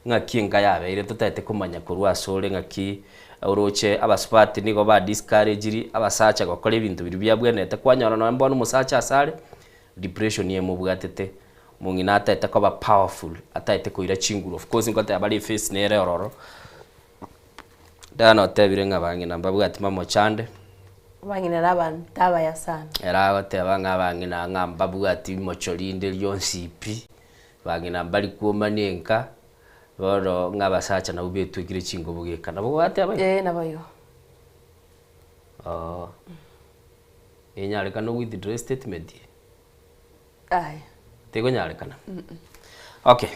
ngaki nga yabeire tutete kumanya kurwa sole ngaki uroche abasupati nigo ba discourage abasacha gokora ibintu biri byabwenete kwanyora no mbona umusacha asare depression ye mubwatete mungina atete ko ba powerful atete ko ira chinguru of course ngote abali face nere ororo dano tebire ngabangi namba bwati mamo chande bangina nabantu tabaya sana era gote abanga bangina ngamba bwati mochorinde lyonsipi bangina mbali kuomanenka boro ngabasacha na ubetu igire chingo bugeka nabo bwati abaye nabayo enyaleka no withdraw statement ai tego nyalekana okay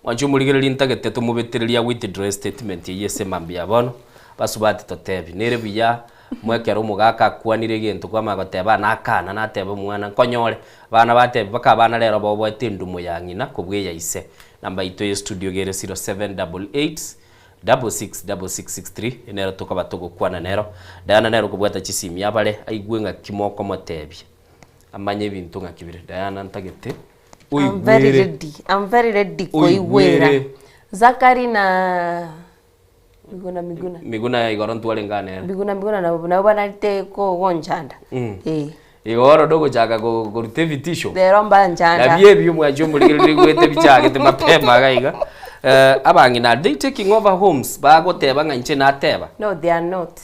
wanju muligereri ntagete tumubetereria withdraw statement yese mambia bono basubati totebi nere biya mwekero mugaka kwanire gento kwa magoteba nakana nateba mwana konyore bana bateba baka bana rero bobo tindumu yangina kubwiya ise namba ito ye studio gere 0788 666663 enero tukaba tugukwana nero Diana nero kubwata chisimi yabale aigwenga kimoko motebye amanye bintu ngakibire Diana ntagete I'm very ready koigwera Zakari na Miguna ya igoro ntwale ngane Miguna na bana te ko gonjanda igoro dogo jaga go vitisho Dero mbanjanda na bie byo mwaje muri gwete bichage te mapema gaiga abangi na they taking over homes bagoteba nganche na teba no they are not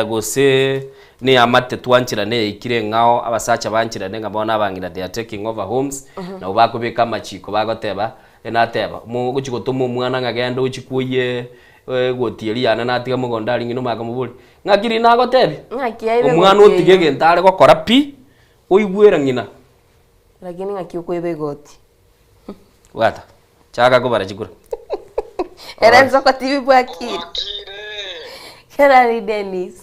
gose ni amate twanchira ne ikire ngao abasacha banchira ne ngabona abangi na they are taking over homes na ubakubika machiko bagoteba enateba mu guchigotuma mwana ngagenda uchikuye gotieri yana natiga mugondari ngino maka mubuli ngakiri nagotebi umwana utige gentare gokora pi uigwera ngina lakini ngakiyuko ibegoti wata chaka kubara chikura Erenzo kwa TV bwakiri Kerari Dennis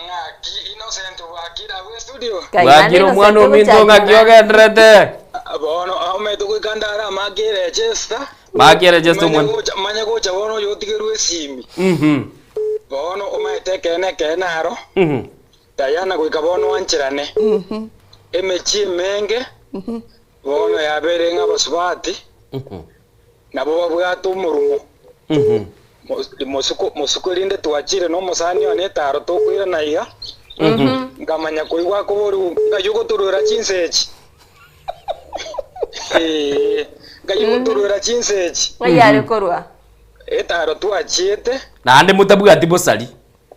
ngaki innocent bwakira we studio bwakiro mwana ominto ngakiogendrete bono ameto kwikandara magere register manya gocha bono yotigerwe simi bono omete kene haro Diana gwika bono wanchirane emechi menge bono yabere ngabasubati nabo babwato murumo musuko rinde twachire no musani one taro tokwira naiga ngamanya kuigwa koboru ngayugo turura chinsechi ngayugo turura chinsechi wayare korwa etaro twachite nande mutabwati bosali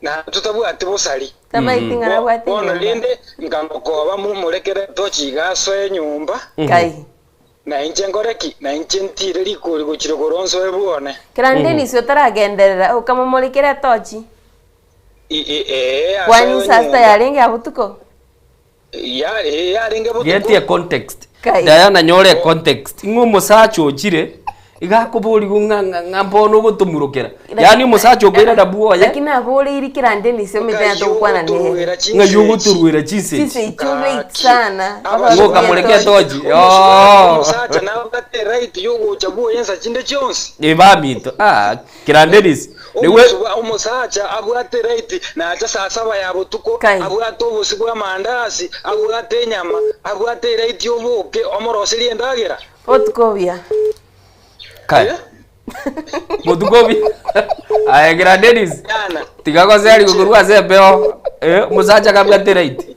na tutabwati bosali tabaitinga na bwati bono rinde ngangokoba murekere tochiga so nyumba kai na inche ngoreki na inche ntire likuri guchiro goronso ebone Krandeni sio taragenderera ukamumurikira tochi kwani sasa yaringe abutuko yaringe butuko yeti context Diana nyore context ngumo sacho chire igakuburi ngambono gutumurukira yani musacho gwira dabuo ya lakini abore iri Krandeni sio meta tukwana ne ngayuguturwira chise chise ichume sana ngoka muleke toji musacha na bate right yugo chabuo yensa chinde chonsi ibamito Krandeni niwe umusacha abwate right na acha sasa bayabutuko abwate obusiku amandasi abwate nyama abwate right yobuke omorosiri endagera otukobia kai mutugobi Krandeni tigako zeri gugurwa zebeo musacha kabwate right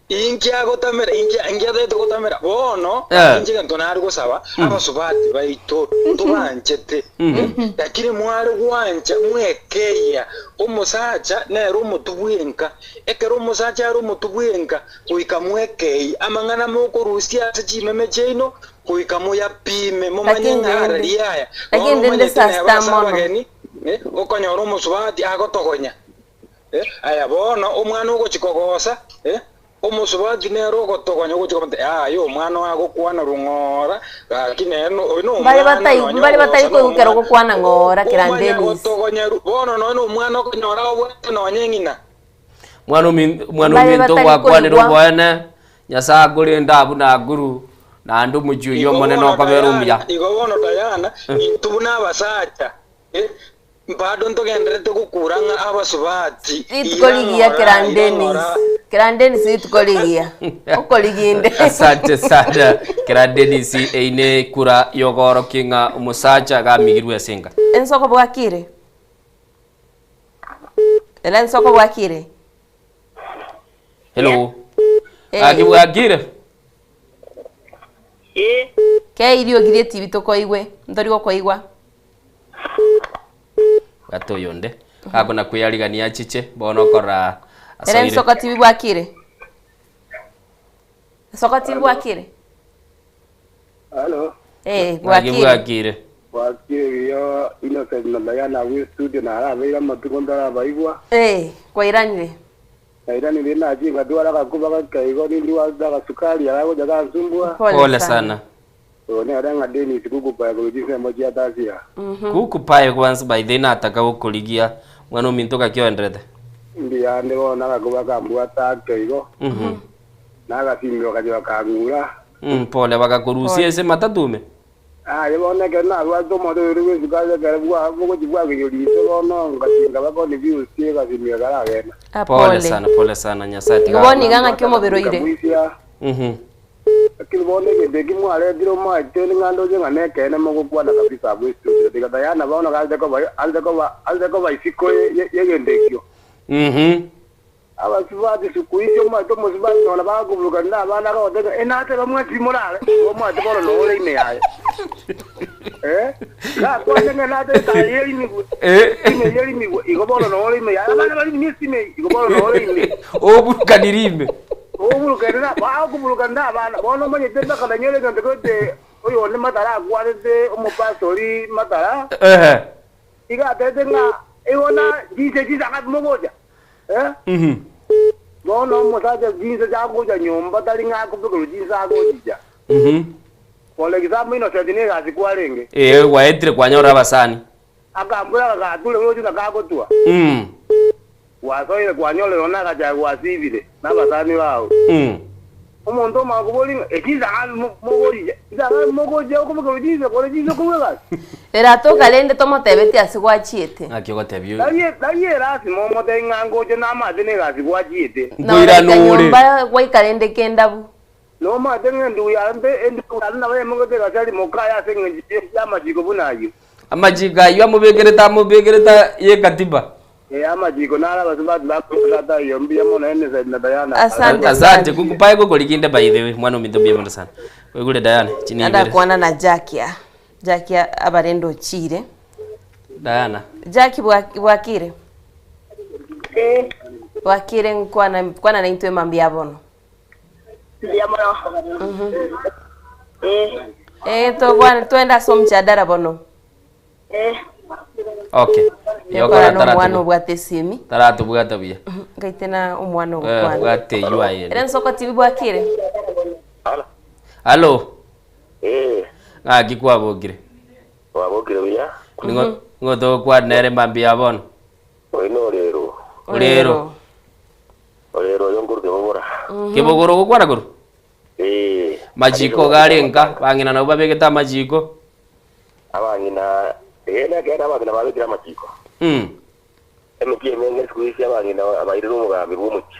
inkia gotamera inkia dete gotamera bono injika ntonari gosaba abasubati baito tubanchete yakiri mwari gwancha mwekeya umusacha nero mutubwenka ekero umusacha aro mutubwenka uika mwekeya amangana moko rusia chimeme cheno kuikamu ya pime momanye ngara riaya lakini ndende sasta mono okonyora omusubati agotogonya aya bono omwana ogochikogosa omusubati nero ogotogonya ogochikogosa yo omwana wagokwana rung'ora lakini no bali batai kwegukera ogokwana ng'ora Kirandenis ogotogonya bono no omwana okonyora obwete nonyeng'ina mwana ominto gwakwanire obwene nyasaye agorinda abu na guru na andu mujuyo monene okabera omuya igo bono Diana intubuna abasacha bado ntogenderete gukuranga abasubati itukoligia Kirandenis itukoligia okoliginde asante sana Kirandenis eine kura yogoro kinga umusacha gamigirwe senga ensoko bwakire ela ensoko bwakire hello agibwakire ke irio girie TV tokoigwe ntori gokoigwa gato yonde agona kuyarigania chiche bono kora asoire Soko TV bwakire Soko TV bwakire Hello bwakire yo Innocent na Diana we studio na arabeira matuko ndara baigwa kwa iranire iranire na jinga duara gakuba kaigo ni ndiwa daga sukari arago jaga nsumbua pole sana ne aranga Dennis kukupa kujise moja tasia kukupa kwanza by then ataka gukurigia mwana ominto gakiondrete ndia ndego naga kuba kambua ta kaigo naga simyo kajwa kangura pole bagakurusia ese matatume yebona ke na wazo modo riwe zikaje kare bwa bwo jibwa ke yori so no ngatinga bako ni views tie ka simyo gara gena pole sana nyasati ngoni ganga kyomo beroire akili bone ke degi mwale diro ma teni ngando je ngane kene mo kwana kabisa bwe studio diga Diana baona alde ko ba isiko yegendekyo abasubati sukuisho ma to musubati ona ba kubuluka nda bana ro de enate bamwe timorale o ma te bolo no le ine yae ka ko nge nate ta yeli ni ine yeli ni igo bolo no le ine yae bana bali ni sime igo bolo no le ine o buluka dirime o buluka nda ba kubuluka nda bana bono mo nyete ka da nyele ngande ko te oyo ne matara kwale de o mo pastori matara iga te nga eona jise ka mo goja Bono mosaje jinse jago ja nyumba tali nga kubukuru jinse ago jija Pole kisamu ino sedine gazi kwalenge waetre kwanyora basani akambula ka tule ngoju na kago tua wasoye kwanyole ona ka ja wasivile na basani wao umuntu makuboli ekiza mogolije iza mogolije kubukuru jinse kole jinse kubega era to kalende tomo tebeti asigwachiete akigotebyo daye rasi momo tengango je na madene gazi gwachiete ngoira nure wai kalende kendabu no madene ndu ya mbe endu na baye mogote gasali mokaya sengenje ya majiko bunayo amajiga yo mubegereta ye katiba amajiko nala basubati bakota yombi yamona ene na Diana asante kukupaye gogolikinde by the way mwana ominto biyemo sana wegule Diana chini anda kuana na Jackia abarendo chire Diana Jackie bwakire bwakire nkwana na intwe mambia bono to bwana twenda somchadara bono okay yokora no mwana bwate simi taratu bwata bia ngaitena umwana ukwana bwate yuaye era Soko TV bwakire Halo ngaki kwabogire bia ngoto kwa nere mambia bono oino rero yonguru kibogoro gukwana guru majiko garenga bangina na ubabegeta majiko abangina ena kera abangina babikira majiko emipie menge sikuisi abangina abairiru mugambi bumuki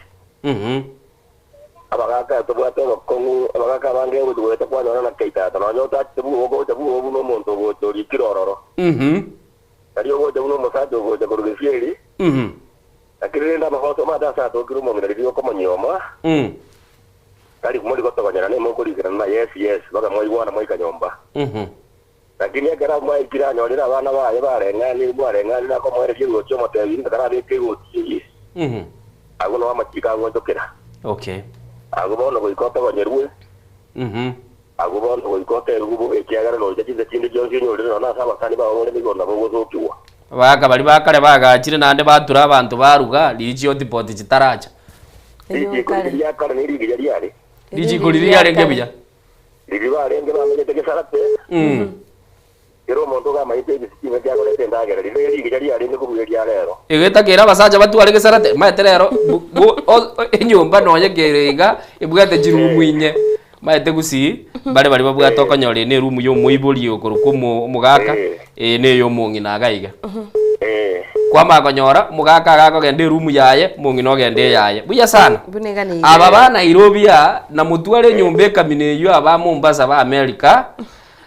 abagaka tobwate bakongu abagaka bange ubudwete kwa nona keita tanonyota tebu no muntu gotori kirororo ari ogoje uno mosajo goje korugesieri akirenda mahoto mata sa to kirumo ngiri ko manyoma kali kumuli gotogonyera ne mukurikira na yes baga moigwana moika nyomba lakini agara moikira nyorira abana baye barengani nako mwere kigo chomo tebi ndakara beke goti aguno amachika ngotokera okay agubono goikota gonyerwe agubo no ikote rugo ekiagara no chinde chinde jonsi no rino na saba kani ba wole migona bo gozokiwa baka bali bakare bagachire nande batura abantu baruga lichi otipoti chitaracha ya kare ni rigi yari yari lichi kuliriya renge bija rigi ba renge ba mete ke sarate Kero mondo ga maite bisime bya gore tenda gere rigi yari yari ne kubuye ya rero igeta kera basaja batware ke sarate maite rero enyumba noye gerega ibwate jiru mwinye maite gusi bale bali babwata okonyore ne room yo muibuli okuruko mugaka ne yo mungi nagaiga kwa makonyora mugaka gako gende room yaye mungi no gende yaye buya sana aba bana Nairobi na mutware nyumba kamine yo aba Mombasa ba America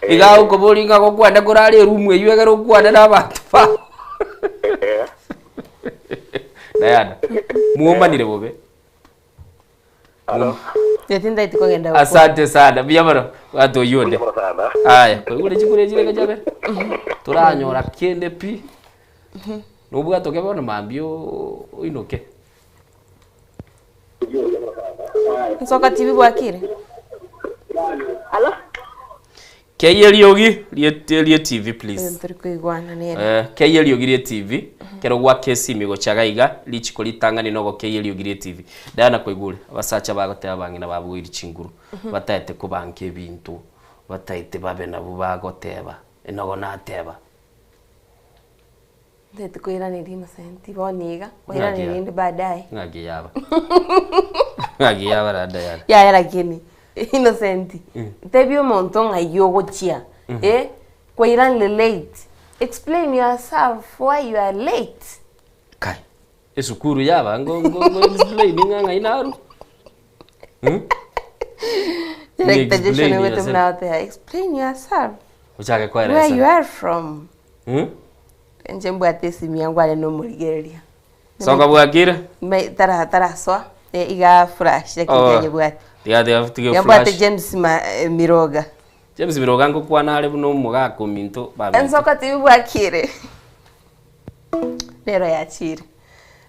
iga uko bolinga ko kwanda kurali room eyo egero kwanda na bantu fa Diana muombanire bobe Yatinda itiko genda. Asante sana. Biyamaro watu yone. Aya, kule chikure chile kajabe. Turanyora kende pi. Nubwa toke bona mambio inoke. Nsoka TV bwakire. Alo? Keyeli yogi liye TV please. Nturiko igwana nene. Keyeli yogi liye TV. Kero gwa kesi migo chagaiga lichiko litangani nogo keyeli yogi liye TV. Dana kwigule abasacha bagoteba bangina babwiri chinguru. Bataete kubanke ebintu. Bataete babe nabo bagoteba. Enogo nateba. Ndete kuira nirima senti boniga. Kuira nirinde baadaye. Ngagi yaba. Ngagi yaba rada yana. Ya lakini innocent. Tebio monton ayogo chia. Kuira ni late. Explain yourself why you are late. Kai. Esukuru yaba ngo explain nganga inaru. Explain yourself. Uchake kwa where you are from. Njembo atesimi yangu ale no murigeria. Soka bwakira? Tara so iga flash yakije bwati. Tiga flash. Yambate James Miroga. James Miroga ngo kwa nale buno mugako minto ba. Ensoka TV bwakire. Nero yachire.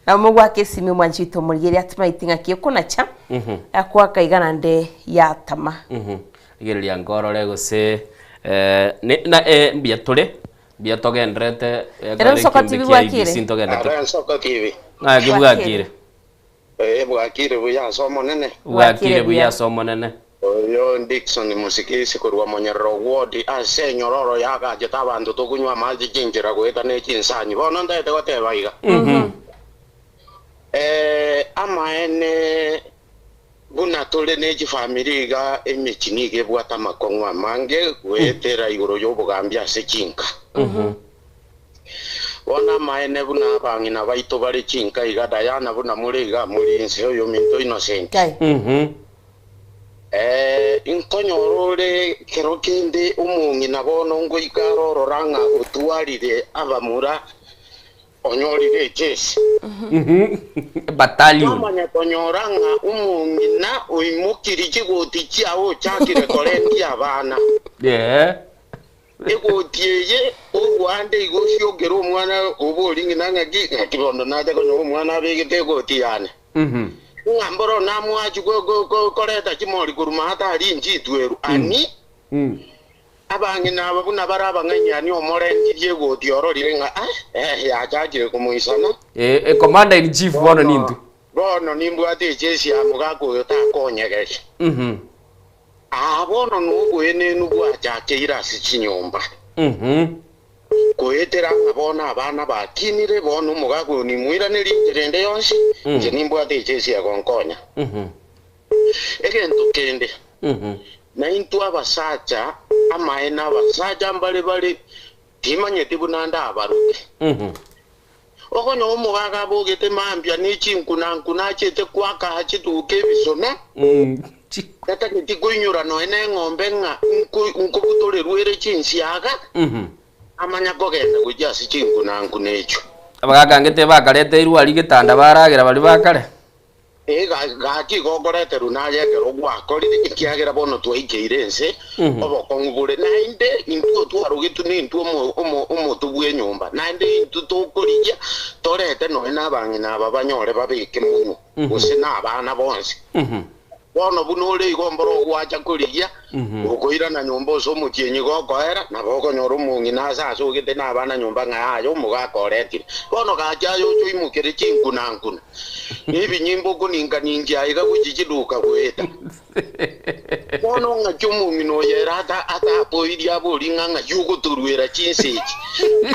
Amugwa kesimi mwanjito murigeria atmaitinga kiyokona cha. Akwa kaigana nde yatama. Igeria ngoro lego se na mbia tole bia togendrete Ensoka TV bwakire. Ensoka TV. Na gibwakire. Bwakire buya somo nene. Bwakire buya somo nene. Yo Dixon musikisi kurwa monyero wodi ase nyororo yaga jeta bantu tokunywa maji jinjira kweta ne kinsanyi bono ndete goteba iga. Ama ene buna tole neji family ga emichinige bwata makongwa mange kwetera igoro yobugambya sekinka. Bona maene buna bangina baito bari kinka igada yana buna muriga murinse yo minto innocent. Inkonyorore kerokinde umungi nabono ngo ikarororanga utuwarire abamura onyorire chesi. Battalion. Amanya konyoranga umungi na uimukiri chigoti chiawo chakire korendi abana. Egotieye urwande igosyo gero umwana uboringi nanga kibondo nate konyo umwana begite gotiyane. Ngamboro namwaji go koreta kimori kuruma hata ali njitweru ani abangi nabo buna baraba nganyani omorengi yego dioro lirenga ya jajire kumuisana commander in chief bono nindu nimbu ate jesi amugako yota konyegeje abono nugo ene nugo ajake irasi chinyomba koetera ngabona abana bakinire bono mugako ni mwiraniri rende yonsi je nimbu ate jesi akonkonya egento kende na intu abasacha amaena abasacha mbali timanye tibunanda abaruke okono omugaga bogete mambya n'ekinkunankuna chete kwaka hachituke bisona kata kitikunyura no ene ng'ombe nga nkubutole rwere chinsyaga amanya kogenda kujasi kinkunankuna echo abagaga ngete bakarete irwari gitanda baragira bali bakare gaki gogorete runayegero gwakori ikiagera bono twaikeirense obokongubure nainde intu twarugitu ni intu omutubwe nyumba nainde intu tokorija torete no nabangina abanyore babike muno use nabana bonse bono bunole igomboro gwacha kurigia ukoira na nyombo so mukienyi gokoera na boko nyoro mungi na sasa ugite na bana nyomba ngayo mugakoretire bono gacha yo chuimukire chinkuna nkuna ibi nyimbo kuninga ningi aiga kuchichiduka kweta bono ngachumu mino yera ata poidia bolinga nga yugo turwera chinseji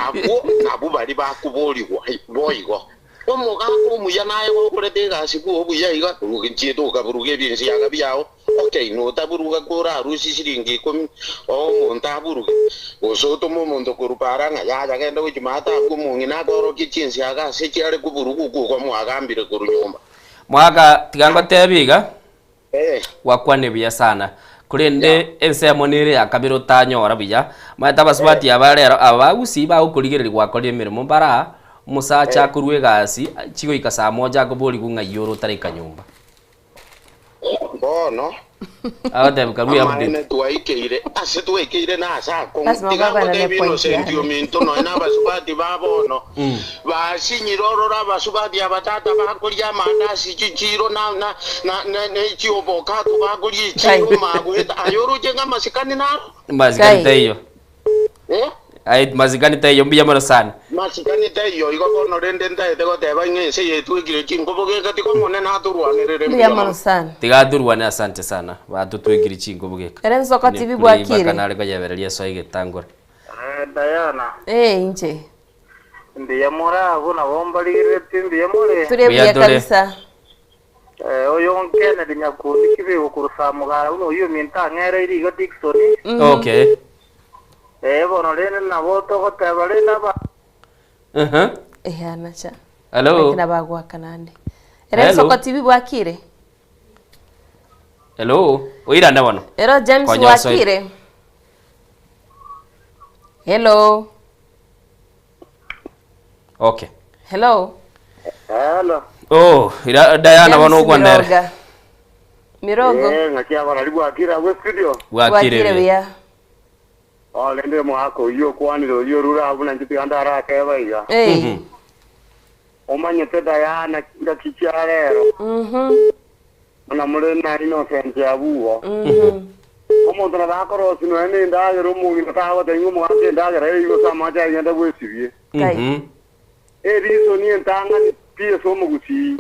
abo nabo bali bakuboli boigo omuga umuya naye wokurete gasiku obuya iga uginchito kaburuge binsi yaga byao okay no taburuga kora rusi siringi komi o monta buruge osoto mo mondo kurupara nga ya genda kujimata kumungi na goro kichinsi yaga sekiare kuburugu ko mwagambire kurunyumba mwaga tigango tebiga wakwane biya sana kurende ensemonire yakabiro tanyora biya mata basubati abarero abagusi ba ukurigereri gwakore emirimo bara musacha kurwe gasi chigo ikasa moja kuboli kunga yoro tareka nyumba bono awate bukarwe update amane tuwaikeire ase tuwaikeire na asa kontiga bino sentiomento no na basubati babono basinyirorora basubati abatata bakulya mandasi chichiro na chioboka tubakulya chiro magweta ayoro jenga masikani na masikani tayo ai mazigani tayo mbiya mara sana masikani tayo igo bono rende ndaye tego teba ngese yetu igire chingo boge kati ko mone na turwanirire mbiya mara sana tiga turwane asante sana batu twigire chingo boge Erenzo ka TV bwakire kanale ko yabereria so igetangora Diana inche ndiye mora abuna bombalire tindi yamore turebye kabisa oyo nkene dinyakundi kibe ukurusa mugara uno yo minta ngere iri go Dickson okay bono lene na voto ko tabale na ba anacha hello kina bagwa kanande Erenzo ka TV bwakire hello oira na bono Ero James wakire hello okay hello ira Diana bono kwandere Mirogo ngakia bana libwakira we studio wakire bia lende mwako yo kwaniro yo rura abuna njiti andara keba iga omanye te Diana ngakicyarero na murena innocent yabuwo omuntu na bakoro sino ene ndagero mu ngitaho tengu mu ake ndagero igo samaja yenda bwesibye erizo ni entanga ni pie so mu gusi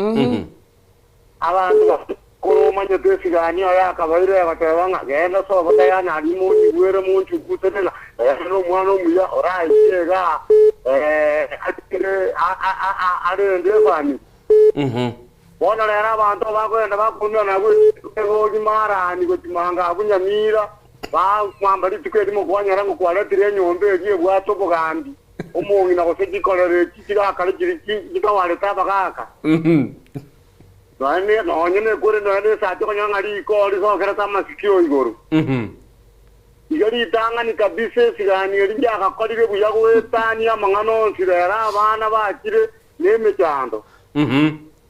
abantu ko manye te sigani ya kabaire batanga genda so botaya na limu ni gwere mu nchukutela ero mwana muya orai yega atire are ndwe bani bona lera abantu bakwenda bakunwa nabo ego mara ni gotimanga abunyamira ba kwambali tukedi mu kwanyara mu kwaletire nyombe egiye bwato bugambi umungi na goseki kolere kikira kale kikawale tabakaka nane nonyene kore nane sato nyangari ko riso kera tamasikio igoro igari tanga ni kabise sigani erinja akakolire buyago etani amangano nsirera abana bakire nemechando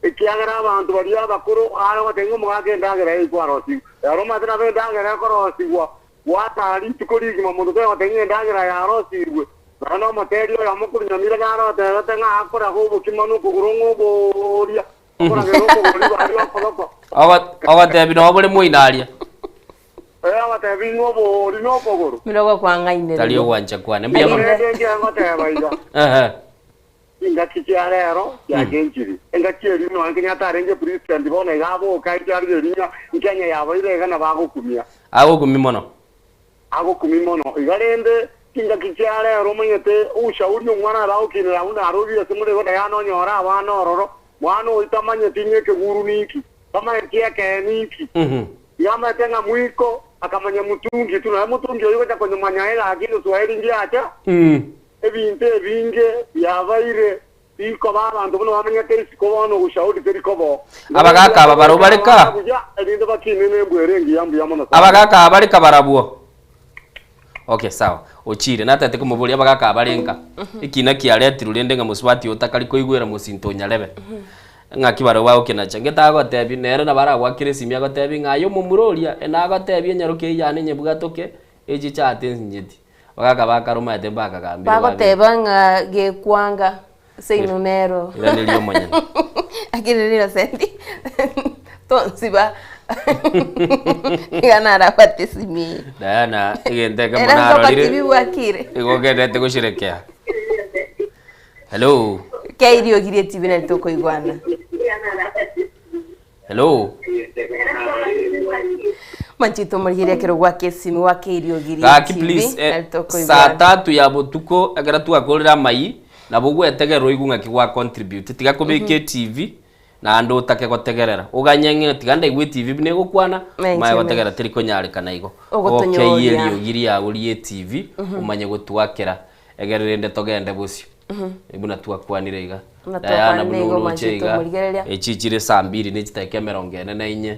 ikiagera abantu bari abakuru ara batengo mwagenda ngera ikwarosi yaro matana be ndagera korosi watari tukori gima mundu ko batengo ndagera yarosirwe bana materio ya mukuru nyamira ngaro tenga akora ko bukimanu kugurungu boria akora ngero ko bori bari akoloko awa tebino wabule muinaria awa tebino bori no kogoro mirogo kwangaine talio wanja kwane mbia inga kichiarero ya genjiri inga chieri no angenya tarenge president bona gabo kai targe rinya ikanya yabo ile na bago kumia ago kumimono igarende inga kichiarero manyete ushauri umwana rao kinira una arobi asimure gona yano nyora abana ororo mwana utamanye tinye ke guru niki kama ekia ke niki yama tenga mwiko akamanya mutungi tuna mutungi yoga kwenye manyaela akini swahili ndiacha ebinte binge yabaire iko babantu buno bamenya teri sikobono gushauri teri kobo abagaka babarubareka ebinde bakinene bwerengi yambu yamona abagaka abarika barabuo okay sawa ochire natate kumubuli abagaka abarenga ikina kiaretirwe rende nga muswati utakari koigwera musinto nyarebe ngaki baro wao kinacha ngetago tebi nere na bara gwakire simya gotebi ngayo mumuroria enago tebi nyaruke yane nyebugatoke eji chate njeti wakaka bakaruma ete baka kambi bagoteba nga gekwanga seinunero ira nilio monyana akirira sendi tonsiba Gana rapate simi. Diana igenteka Era monaro nzoka lire. TV wakire. Igogedete gushirekea. Hello. Kairio girie TV na toko igwana. Hello. Manchito muriria kero gwake simi wake irio girie. Kaki please saa 3 ya botuko agara tu akorera mai na bugwe etegerwo igunga kigwa contribute tiga kubike TV na ando take gotegerera uganyenge tiganda igwe TV bine gukwana mai gotegera tiri konyarika na igo okay yelio giri ya uri TV umanye gutwakera egererende togende bucio ibuna twakwanire iga Diana bunuru cheiga echichire saa 2 ni chiteke 44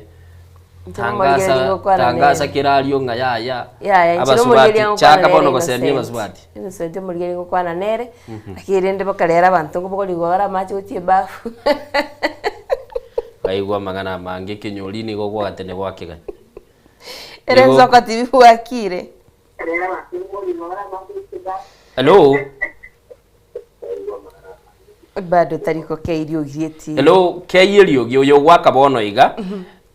Tangasa kirario nga ya abasubati chaka bono gosenia basubati sente murigeri gukwana nere akirende bakarera abantu ngo bogorigwa bara machi utie bafu kaigwa magana mange kinyolini go gwatene gwakega Erenzo kwa TV wakire Hello bado tariko keirio gieti Hello keirio yo gwaka bono iga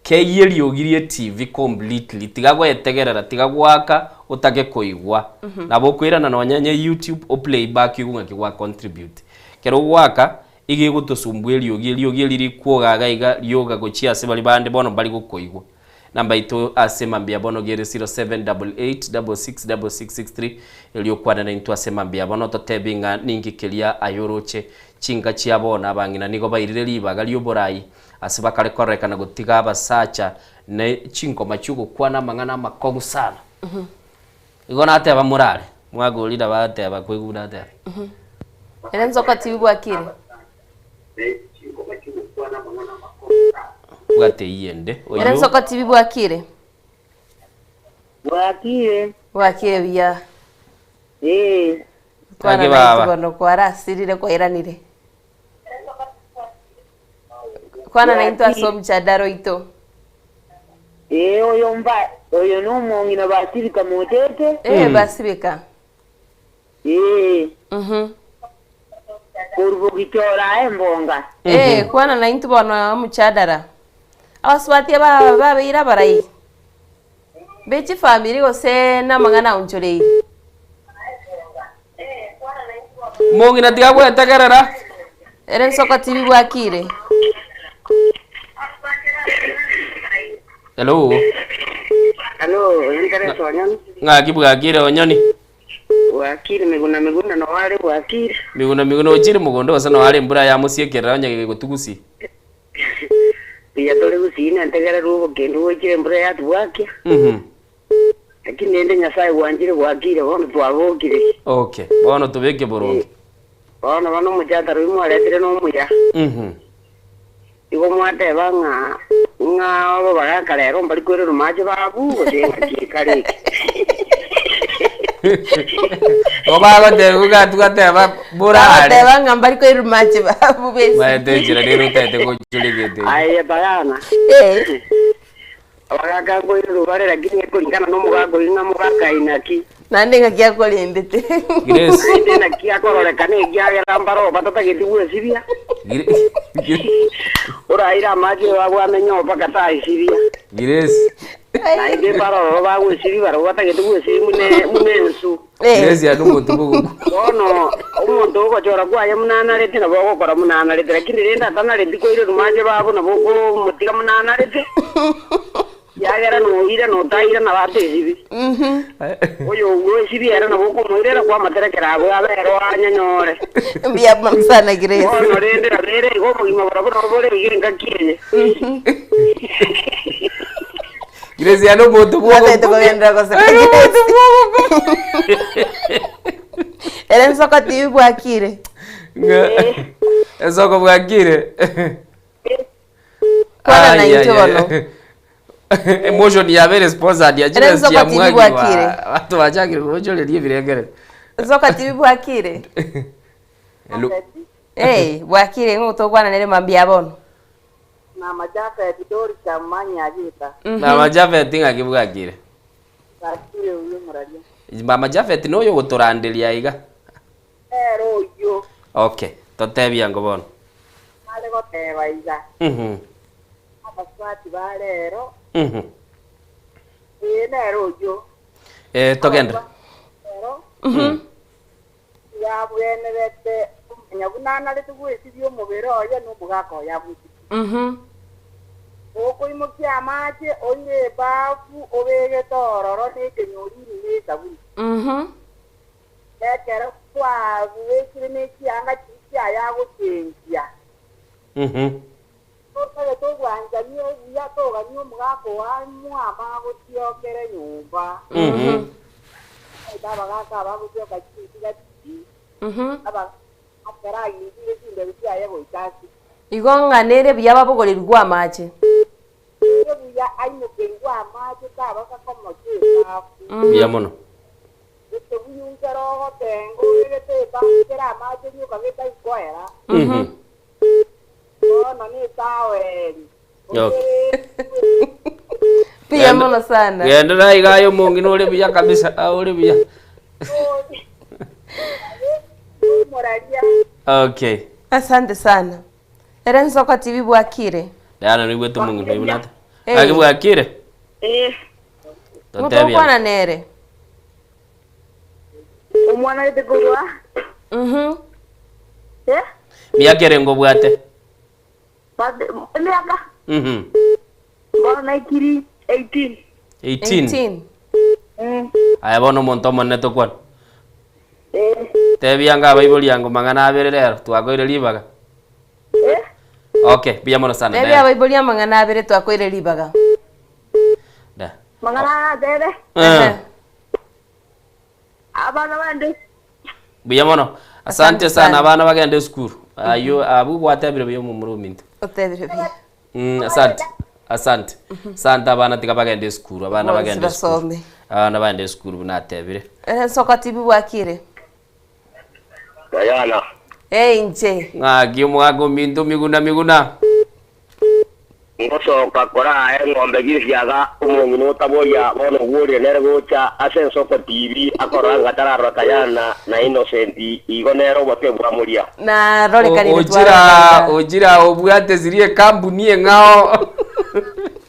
Keirio girie TV completely tigagwa etegerera tigagwaka utage koigwa na bokwira na nonyanye YouTube o playback igunga kigwa contribute kero gwaka igi gutusumbuerio giri kuogaga iga yoga gochia se bali bande bono bali gukoigwa namba ito asema mbia bono gere 0788666663 elio kwana na into asema mbia bono totebinga ningi kelia ayoroche chinga chia bona abangina nigo bairire libaga lyo borai asiba kale koreka na gutiga abasacha ne chinko machugo kwana mangana makongu sana igona ate abamurare mwagulira bate abakwigura ate Erenzo kwa TV wakire Wate yende Erenzo kwa TV wakire wakire bia kwana na bono kwa rasirire kwa iranire kwana na into asomcha daro ito oyo no mongina basibika motete basibika kurbo gitora embonga kwana na into bono muchadara abaswati ba beira barai bechi family gose na mangana unchorei mongina tigagwe tegerera Erenzo kwa TV wakire Hello ngare sonyani ngakibwa kire onyoni wakire miguna no wale wakire miguna ochire mugondo wasa no wale mbura ya musiekerera nyage gutugusi ya tole gusina ntegera rubo kendo ochire mbura ya tuwake lakini ende nyasaye wanjire wakire bono twabokire okay bono tubeke borongo bono mujata rumo aletire no muya Igo mwate banga abo bagakarero mbali kwere rumaje babu gosenga kikari Oba te tugate burare te banga mbali kwere rumaje babu besi Maete jira rero tete ko chuligete Aye bagana Abagaka kwere rubare lakini kulingana no mugago inga mugaka inaki Nande ngakia kolendete Grace Nande nakia korole kane gya rambaro batata getiwe sibia Ora ira maji wagwa menyo pakata isibia Grace Aide baro wagwa sibia baro watagetuwe sibia munensu Grace ya nuko tuko Ono umuntu ko chora kwa ya munana lete na boko kora munana lete lakini renda tana lete ko ire rumaje babo na boko mutika munana lete Yagera no ira no taira na bate sibi Oyo we sibi era na boko moirera kwa matera kerago abero anyanyore Mbia mamsana Grace Ono rende na rere go mo baro no bole bigiringa kiye Grace ya no moto bwo Ate ko yendra ko se Erenzo kwa TV bwakire Ezo ko bwakire Kwana na into bono Emotion ya very sponsored ya jina ya mwagi watu wachakire kuchole die virengere Zoka TV bwakire Hello bwakire ngoto kwana nere mambia bono na majafa ya kidori cha manya ajita na majafa tinga kibwakire Bakire uyo muradia Mama Jafet no yo guturandiria iga yo Okay totebia ngo bono ale goteba iga abaswati balero Nero yo. Togende. Ya bwene bete nyabunana letu gwesirio mubero oya n'ubugako yabuti. Oko imukia amache oire bafu obege tororo n'ekenyori n'esabuni. Ekero kwa wekire n'ekianga kikya yagutengia. Okale to gwanja niyo ya to ganyo mugako wa mwama gotiokere nyumba. Baba gaka bagutioka kiki. Aba akara yiri kinde bya yabo itasi. Igonga nere byaba bogorirwa amache. Ya ayo kengwa amache ka baka komo kika. Ya mono. Este un caro tengo que ba kera amache ni ka beta ikoera. No ni tawe. Pia mono sana. Genda na igayo mungi no le bya kabisa ole bya. Okay. Asante sana. Era Soko TV Bwakire. Dana ni wetu mungu ndio unata. Agi Bwakire. Muto kwana nere. Umwana de gurwa. Miakere ngo bwate. Bade miaka. Bana ikiri 18. 18. Aya bono monto moneto kwan. Tebianga Bible yangu mangana abere lero twakoire libaga. Okay, biyamona sana. Tebia Bible yangu mangana abere twakoire libaga. Da. Mangana dere. Abana bande. Biyamona. Asante sana abana bagende school. Ayo abu bwatebire byo mu muruminto. Otebire byo. Asante. Asante. Santa abana tika bagende school, abana bagende school. Abana bagende school bunatebire. Era Soko TV Bwakire. Dayana. Nje. Ngagi mwago minto miguna. Ngosoka kora ngombe gisyaga umuntu notaboya bono gure nergocha ase Soko TV akora ngatararo Dayana na Innocent igonero batebwa muria. Na role kali ojira obwate zirie kambuni engao.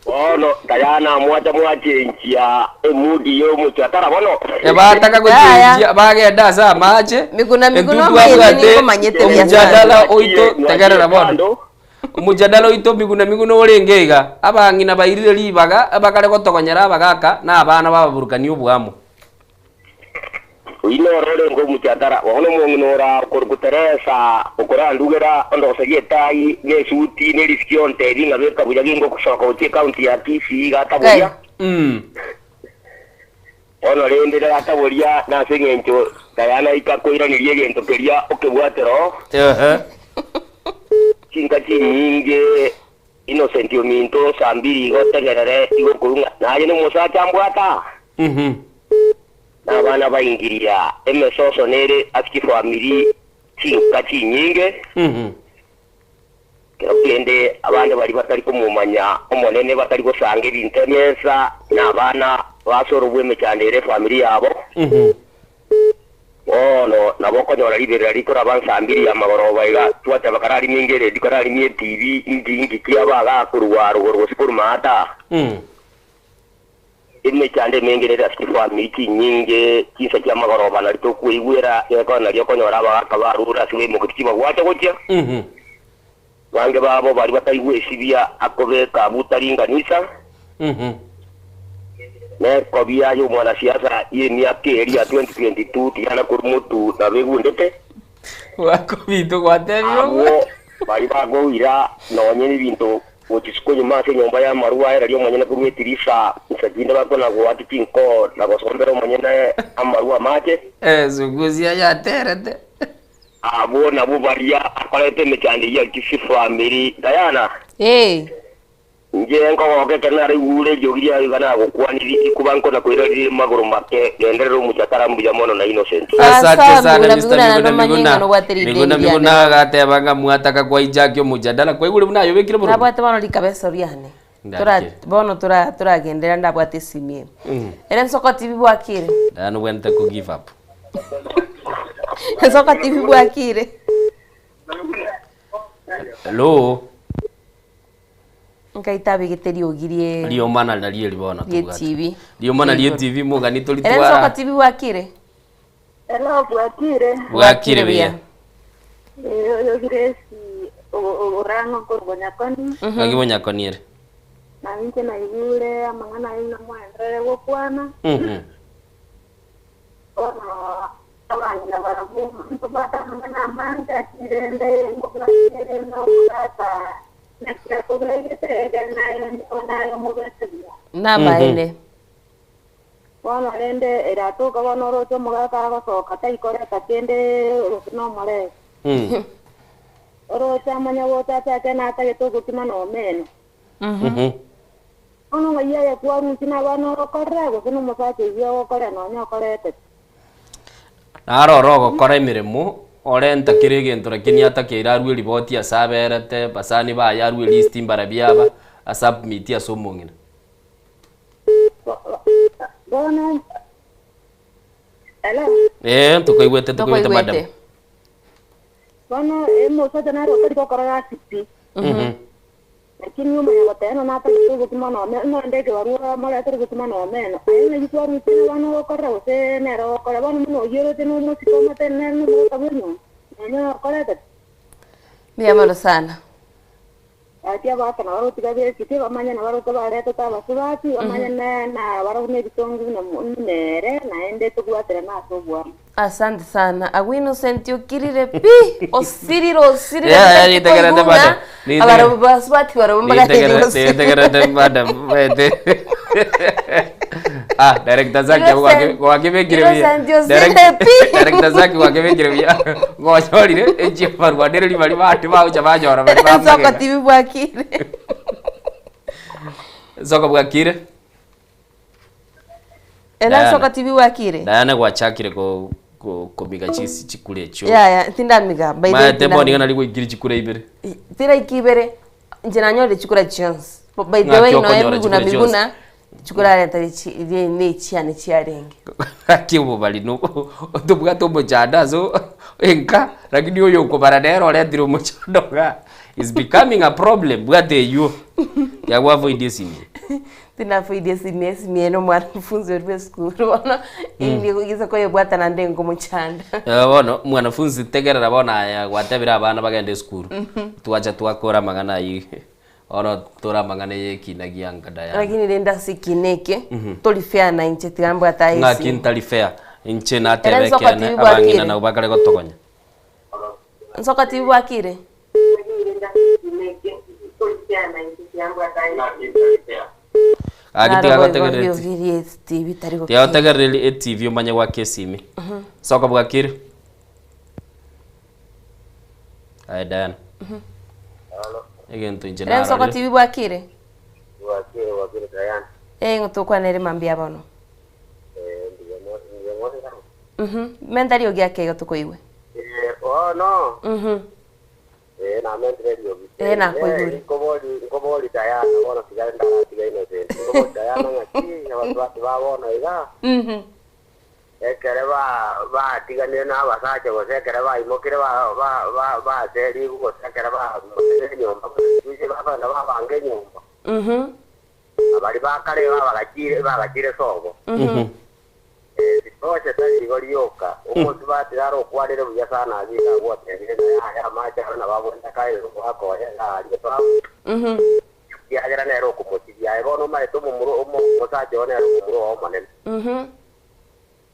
Ono Dayana mwajenjia emudi yo muchatara bono. Bataka kujenjia bagenda za mache. Miguna mayeni manyete bya. Mujadala oito tagarara bono. Umujadala oito miguna orengega abangina bayirire libaga abakare gotokonyera bagaka na abana bababurukani obwamo. Ino role ngo muchatara wono munora korukuteresa ukora ndugera ondo segetai nesuti neriskionte dinga beka buyagingo kushoka uti county ya TC gatabuya. Ono lende gatabuya na sengencho Dayana ikakoira ni yegento keria okebwatero. Chinga nyinge Innocent minto sambiri gotegerere igokurunga naye no musacha mbwata. Abana bayingiria emesoso nere afiki family chinga chinyinge. Kende abandi bari batari kumumanya omonene batari gusanga ibintu neza nabana basoro bweme cyane re family yabo. Ono naboko nyora libera rikora bansambiri amagoroba iga twata bakarari mingere dikarari mie TV indingi kiabaga kuruwaro gorosipur mata. Ime cyande mengere rafiki family nyinge kisa kya magoroba na to kuigwera yako na yako nyora bakabarura siwe mu kitima gwata gutya. Wange babo bari batayigwesibya akobeka butaringanisa. Ne kobia yo mwana siasa yeni akeri ya 2022 tiana kurumutu na begundete. Wako bito gwatebyo. Bari bago ira no nyeni bintu otisiko nyuma se nyomba ya marua era yo manyana kumetirisa nsajinda bakona gwati tinko na gosombero manyana amarua make. Zuguzia ya terete. Abo nabo baria akolete mechande ya kisi family Dayana. Nje ngo kenari ule jogiya igana gukwaniri kubanko na kwirari maguru make gendero muchatara mbuya mono na Innocent. Asante sana Mr. Miguna gate banga mwataka kwa ijakyo mujadala kwa igure munayo bekire buru. Nabwate bono likabeso riane. Turagendera ndabwate simie. Era Soko TV Bwakire. Dano wente ku give up. Soko TV Bwakire. Hello. Nkaitabe giteri ogirie. Rio mana na rie libona tuga. TV. Rio mana rie TV muga ni tulitwara. Era Soko TV wakire. Hello bwakire. Bwakire bia. Yo Grace orango korbonya koni. Agibonya koniere. Na nje na yule amangana ina mwendere wo kwana. Ona abana barabu mbata na manda kirende ngokla kirende ngata. Nakira kugelete gana ona mugase. Namba ene. Wana rende eratoka wanoroto mugaka gasoka taikore katende no mare. Oro chamanya wota tata na tageto gutima no meno. Ono ngaya ya kwa rutina bano korra go kuno mosake yo kore no nyo korete. Naro rogo kore miremu orenta kirege ntora kinya takira arwe riboti asaberete basani ba yarwe list imbara biaba asubmit ya somongina. Bona Hello. Tukoigwete madam. Bona mosote na ro kari kokora sipi. Lakini yuma ya tena na ta kutima no no ndege warua mara ta kutima no meno. Ayo ni kwa rutina wana kokora ose na ro kokora bana no yero teno no sikoma tena no kabunyo. Nyo korete. Biamalo sana. Atia bata na waro tigabe kiti amanya na waro toba reto taba subati amanya na waro ne bitongu na munere na ende tukwatera na sobwa. Asante sana. Agwino sentio kirire pi osiriro. Ya itegerete madam. Abara baswati waro mbaga itegerete madam. Wete. Director zake wakebe kirevia. Director zake wakebe kirevia. Ngochorire eje parwa dereli bali bati ba ucha bajora bali ba. Soko TV bwakire. Soko bwakire. Ela Soko TV wakire. Dana gwachakire ko miga chisi chikule cho. Ya tinda miga by the way. Tembo ningana ligo igiri chikure ibere. Tira ikibere njena nyore chikura chance. By the way no miguna chukura leta ne chiane chiarenge. Kibo bali no tubwa tomo jada so enka lakini oyo uko baradero le ndiro mochodoga is becoming a problem bwate you ya avoid this in tina avoid this mieno mwanafunzi wa skuru bona ili kugiza koyo bwata na ndengo muchanda bona mwanafunzi tegerera bona ya gwatebira abana bagende skuru tuacha twakora magana yi ono tora mangane yekinagia ngada lakini renda sikineke tolifea na inche tigambo ataisi ngakin talifea inche na tebekene abangina na ubakale gotogonya Soko TV wakire agitiga gotegerere TV tariko ya otegerere TV umanye gwake simi Soko bwakire aidan Egento injena. Renzo Soko TV bwakire. Wakire tayana. Ngotokwa nere mambia bono. Mentari ogia ke gotokoiwe. Oh no. na mentre dio na koiguri ngoboli tayana bona tiganda tigaino te ngoboli tayana ngaki ya watu babona iga ekere ba tigane na basaje go sekere ba imokire ba seri go sekere ba nyomba tuje baba na baba ange nyomba abali bakale bagakire sobo Oche tani golioka umuntu batiraro kwalire buya sana agiga gwoterire ya macha na babo ndakaye wako ya ali twa ya gara nero kumutiya ebono mare to mumuro musaje one ro kumuro o manene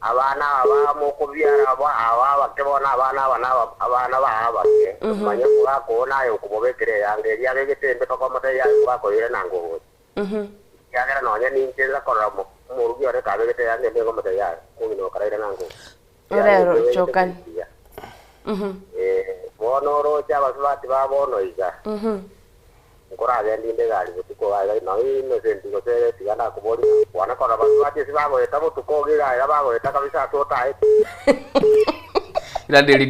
abana abamo kubyara aba bakebona abana babake manye kwako nayo kumubekere yange ya getembe to komate ya kwako ire nango ya gara no nya ninjeza koramo murugi ore kabegete yange ndego mate ya kuno karaira nango ore chokan bono ro cha baswati ba bono iga ngora ndinde gali tuko aga no ino sentigo se tigana kubori wana kora baswati sibago etabo tuko gira ya bago etakabisa tota ila deli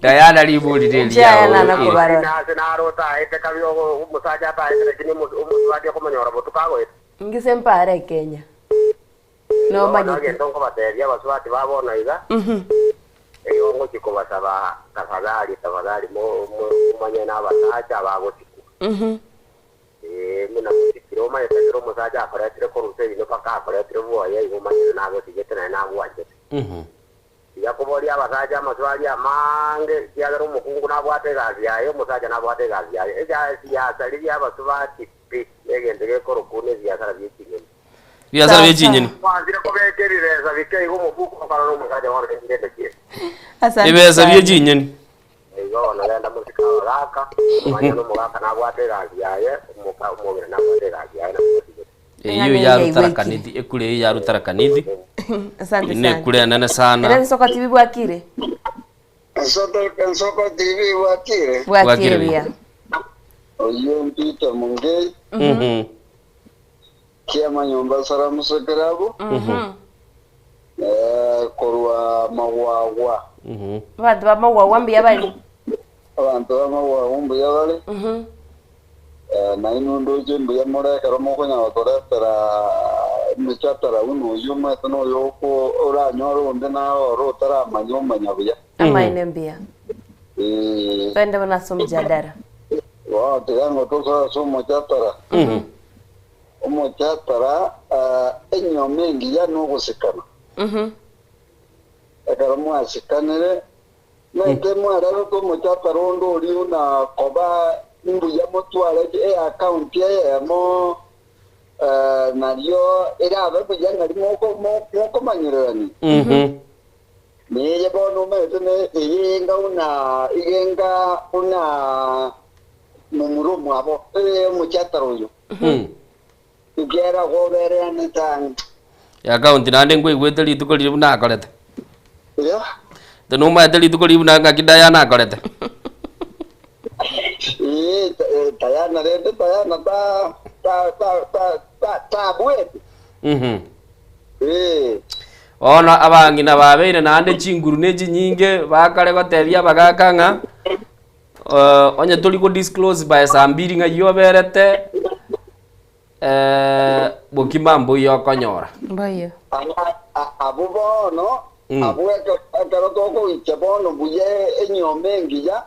dayana libuli deli ya na kubara na rota etakabio umusaja ta ekini umusaja komanyora botukago ngisempare Kenya no manye tongo bateria baswati babona iga eyo ngo chikobasaba tafadhali mo manye na basacha bago mina mutikiro ma yetero musaja aparetire koruse ino paka aparetire boye igoma na gotigete na bwanje yakobori abasaja maswali amange yagero mukungu na bwate gazi yayo musaja na bwate gazi yayo ya saliri abasubati egende korokune ya sara byikinyene biasa bejinyene kwanzira ko bekerereza bikeye go mukuko karano musaja wari ngende kiye ibesa byijinyene ego nagenda musika waka manyano mugaka na bwate gazi yayo umubira na bwate gazi yayo iyo ya rutarakanidi ekule ya rutarakanidi asante sana kule nana sana Era Nsoko TV bwakire Nsoko TV bwakire bia oyo mpita munge kia manyomba sara musekerabo korwa mawagwa Abantu bamawagwa mbi yabali abantu bamawagwa mbi yabali na inundo jembo ya mora karamo konya wakoratara michatara uno yuma tono yoko ora nyoro onde na oro tara manyoma nyabuya amaine mbia twende bana somjadara wa tegango to somo chatara omo chatara enyo mengi ya no gusikana akaramo asikanere na temo ara ko mo chatara ondo ori una koba mbu ya motwala account ya mo nario era abe bujanga moko manyirani ni ya bono metene igenga una numero mwabo muchataro yo igera gobere anetang ya account nande ngwe gweteli tukoli buna akolete ya teno ma teli tukoli buna ngakidaya na akolete tayana rete tayana ta bwete ona abangi na babeire nande chinguru neji nyinge bakale gotebia bagakanga onye tuli ko disclose by sambiri nga yoberete bokimambo yokonyora mbayo abo bono abweka akaro toko ichabono buye enyomengi ya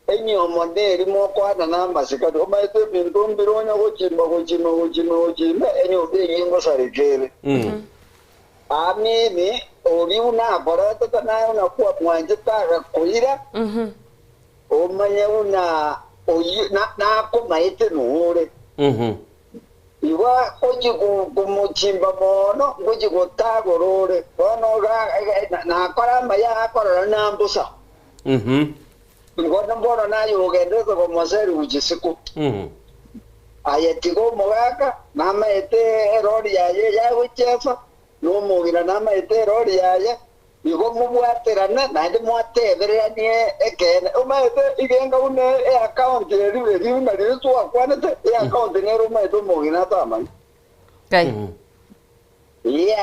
enyo moderi mo kwana na masika do maite bintu mbironya gochimba enyo bingo sarekere amini ori una barata kana una kwa mwanje taka koira omanya una oyi na ko maite nure iwa oji kumuchimba mono ngoji gotagorore bono ga na kora maya akora na mbusa ngono mbona nayo ugendeza kwa mwaseri ujisiku ayetigo mogaka nama ete erori yaye yawe chefa no mugira nama ete erori yaye igo mubwaterana nande mwateberanie ekene umaete igenga une account eri una ritu akwanete account nero umaete mugira tamani kai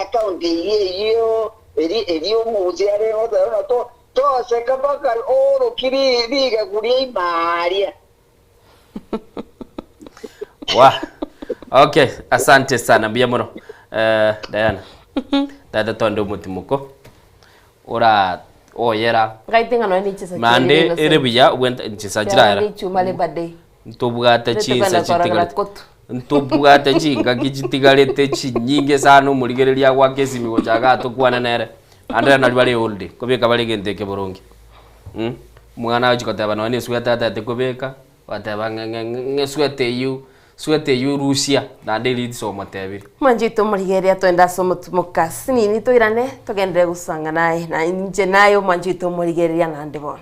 account iyo eri umuziare otero to se kapaka oro kiri diga kuria Maria. Wa. Okay, asante sana biamono. Diana. Dada tondo mutimuko. Ora oyera. Ngaitinga no ni chisa. Mande erebiya went chisa jirara. Ni chumale bade. Ntobugata chisa chitigale. Ntobugata chinga kichitigalete chinyinge sana muligereria gwake simigo chaga tukwana nere. Andra na bali olde kobeka bali gente ke borongi mwana wachi kotaba no ni sweta tate kobeka wataba swete yu Russia na deli so matebiri manjito murigeria twenda so mukasi nini toirane tugende gusanga naye na nje nayo manjito murigeria na ndibona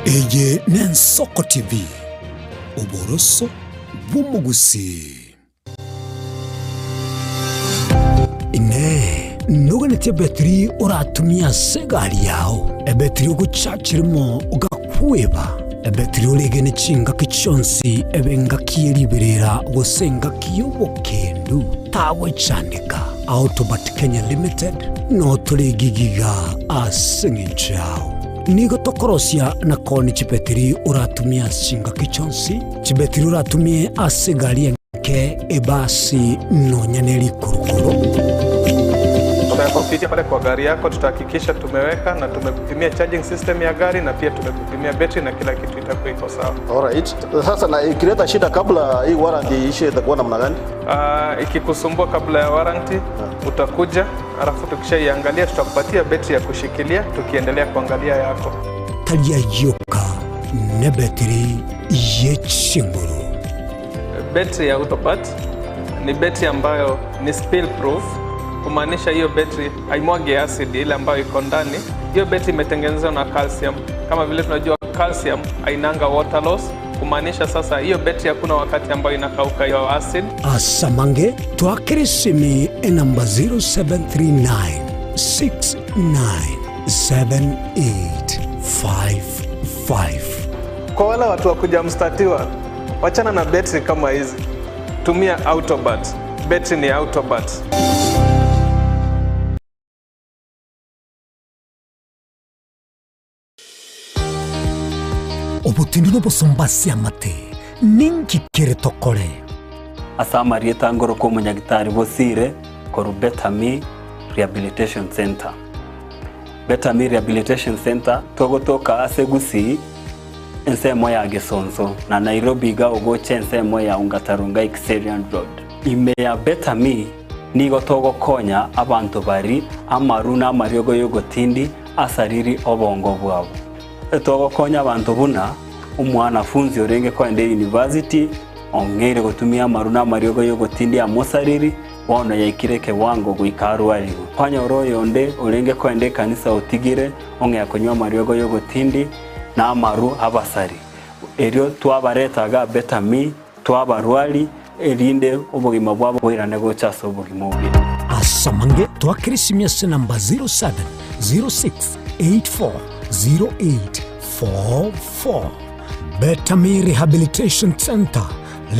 Eye Nsoko TV uboroso bw'umugusi ine nuganete betri uratumia segari yao ebetri ugucacirimo ugakweba ebetri uregene cinga kichonsi ebenga kiyeriberera gusenga kiyobokendu tawe chandika Autobat Kenya Limited no tuli gigiga asingin chao nigo tokorosia na koni chipetiri uratumia singa kichonsi chipetiri uratumie asigari ke ebasi no nyaneli kurukuru. Tunapopitia pale kwa gari yako tutahakikisha tumeweka na tumekupimia charging system ya gari na pia tumekupimia battery na kila kitu itakuwa iko sawa. Alright. Sasa na ikileta shida kabla hii warranty ishe itakuwa namna gani? Ikikusumbua kabla ya warranty utakuja, alafu tukishaiangalia tutakupatia battery ya kushikilia tukiendelea kuangalia yako. Talia yoka ne battery yechinguru. Battery ya Autobat ni battery ambayo ni spill proof, kumaanisha hiyo battery haimwagi acid ile ambayo iko ndani. Hiyo battery imetengenezwa na calcium. Kama vile tunajua calcium hainanga water loss, kumaanisha sasa hiyo battery hakuna wakati ambayo inakauka hiyo acid. Asamange twakirisimi namba 0739697855. Kwa wale watu wakuja mstatiwa, wachana na battery kama hizi. Tumia Autobat. Battery ni Autobat. Obutindu bosombasi amate ninki kere tokore. Asama rieta ngoro ko munyagitari bosire koru Betami Rehabilitation Center. Betami Rehabilitation Center togotoka asegusi ensemo ya Gesonzo na Nairobi ga ogoche ensemo ya Ungatarunga Xerian Road. Ime ya Betami nigo togo konya abantu bari amaruna amaryogo yogotindi asariri obongo bwabo. Togo konya abantu buna umwana funzi orenge kwende university ongere gutumia maruna maryogo yogotindi amosariri wana yaikireke wango guikaru ali kwanya oroyo onde orenge kwende kanisa otigire onge yakonywa maryogo yogotindi na amaru abasari eryo twabaretaga Betami twabarwali erinde obugima bwabo bwirane gochaso obugima bwe. Asamange twakirisimia se namba 0706840844. Betami Rehabilitation Center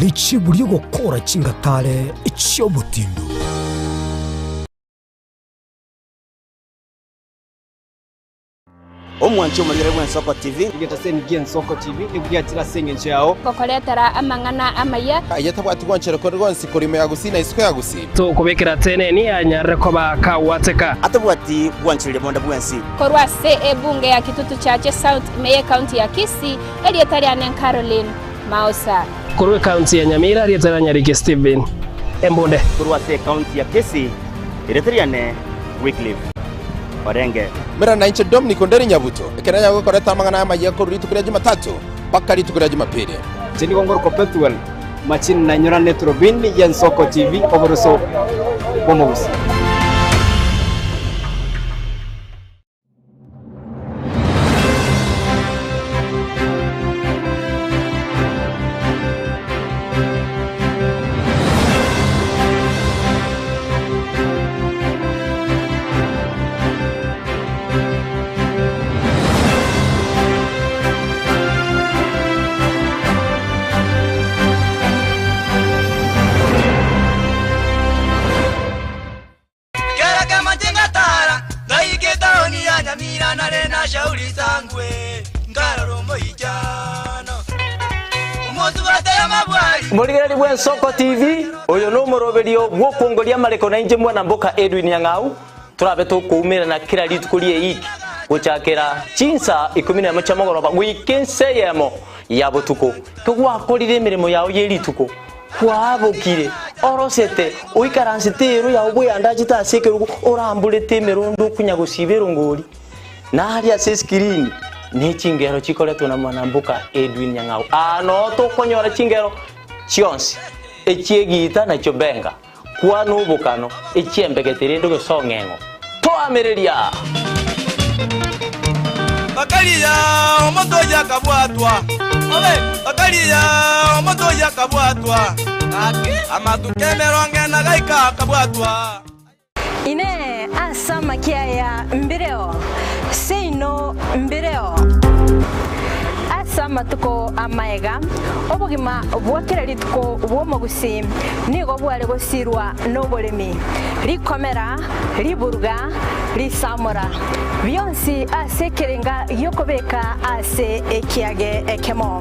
lichibulyo gukora chingatale ichobutindu. Omwancho manyere bwa Nsoko TV ngeta sengi Nsoko TV ibwatira senge nchao kokoletera amangana amaya ayatabwati gwanchero ko rwonsi kurime yagusi na isiko yagusi to kubekera tene ni anyare ko bakawateka atabwati gwanchire monda bwansi korwa se ebunge ya Kitutu Chache South Meye County ya Kisii elietari anen Caroline Mausa korwe county ya Nyamira elietari Nyarike Steven Embonde korwa se county ya Kisii elietari anen Wycliffe Orenge mera na inche Dominic Onderi Nyabuto ekera yago koreta mangana amaye ko ritukira Jumatatu paka ritukira Jumapili tini gongoro ko Petuel machin na nyora netrobin ya Nsoko TV oboroso bomogusi. Muligari bwa Nsoko TV oyo no moroberio gwokongoria mareko na inje mwana mboka Edwin Yang'au turabe tukumira na kira litukurie iki guchakira chinsa 11 chamogoroba wikenseyemo ya butuko tugwakorire emirimo yawo yerituko kwabukire orosete uikaransitero ya ubwe andajita asekerugo orambulete emerondo kunyagusibero ngori na hali ase screen ne chingero chikoletwa na mwana mboka Edwin Yang'au ano to konyora chingero chionsi echiegita na chobenga kwa nubukano echiembegetere ndo gesongengo to ameriria Bakalia omoto yakabwatwa Bakalia omoto yakabwatwa amatukemero ngena gaika kabwatwa ine asama kia ya mbireo seino mbireo asa matuko amaega obugima bwakira rituko bwomugusi nigo bware gusirwa n'oburimi rikomera riburga risamura byonsi ase kirenga yokobeka ase ekiage ekemo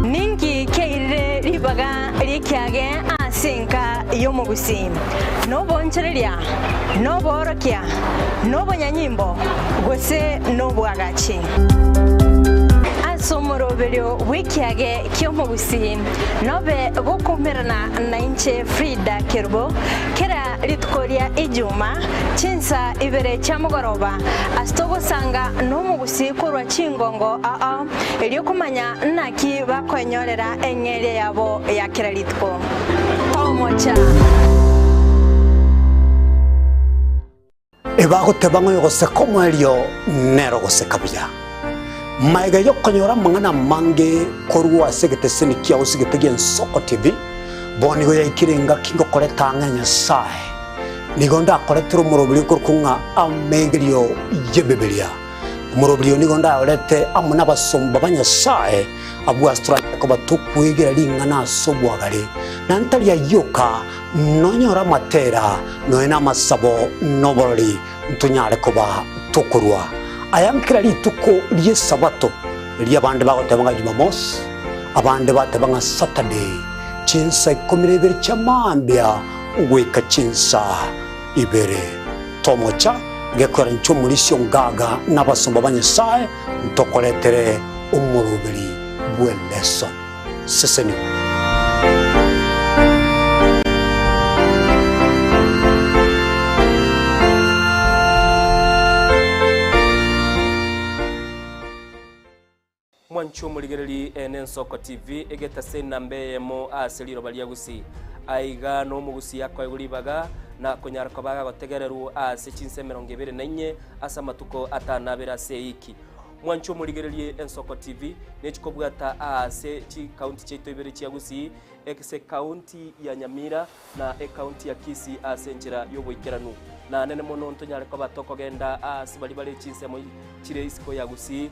ningi keire ribaga rikiage asenka yomugusi nobonchereria noborokia nobonyanyimbo gose nobwagachi asomoroberio wikiage kyomugusi nobe gokumerana na inche Frida Kerbo kera ritukoria ijuma chinsa ibere chamugoroba astogo sanga nomugusi kurwa chingongo elio kumanya naki bakonyorera engere yabo ya kera rituko tomocha ebagotebang'o yogose komwerio nero gose kabia maiga yokonyora mang'ana mange korwa segeteseni kiao segetegi Ensoko TV bonigo yaikirenga kingo koreta ng'anya sae nigo ndakoretero murobiri korkunga amegerio yebeberia murobiri nigo ndaorete amuna basomba banyasae abu Australia ko batukwegera ringana sobwagare nantari yoka nonyora matera noena masabo noborori ntunyare koba tukurwa ayankira rituko rye sabato rya bande bagotebanga Jumamos abande batebanga Saturday chinsa 12 chamambia ugweka chinsa ibere tomocha gekora nchomurisyo ngaga nabasomba banyasaye ntokoletere umurubiri bweleson seseni mwancho muligereri Ensoko TV egeta senambe mo aseliro baliagusi aiga no mugusi yakwa iguribaga na konyara kobaga gotegereru ase chinse 24 asa matuko atanabera seiki mwancho muligereri Ensoko TV nechikobwata ase chi county cheto ibere chiagusi ekse county ya Nyamira na county ya Kisii ase njira yoboikeranu na nene mono ntonyara kobatoko genda ase bali chinse mo chire isiko yagusi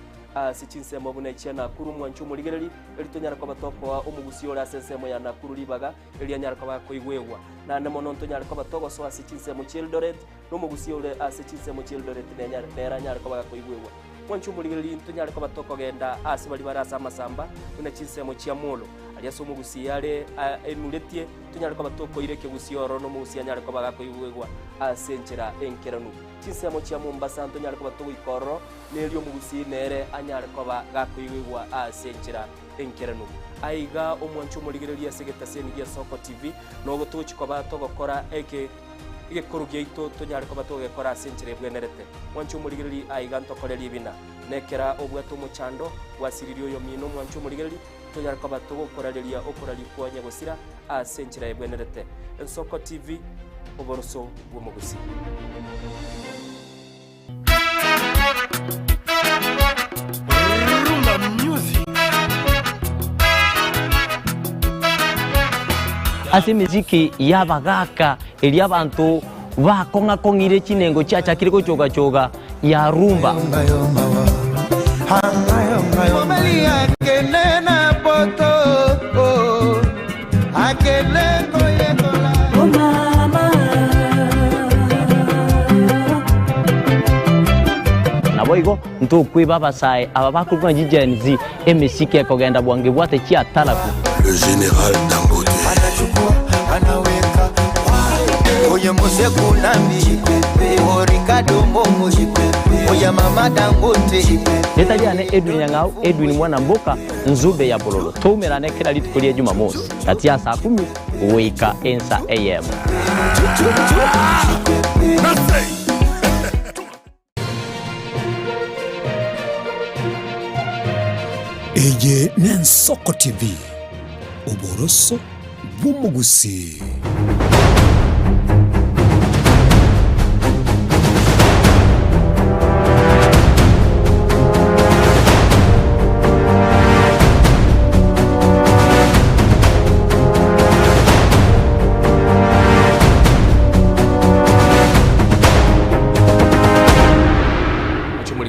sichinsemo bunaichia Nakuru mwancho muligereri elitonyara kwa batoko wa omugusi ora sensemo ya Nakuru libaga elianyara kwa koigwegwa na nemono ntonyara kwa batoko so asichinsemo Eldoret no mugusi ora asichinsemo Eldoret neranyara kwa koigwegwa mwancho muligereri ntonyara kwa batoko genda asibali barasa masamba unachinsemo chia molo aliaso mugusi yale enuletie tonyara kwa batoko ireke gusi oro no mugusi anyara kwa koigwegwa asenchera enkeranu chinsemo chia Mombasa ntonyara kwa batoko ikoro nelio mugusi nere anyara kwa gakoigwa asenchera enkeranu aiga omwancho muligereria segeta seni ya Ensoko TV no gotuchi kwa bato gokora eke igekurugia ito tonyara kwa bato gokora asenchera bwenerete mwancho muligereri aiga ntokoreri bina nekera obwato muchando wasiririo yo mino mwancho muligereri tonyara kwa bato gokorareria okorari kwa nyagosira asenchera bwenerete Ensoko TV oboroso bwomugusi ase miziki yabagaka eri abantu bakonga kongire chinengo chacha kiriko choga choga ya rumba naboigo ntukwiba basaye aba bakurwa jijenzi emisiki ekogenda bwange bwate chia talaku le général Dangote anaweka oye mose kunambi Ricardo Momo oye mama Dangote netaliane Edwin Nyang'au Edwin mwana mboka nzube ya bololo tumerane kila litukulia Jumamosi kati ya saa 10 wika ensa AM Eje Ensoko TV oboroso bw'omugusi.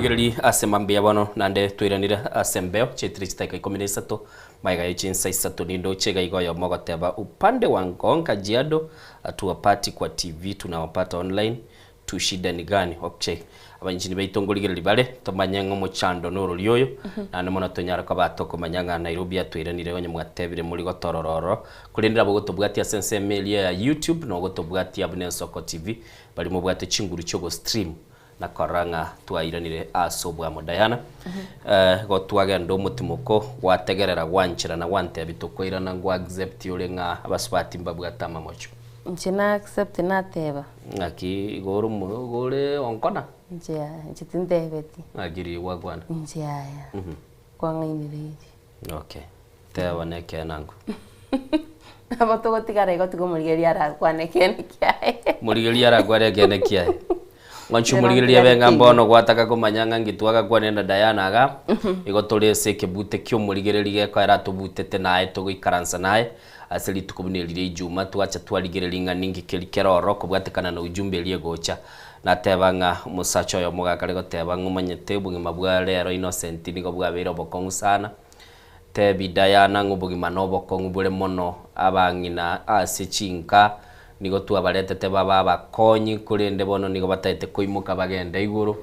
murigereri asemambia bono nande twiranire asembeo chitiri chitaka 13 maiga ichinsa isatu nindo chega igoyo mogoteba upande wa Ngonga Jiado atuwapati kwa TV tunawapata online tushida ni gani okay abanjini baitongoligereri bare tomanyango mochando noro lyoyo nane mona tonyara kwa batoko manyanga Nairobi atwiranire onye mwatebire muri gotorororo kurindira bogotobwati sense melia ya YouTube no gotobwati abune Soko TV bali mu bwate chinguru cyo stream na koranga twairanire asobwa modayana go twagenda umutimuko wategerera gwanchira na wante bitukoira na ngwa accept yule nga abaswati mbabwata mamocho nchina accept na teba aki goro gore onkona njia nchitindebeti agiri wagwana njia ya kwa ngainire okay teba neke nangu abato tigara gotigo murigeria ara kwanekene kiae murigeria ara kwanekene kiae Wanchu murigeria benga mbono gwataka kumanyanga ngitwaga kwa nenda Diana ga igotolese kebute kyo murigeria ko era tubutete nae tugikaransa nae asili tukubunelire ijuma twacha twaligerelinga ningi kelikeroro kubwatekana na ujumbe liegocha natebanga musacho yo mugakare gotebanga umanyete bugima bwa rero Innocent nigo bwabera bokongu sana tebi Diana ngubugima no bokongu bure mono abangina asichinka nigo twabaretete baba bakonyi kurinde bono nigo batete koimuka bagenda iguru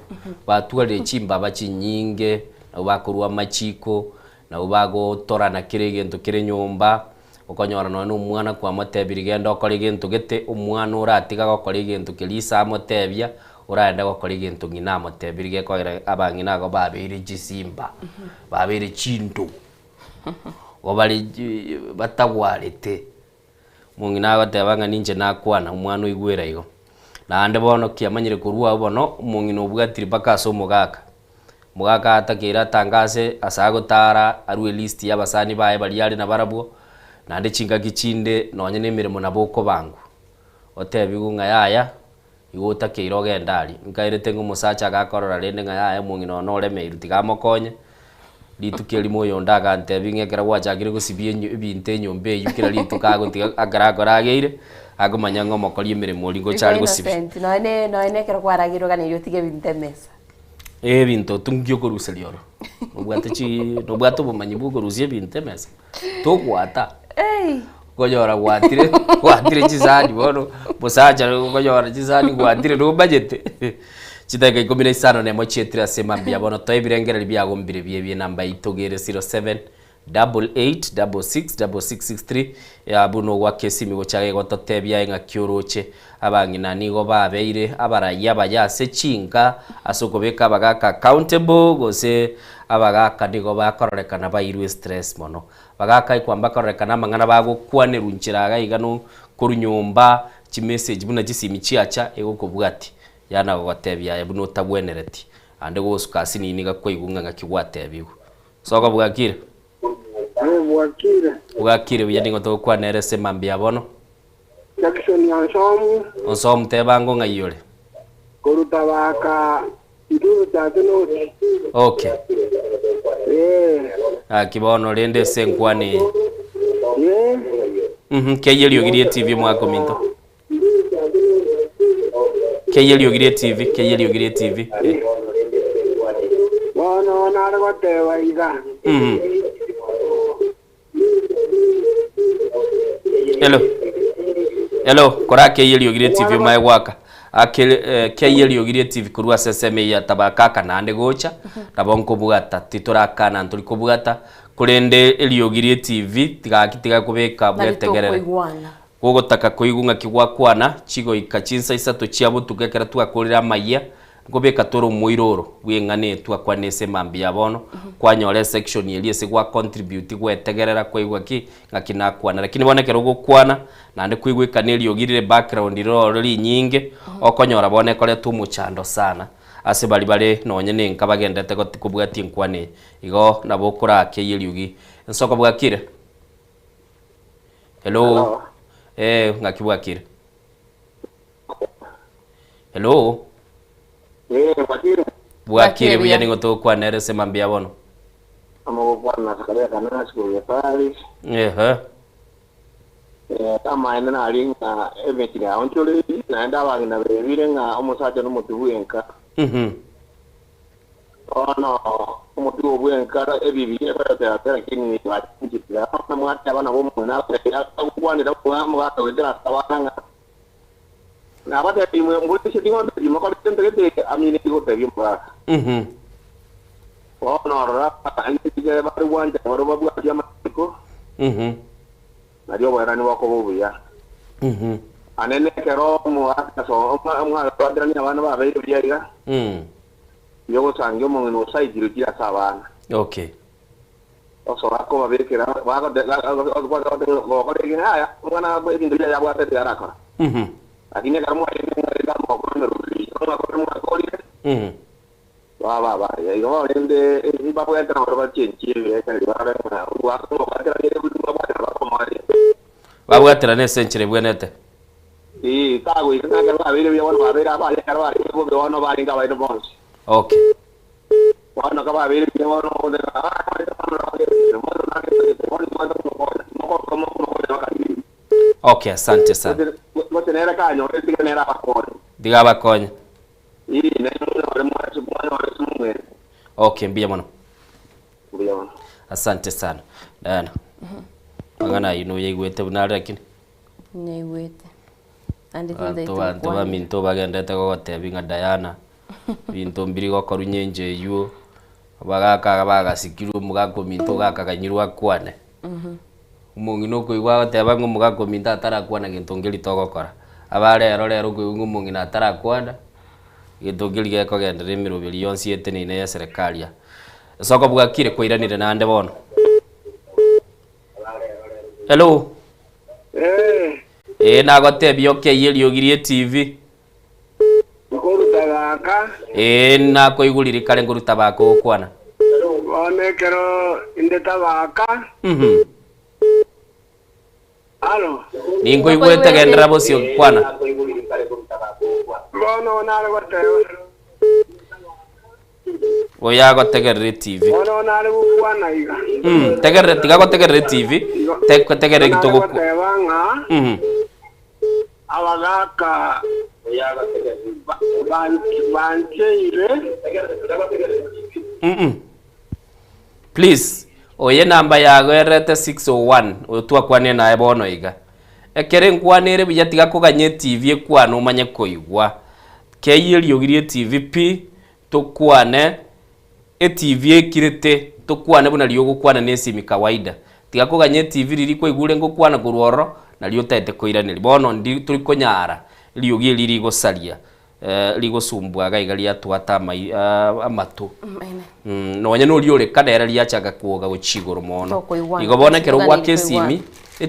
batwale chimba bachinyinge na bakurwa machiko na ubago torana kirigento kire nyumba ukonyora no umwana kwa motebiri genda okore gintu gete umwana uratiga gokora igintu kilisa motebia uraenda gokora igintu ngina motebiri gekoira abangina go babiri jisimba babiri chinto obali batagwarete mungina batebanga ninje nakwana umwana uigwera igo nande bono kiamanyire kurua bono mungino bwatiri bakaso mugaka atakira tangase asagotara arwe list y'abasani baye bali yali na barabwo nande chinga gichinde nonye nemirimo naboko bangu otebigunga yaya igota keiroge ndali nkairete ngumusacha gakorora rende nga yaya mungino no reme irutigamokonye litukeli moyo ndaga ntebinge kera wachagire gusibie ibinte nyombe yukira litukago agaragorageire agomanya ngo mokori imirimo lingo cyari gusibie none kera kwaragiro ganiro tige binte mesa binto tungyo koruselioro nobwato bumanyi bugoruzie binte mesa tokwata konyora gwatire chizani bono musacha konyora chizani gwatire no budget chitaka 15 nemo chetira sema bia bono toibirengera byago mbire bye namba itogere 07 88666663 ya buno wake simigo chage gototebya nga kyoroche abangina nigo babeire abaraya bayase chinga asokobeka bagaka accountable gose abagaka nigo bakorekana bayirwe stress mono bagaka ikwamba korekana mangana bago kwanerunchiraga igano kurunyumba chi message buna gisimi chiacha ego kubwati yana gotebya ebuno tabwenereti ande gosukasi nini gakwigunga ngakigwatebigo soko bwakire bwakire bya ningo to kwanere semambia bono Jackson yansomu onsom tebango ngayole korutabaka idu tateno okay kibono rende senkwani keyeli ogirie TV mwako minto keyeli ogirie TV Bono nare gotewa iga Hello kora keyeli ogirie TV mai waka akele keyeli ogirie TV kurwa seseme ya tabaka nande gocha tabonko bugata titurakana nturi kubugata kurende eliogirie TV tigakitiga kubeka bwetegerere gogotaka kuigunga kigwakwana chigo ikachinsa isato chiabo tugekera twakorera maiya ngobeka toro muiroro bwengane twakwanese mambia bono kwanyore section yeliese gwa contribute gwetegerera kwaigwa ki ngakinakwana lakini bonekero gukwana nande kuigwika neliogirire background rori nyinge okonyora bonekore tumuchando sana ase bali bare nonye nenka bagendete kubwati nkwane igo nabo kurake yeliugi nsoko bwakire hello ngakibwakire hello bwakire buya ningo to kwanere semambia bono amo bwana sakale kana siku ya pali kama enda nalinga eventi ya onchole naenda abangina bebire nga omusacha n'umutubu enka ono umutu obwe nkara ebibi ebata lakini wachikira na mwati abana bomu na kwandira kwamu batawedera tabanga na bata timwe mbulisi tingo ndimo ko tentete amine tigo tebimba ono rapa antige baru wanja baru babu ajama ko na dio barani wako buya anene kero mu akaso mu badrani abana ba beyo biya yo sangyo mo no sai jirugira sabana okay oso ako babekera baga de ko de haya mwana ba ndio ya bwa tete araka lakini kama ndio mo ko no ri ko ni ba yo ende iba ko entra ro ba chenchi ya kan ba na wa ko ba tera ni ba ba ko mari ba bwa tera ne senchire bwenete ta go ina ka ba bere yo ba bere ba ya ka ba ko be ono ba ringa ba no bons okay wana ka ba bere yo no de okay, asante sana. Motenera kanyo tiganera bakoni Diga bakonya. Ne no mo mo okay, mbia mwana. Mbia mwana. Asante sana. Dana. Magana ino yegwete bunara kini. Nyegwete. Andi to ba minto bagendete ko gotebinga Diana. Binto mbiri goko runyenje yu. Bagaka bagasikiru mugako minto gaka kanyirwa kwane. Umungi no kuigwa goteba ngo mugako minta atarakwana gintongeri togokora. Abare rero kuigwa umungi na atarakwana. Gitongeri geko gendere mirubiri yonsi etenine ya serikali. Soko bugakire kwiranire nande bono. Hello. Nagotebia okeyeri ogirie TV. Ngurutagaka. Nakoigurire kare nguruta bako kwana. Onekero indetabaka. Alo. Ningoigwete gendera bosio kwana. Bono nare gotewa. Oya gotegerere TV. Bono nare gukwana iga. Tegerere tiga gotegerere TV. Tegerere gitogo. Gotebanga. Abagaka bancheire. Please, oye namba yago erete 601 otwa kwane na ebono iga. Ekere nkwanere biya tiga koganye TV ekwana umanye koigwa. Keyiri ogirie TV P tokwane TV ekirete tokwane buna liyo gukwana nesimi kawaida. Tiga koganye TV riri koigure ngokwana kuruoro na liyo tete koiraniri. Bono ndi turi konyara liyo giri gosalia. Ligo sumbwa gaiga lia twata mai amatu. No nya no liore kadera lia chaga kuoga gochigoro mono. Igobona kero gwa kesimi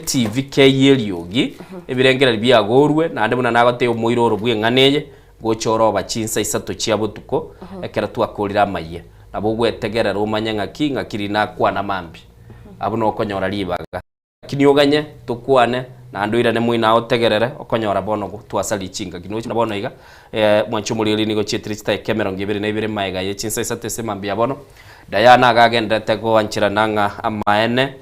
TV keyeliogi ebirengera bya gorwe na ande buna nagote omoiroro bwe nganeye gochoro bachinsa isato chia butuko ekera twakorira maye nabo gwetegerera umanya ngakiri na kwana mambi abo no konyora libaga kinioganye tukwane na andoira ne mwina otegerere okonyora bono twasali chinga kino na bono iga mwancho muliri nigo chetrista camera ngibere na ibere maiga ye chinsa isate semambi abono Diana agagendete ko anchira nanga amaene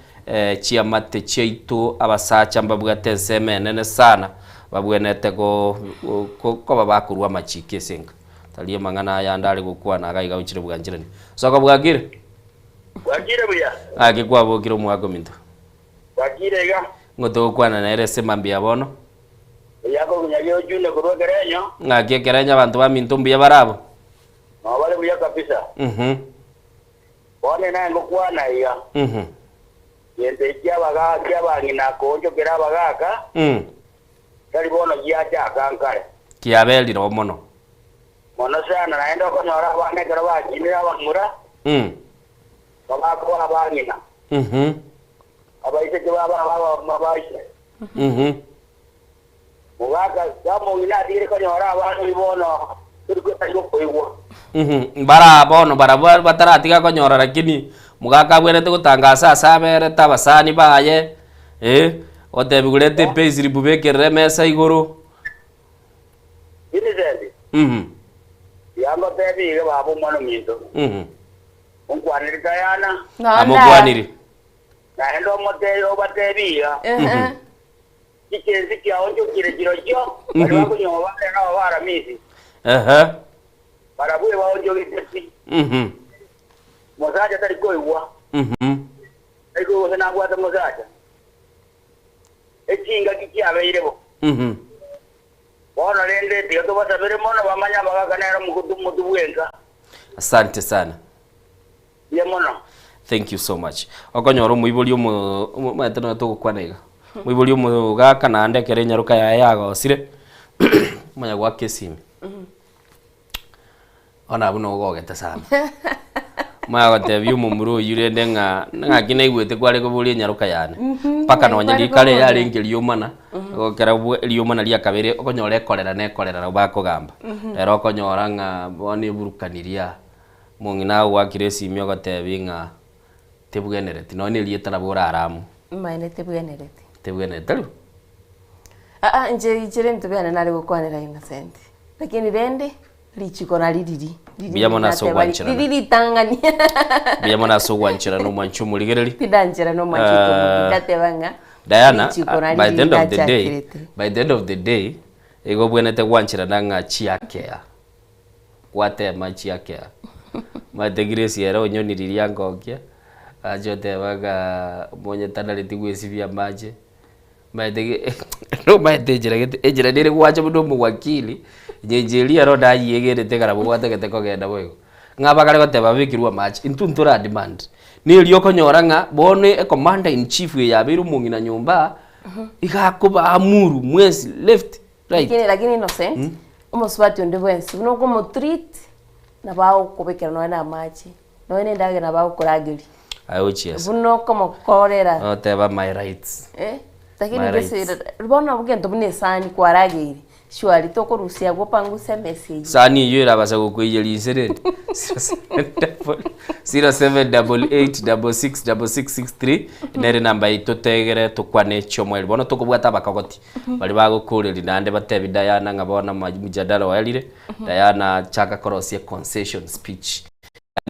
chia mate cheitu abasacha mbabugate semene sana babwenete ko babakurwa machike senga taliye mangana ya ndali gukwana agaiga unchire buganjirani so kabugagire buya agikwa bogiro mwago minto bagire ga ngoto kwana na ere semambi abono yako munyagyo june kurogerenyo ngake kerenya abantu ba minto mbiya barabo no bale buya kabisa bone na ngokwana iya yende kyabaga kyabangina konjo kera bagaka kali bono giacha kankare kiabeli ro mono sana naenda ko nyora bane kera bakinira bamura baba ko abangina abaise baba mabaise mugaka kamo ina dire ko nyora abantu bono turiko tayo koiwo bara bono bara bataratiga ko nyora lakini mugaka bwerete gutangasa asabere tabasani baye otebigurete peziri bubekere mesa igoro ini zendi yamba tebi ga babu mano minto unkwaniri Diana amugwaniri na endo moteyo batebi ya kikenzi kya onjo kirejiro cyo bari bakunyoba na bara misi barabuye baonjo gitesi Mosaja tari koigwa. Ego na gwata mosaja. Echinga kikiabeire bo. Bona rende tiyo to basabere mona bamanya bagakanera mukudu bwenga. Asante sana. Ye mona. Thank you so much. Okonyoro muibuli matano to kwanega. Muibuli gaka na ndekere nyaruka yaga osire. Manya gwa kesimi. Ona abuno gogete sana. Maya gotebi umumuru yurende nga kina igwete kware ko buli nyaruka yane. Paka no nyari kale yari ngeliyo mana. Gokera liyo mana lia kabere okonyore kolera ne kolera bako gamba. Rero okonyora nga boni burukaniria. Mungina wa kiresi myo gotebi nga tebugenerete no ne lieta na bora aramu. Maine tebugenerete. Tebugenerete lu. Nje mtubana nari gukwanira innocent. Lakini rende lichiko na lididi. Biyamona so wanchira. Lididi tangania. Biyamona so wanchira no manchu muligereli. Tidanchira no manchu muligatebanga. Diana, by the end of the day, ego bwenete wanchira nanga chiakea. Wate ma chiakea. Ma degresi era onyoni ririanga okia. Ajote baga monye tanale tigwesi bya maje. Maitege no maitejera ejera dire kwacha mudo mu wakili nyenjeria ro da yegere tegara bo wate kete kogenda boyo ngaba kale kote babikirwa match intuntura demand ni liyo konyora nga bone e commander in chief ya biru mungina nyumba igakuba amuru mwezi left right lakini innocent umuswati onde bwensi uno como treat na bao kubekera no na match no ene ndage na bao kuragiri ayo cheers uno como korera no teba my rights lakini bese rubona bugendo bune sani kwaragiri shwari toko rusia gopanguse message sani yera basa gukuyeli serere 0788666663 nere namba itotegere tukwane chomwe bona tukubwata bakagoti bali bagukurira nande batebi Diana ngabona mujadala walire Diana chaka korosie concession speech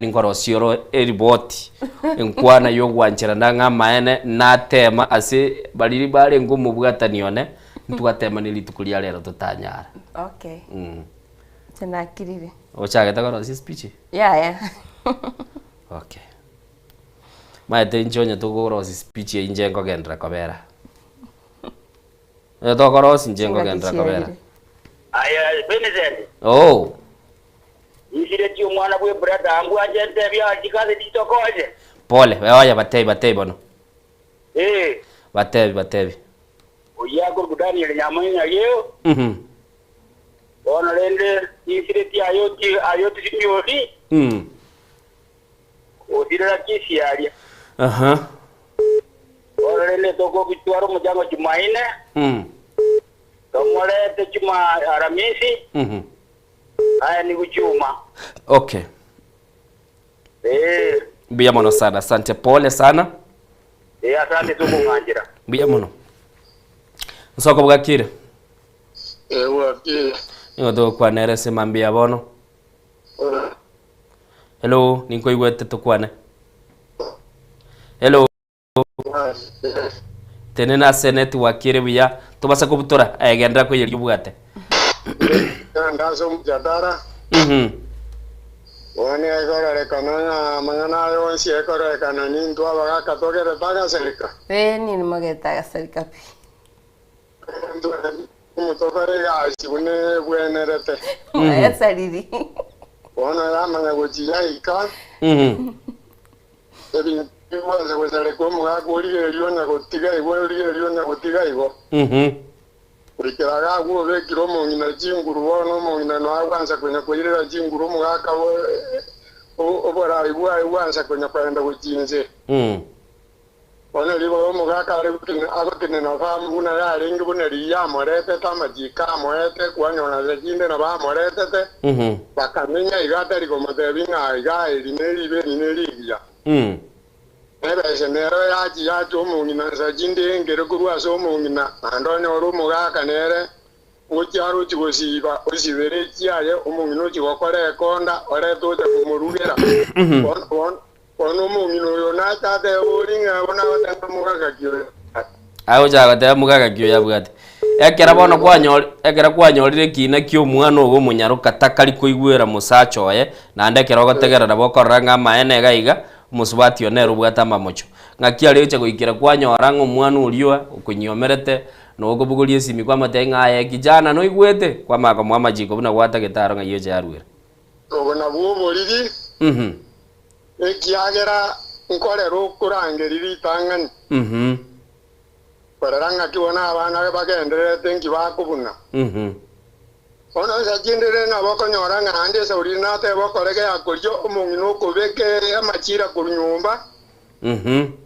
ninkorosioro eriboti enkwana yo gwanchira nanga maene na tema ase baliri bare ngumu bwatanione ntwatema nilitukulia lero tutanyara. Okay. Tena kirire. Ochaga takorosie speech. Yeah. Okay. Maete njonya tukorosie speech injengo gendra kobera. Tokorosie injengo gendra kobera. Aya, Benedict. Oh. Isire ti umwana bwe brother ambu agente bya kikaze titokoje. Pole, wewe batei bono. Batebi. Oya ko gudani ile nyamanya yeo. Ona lende isire ti ayoti sinyori. Odira kisi alia. Ona lende toko bitwaro mujango Jumaine. Tomole te Juma Aramisi. Haya ni kuchuma. Okay. Bia mono sana. Asante pole sana. Asante tuko nganjira. Bia mono. Nsoko bwakire. Wakire. Ngoto kwa nerese mambia bono. Hello, ninko igwete tukwane. Hello. Tenena seneti wakire bia. Tubasa kubutora agendra ko yeri bwate. Ndazo mjadara. Wani ekora rekanana mangana yonsi ekora rekanani ndo abaga katogere taga selika. Ni mageta selika pi. Ndo mutofare ya sibune bwenerete. Ya salidi. Wana ya manga gojiya ika. Ebi mwanze wezale ko mga kuri liona gotiga iwo liona gotiga iwo. Urikiraga guo bekiro mungina jinguru wono mungina no agwanza kwenya kwirira jinguru mugaka obora ibwa igwanza kwenya kwenda gujinze ono libo mugaka ari agotine na famuna ya ringi buneri ya morete tamajika moete kwanyona zejinde na ba morete te bakamenya igata liko matebinga iga irineri be nineri ya ebe senero ya ji ya to mungina zejinde ngere kurwa so mungina andone oru mugaka nere uchiaru chigosiba osibere chiaye umungino chigokore konda ore tote kumurugera ono mungino yo na tate oringa bona batanga mugaka kyo aho jaga te mugaka kyo ya bwate ekera kwanyorire kina kio mwana ogo munyaruka takari kuigwera musachoye na ndekera gotegerera bokorra ngama ene gaiga musubati onero bwata mamocho ngakia leche goikira kwanyora ngo mwana uliwa kunyomerete no gobugulie simi kwa matenga ya kijana no igwete kwa maka mwama jiko buna gwata gitaro nga yeje arwira ogo na buboriri ekiagera nkorero kurangeriri tangani bararanga kiona abana bagenderete nkibakubuna ono sajindire na bokonyora ngande sauri na te bokorege yakuryo omungino kubeke amachira kunyumba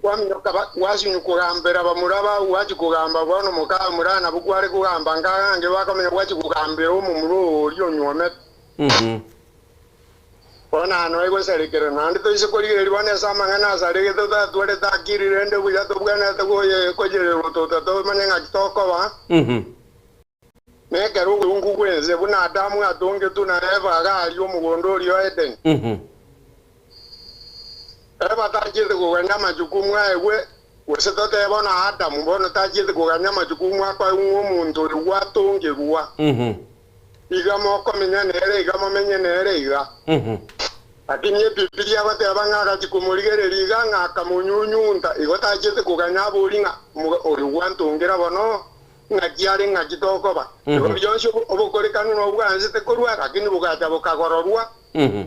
wamyoka wasinyu kugambira bamuraba wachi kugamba bono mukamura na bukwari kugamba ngange bakamenya wachi kugambira omumuro olyo nyome bona no ego serekere nandi to ise kori eri bane samanga na sarege to ta tuere ta kiri rende buya to bwana to goye kojere roto to manenga kitoko ba nekero ungu kwenze buna adamu atonge tuna eva gali omugondo lyo eden eba tajide kuganya majukumu ewe wese tote bona adamu bona tajide kuganya majukumu akwa umuntu rwatonge ruwa igamo komenya nere igamo menye nere iga lakini Biblia bate abanga kikumurigere liga ngaka munyunyunda igotajide kuganya bulinga orwantongira bono ngakiari ngakitoko ba byonse obukorekano no bwanze te korwa lakini bugacha bukagororwa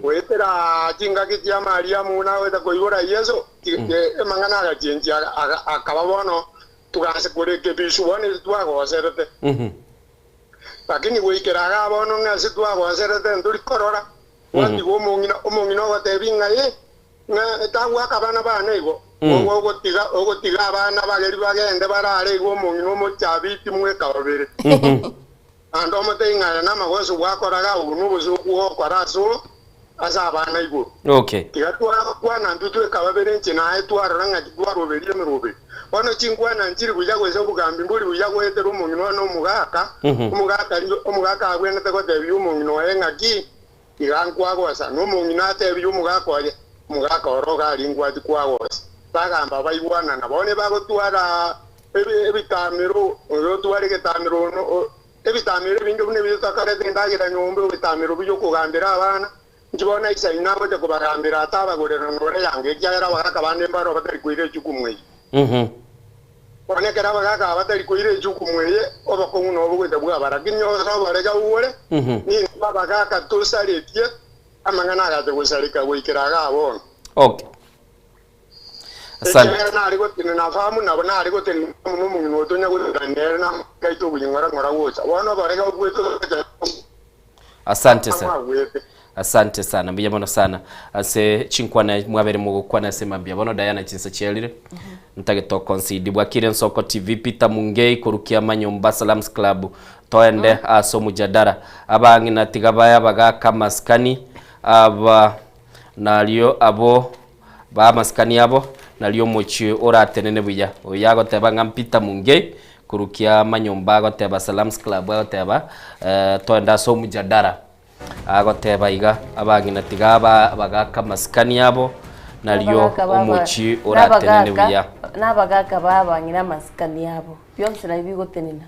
wetera jinga kitia Maria muna weta koibora Yesu emangana agachenji akababono tuganse kureke bisuone twagoserete lakini wikeraga bono ngase twagoserete nduri korora wandi omongina watebinga na tagwa kabana bana igo ogotiga abana bageri bagende barare igo omongino mochabiti mwe kabere ando motenga na magoso gwakoraga unubuzo kwaraso asa abana igo okay tigatwa kwana ndutwe kabere nchina etwaranga kitwaroberie merobe bono chingwana nchiri kuja kwese bugambi mbuli kuja kwetera omongino no omugaka agwene tegotebi omongino engaki igankwagosa no omongino atebi omugaka oye mugaka oroga lingwa dikwagosa bagamba bayibwana nabone bagotwara ebitamiro oyotware getamiro no ebitamiro binge bune bitakare dendagira nyombe ebitamiro byo kugambira abana njibona isa inabo de kubagambira atabagorera nore yange cyara bagaka bande mbaro batari kuire cyukumwe onekera bagaka batari kuire cyukumwe obakongu no bugwe bwa baraginyo sabarega uwore ni bagaka tusaretie amangana agaje gusarika wikiraga abona okay asante na arigo na famu na bana arigo ten no tonya gutanera na kaito bunyora ngora wocha wana barega ubweto asante sana asante sana mbiyabono sana ase chinkwana mwabere mu gukwana sema mbiyabono Diana chinsa chelire ntage to concede bwakire Nsoko TV Peter Mungei kurukia manyomba Salams Club toende aso mujadara abangi na tigabaya bagaka maskani aba nalio abo ba maskani abo nalio mochi oratenene buya oyago tebanga Peter Mungei kurukia manyomba agoteba Salams Club agoteba toenda so mujadara agoteba iga abagina tigaba bagaka maskani abo nalio omochi oratenene buya nabagaka babangina maskani abo byonse na bigotenena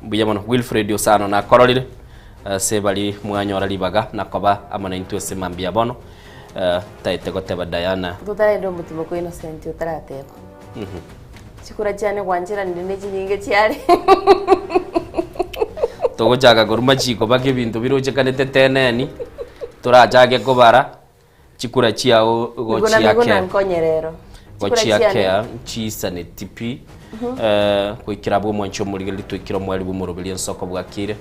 buya mono Wilfred Osano na kororire sebali mwanyora libaga nakoba amana intwese mambia bono taite goteba Diana tutare ndo mutima ko Innocent utarateba sikura cyane gwanjira ndine nyinge cyari togo jaga goruma chiko bake bintu biroje kanete teneni turajage kobara chikura chiao gochiake nkonyerero gochiake chisane tipi kwikirabo mwancho muri litwikira mwali bumurubili Nsoko bwakire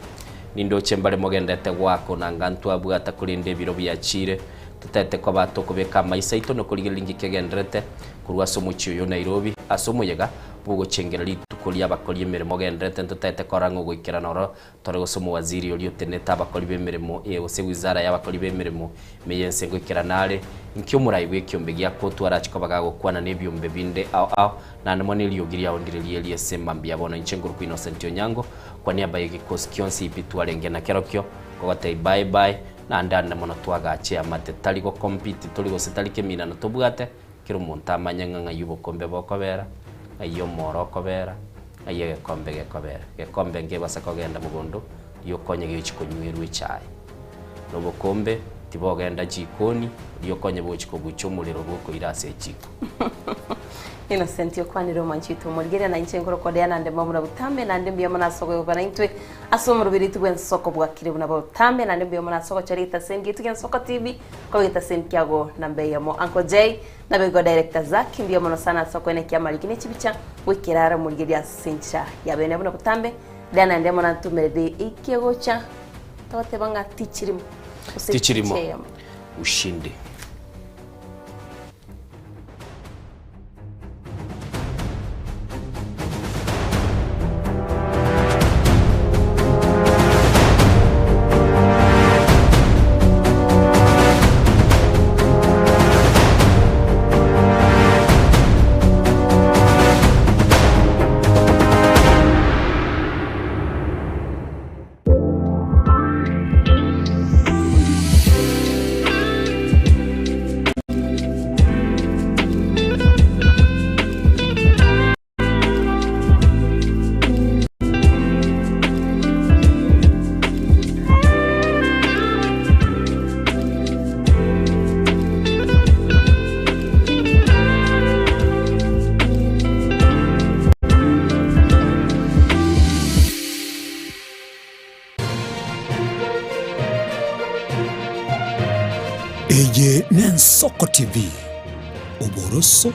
nindo chembale mogendete gwako na ngantu abwata kulinde biro byachire tutete ko bato kubeka maisa ito no kulige lingi kegendrete kurwa somuchi yo Nairobi asomoyega bugo chengera litukulia bakoli emirimo gendrete tutete korango gwikira noro tore gosomo waziri oli oteneta bakoli bemirimo ose wizara y'abakoli bemirimo meyense gwikira nale nkyo murayi kyombe gya kotu arachiko bagago kwana nebyombe binde au na namone liogiria ondire liesema mbiyabona inchenguru ku Innocent Onyango kwa niaba y'igikosi kyonsi ipitwalenge na kerokyo kogatei bye bye na ndana mono twagache amate tali go compete toli go setali kemina no tobwate kiro monta manyanga yubo kombe bokobera ayo moro kobera aye gekombe gekobera gekombe ngebasa kogenda mugondo yokonye gichi kunywerwa icyayi n'ubukombe tibogenda jikoni yokonye bochi kugucha umuriro guko irase jiko Innocent yokwanira manchito murigere na inche ngoro kodea nande mamura butambe nande mbiyo mona soko yobana intwe asomo rubiri tugwen soko bwakire buna butambe nande mbiyo mona soko charita sengi tugwen soko TV ko gita senki yago nambe yamo Uncle J na bego director Zaki mbiyo mona sana soko ene kya malikine chibicha wikirara murigere ya sencha yabene buna butambe dana nande mona tumerede ikyegocha tote banga tichirimo ushindi. Eye Nensoko TV, Oboroso